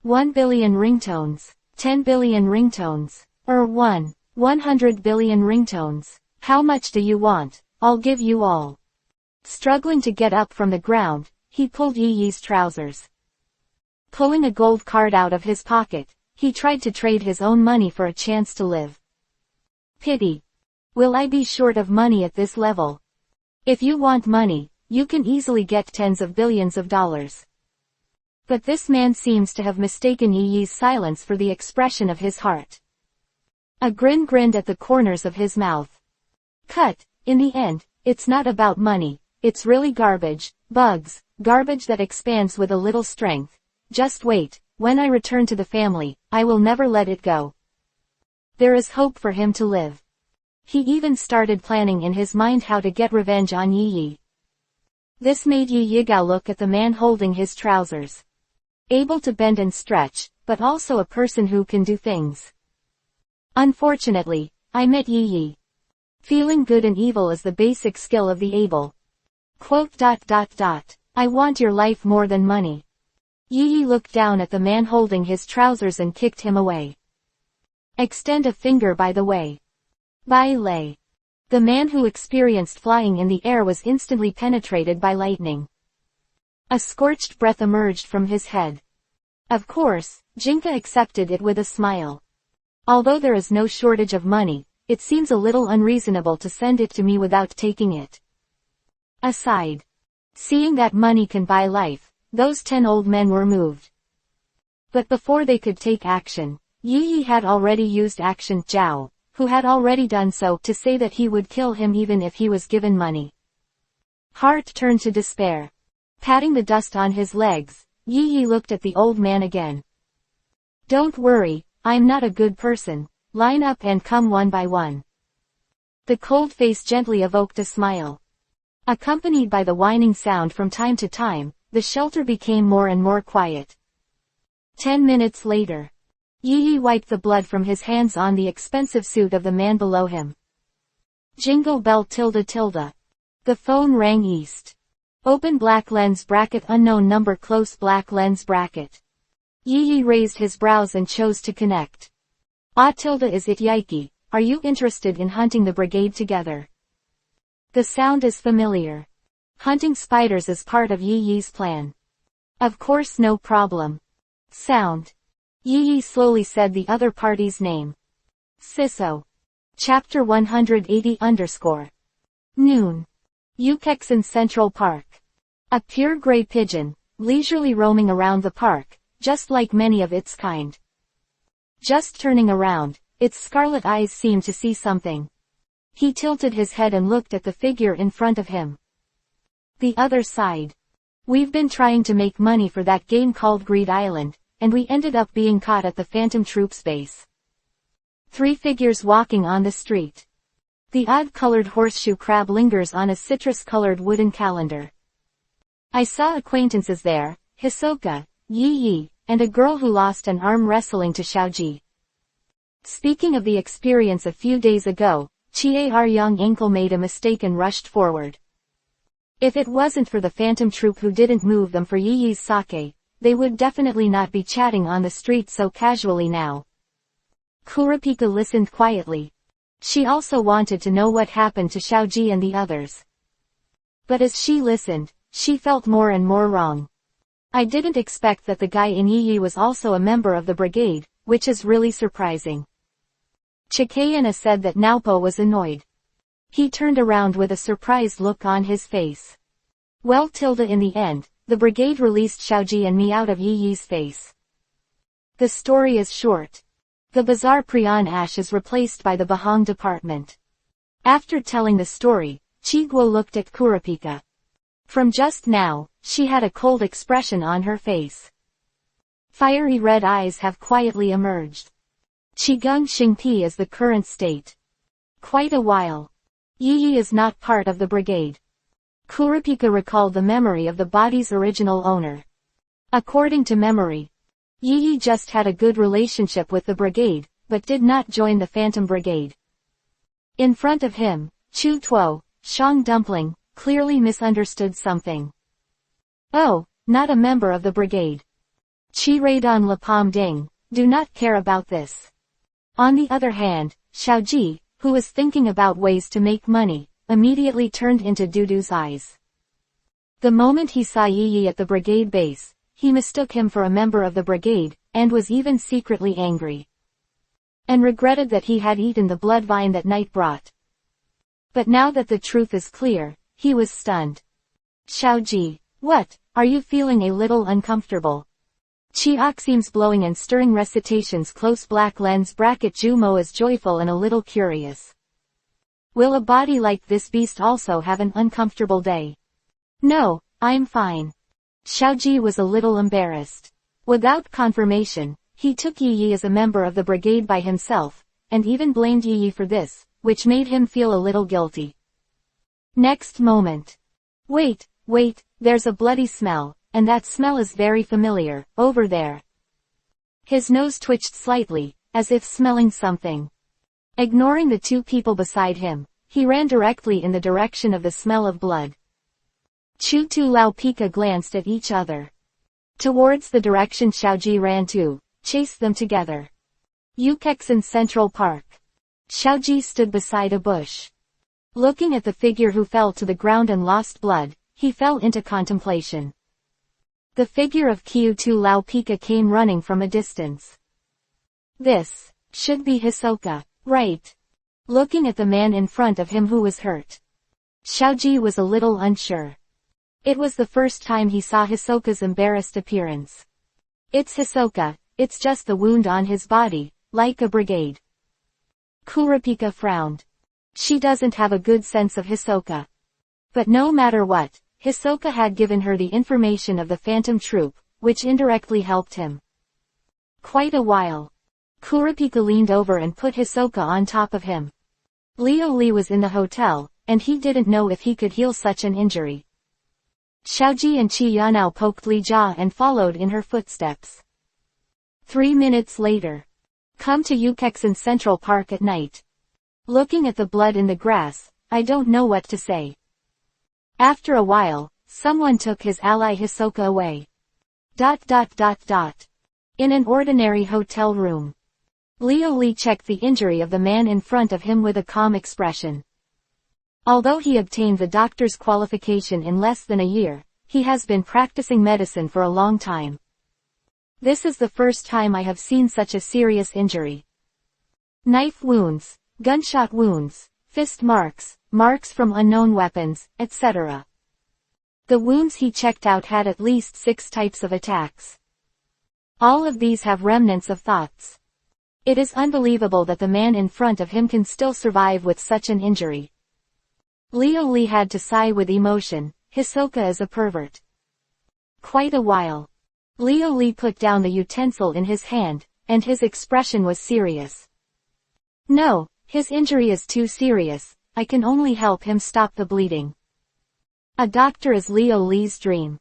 1 billion ringtones, 10 billion ringtones, or 100 billion ringtones. How much do you want? I'll give you all. Struggling to get up from the ground, he pulled Yi's trousers. Pulling a gold card out of his pocket, he tried to trade his own money for a chance to live. Pity. Will I be short of money at this level? If you want money, you can easily get tens of billions of dollars. But this man seems to have mistaken Yi's silence for the expression of his heart. A grin grinned at the corners of his mouth. Cut, in the end, it's not about money, it's really garbage, bugs, garbage that expands with a little strength. Just wait, when I return to the family, I will never let it go. There is hope for him to live. He even started planning in his mind how to get revenge on Yi. This made Yi Yigao look at the man holding his trousers. Able to bend and stretch, but also a person who can do things. Unfortunately, I met Yi. Feeling good and evil is the basic skill of the able. I want your life more than money. Yi looked down at the man holding his trousers and kicked him away. Extend a finger by the way. Bai Lei. The man who experienced flying in the air was instantly penetrated by lightning. A scorched breath emerged from his head. Of course, Jinka accepted it with a smile. Although there is no shortage of money, it seems a little unreasonable to send it to me without taking it. Aside. Seeing that money can buy life, those 10 old men were moved. But before they could take action, Yi had already used action Zhao, who had already done so, to say that he would kill him even if he was given money. Heart turned to despair. Patting the dust on his legs, Yi looked at the old man again. Don't worry, I'm not a good person, line up and come one by one. The cold face gently evoked a smile. Accompanied by the whining sound from time to time, the shelter became more and more quiet. 10 minutes later. Yi wiped the blood from his hands on the expensive suit of the man below him. Jingle bell tilde tilde. The phone rang east. Open black lens bracket unknown number close black lens bracket. Yi raised his brows and chose to connect. Ah tilde is it Yiki, are you interested in hunting the brigade together? The sound is familiar. Hunting spiders is part of Yi's plan. Of course no problem. Sound. Yi slowly said the other party's name. Siso. Chapter 180 Noon. Ukexin Central Park. A pure gray pigeon, leisurely roaming around the park, just like many of its kind. Just turning around, its scarlet eyes seemed to see something. He tilted his head and looked at the figure in front of him. The other side. We've been trying to make money for that game called Greed Island, and we ended up being caught at the Phantom Troops base. 3 figures walking on the street. The odd-colored horseshoe crab lingers on a citrus-colored wooden calendar. I saw acquaintances there, Hisoka, Yi, and a girl who lost an arm wrestling to Xiaoji. Speaking of the experience a few days ago, Chiar young ankle made a mistake and rushed forward. If it wasn't for the Phantom Troop who didn't move them for Yi's sake, they would definitely not be chatting on the street so casually now. Kurapika listened quietly. She also wanted to know what happened to Xiaoji and the others. But as she listened, she felt more and more wrong. I didn't expect that the guy in Yi was also a member of the brigade, which is really surprising. Chikayana said that Naopo was annoyed. He turned around with a surprised look on his face. Well in the end, the brigade released Xiaoji and me out of Yi's face. The story is short. The Bazaar Prion Ash is replaced by the Bahang department. After telling the story, Chiguo looked at Kurapika. From just now, she had a cold expression on her face. Fiery red eyes have quietly emerged. Qigong Xingpi is the current state. Quite a while. Yi is not part of the brigade. Kurapika recalled the memory of the body's original owner. According to memory, Yi just had a good relationship with the brigade, but did not join the Phantom Brigade. In front of him, Chu Tuo, Shang Dumpling, clearly misunderstood something. Oh, not a member of the brigade. Chi Raidon Lapam Ding, do not care about this. On the other hand, Xiaoji, who was thinking about ways to make money, immediately turned into Dudu's eyes. The moment he saw Yi at the brigade base, he mistook him for a member of the brigade, and was even secretly angry. And regretted that he had eaten the blood vine that night brought. But now that the truth is clear, he was stunned. Xiaoji, what, are you feeling a little uncomfortable? Chiak seems blowing and stirring recitations close black lens bracket Jumo is joyful and a little curious. Will a body like this beast also have an uncomfortable day? No, I'm fine. Xiaoji was a little embarrassed. Without confirmation, he took Yi as a member of the brigade by himself, and even blamed Yi for this, which made him feel a little guilty. Next moment. Wait, there's a bloody smell, and that smell is very familiar, over there. His nose twitched slightly, as if smelling something. Ignoring the two people beside him, he ran directly in the direction of the smell of blood. Chu Tu Lao Pika glanced at each other. Towards the direction Xiaoji ran to, chased them together. Yukexin Central Park. Xiaoji stood beside a bush. Looking at the figure who fell to the ground and lost blood, he fell into contemplation. The figure of Qiu Tu Lao Pika came running from a distance. This should be Hisoka, right? Looking at the man in front of him who was hurt, Xiaoji was a little unsure. It was the first time he saw Hisoka's embarrassed appearance. It's Hisoka, it's just the wound on his body, like a brigade. Kurapika frowned. She doesn't have a good sense of Hisoka. But no matter what, Hisoka had given her the information of the Phantom Troop, which indirectly helped him. Quite a while. Kurapika leaned over and put Hisoka on top of him. Liu Li was in the hotel, and he didn't know if he could heal such an injury. Xiaoji and Qi Yanao poked Li Jia and followed in her footsteps. 3 minutes later. Come to Yukexin Central Park at night. Looking at the blood in the grass, I don't know what to say. After a while, someone took his ally Hisoka away. In an ordinary hotel room. Liu Li checked the injury of the man in front of him with a calm expression. Although he obtained the doctor's qualification in less than a year, he has been practicing medicine for a long time. This is the first time I have seen such a serious injury. Knife wounds, gunshot wounds, fist marks, marks from unknown weapons, etc. The wounds he checked out had at least 6 types of attacks. All of these have remnants of thoughts. It is unbelievable that the man in front of him can still survive with such an injury. Liu Li had to sigh with emotion. Hisoka is a pervert. Quite a while. Liu Li put down the utensil in his hand, and his expression was serious. No, his injury is too serious, I can only help him stop the bleeding. A doctor is Liu Li's dream.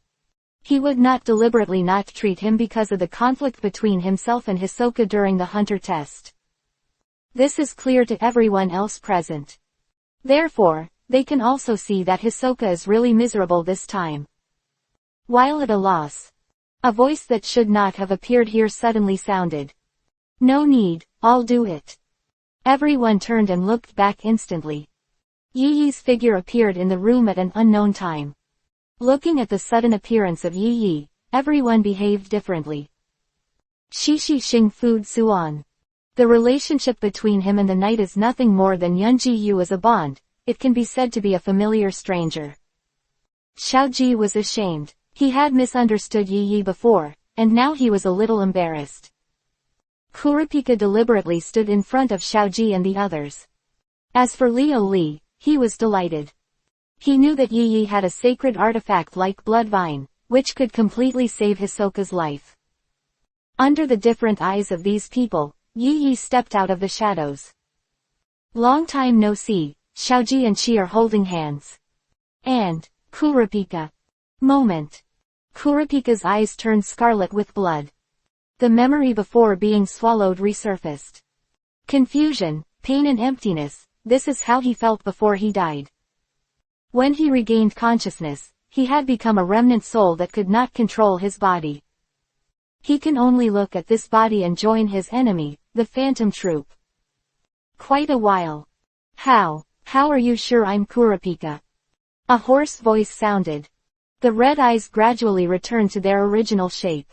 He would not deliberately not treat him because of the conflict between himself and Hisoka during the hunter test. This is clear to everyone else present. Therefore, they can also see that Hisoka is really miserable this time. While at a loss, a voice that should not have appeared here suddenly sounded. No need, I'll do it. Everyone turned and looked back instantly. Yi-Yi's figure appeared in the room at an unknown time. Looking at the sudden appearance of Yi-Yi, everyone behaved differently. Shishi Xing Food Suan. The relationship between him and the knight is nothing more than Yunji Yu as a bond. It can be said to be a familiar stranger. Xiaoji was ashamed. He had misunderstood Yi before, and now he was a little embarrassed. Kurapika deliberately stood in front of Xiaoji and the others. As for Leo Lee, he was delighted. He knew that Yi Yi had a sacred artifact like Blood Vine, which could completely save Hisoka's life. Under the different eyes of these people, Yi Yi stepped out of the shadows. Long time no see, Xiaoji and Chi are holding hands. And, Kurapika. Moment. Kurapika's eyes turned scarlet with blood. The memory before being swallowed resurfaced. Confusion, pain and emptiness, this is how he felt before he died. When he regained consciousness, he had become a remnant soul that could not control his body. He can only look at this body and join his enemy, the Phantom Troop. Quite a while. How are you sure I'm Kurapika? A hoarse voice sounded. The red eyes gradually returned to their original shape.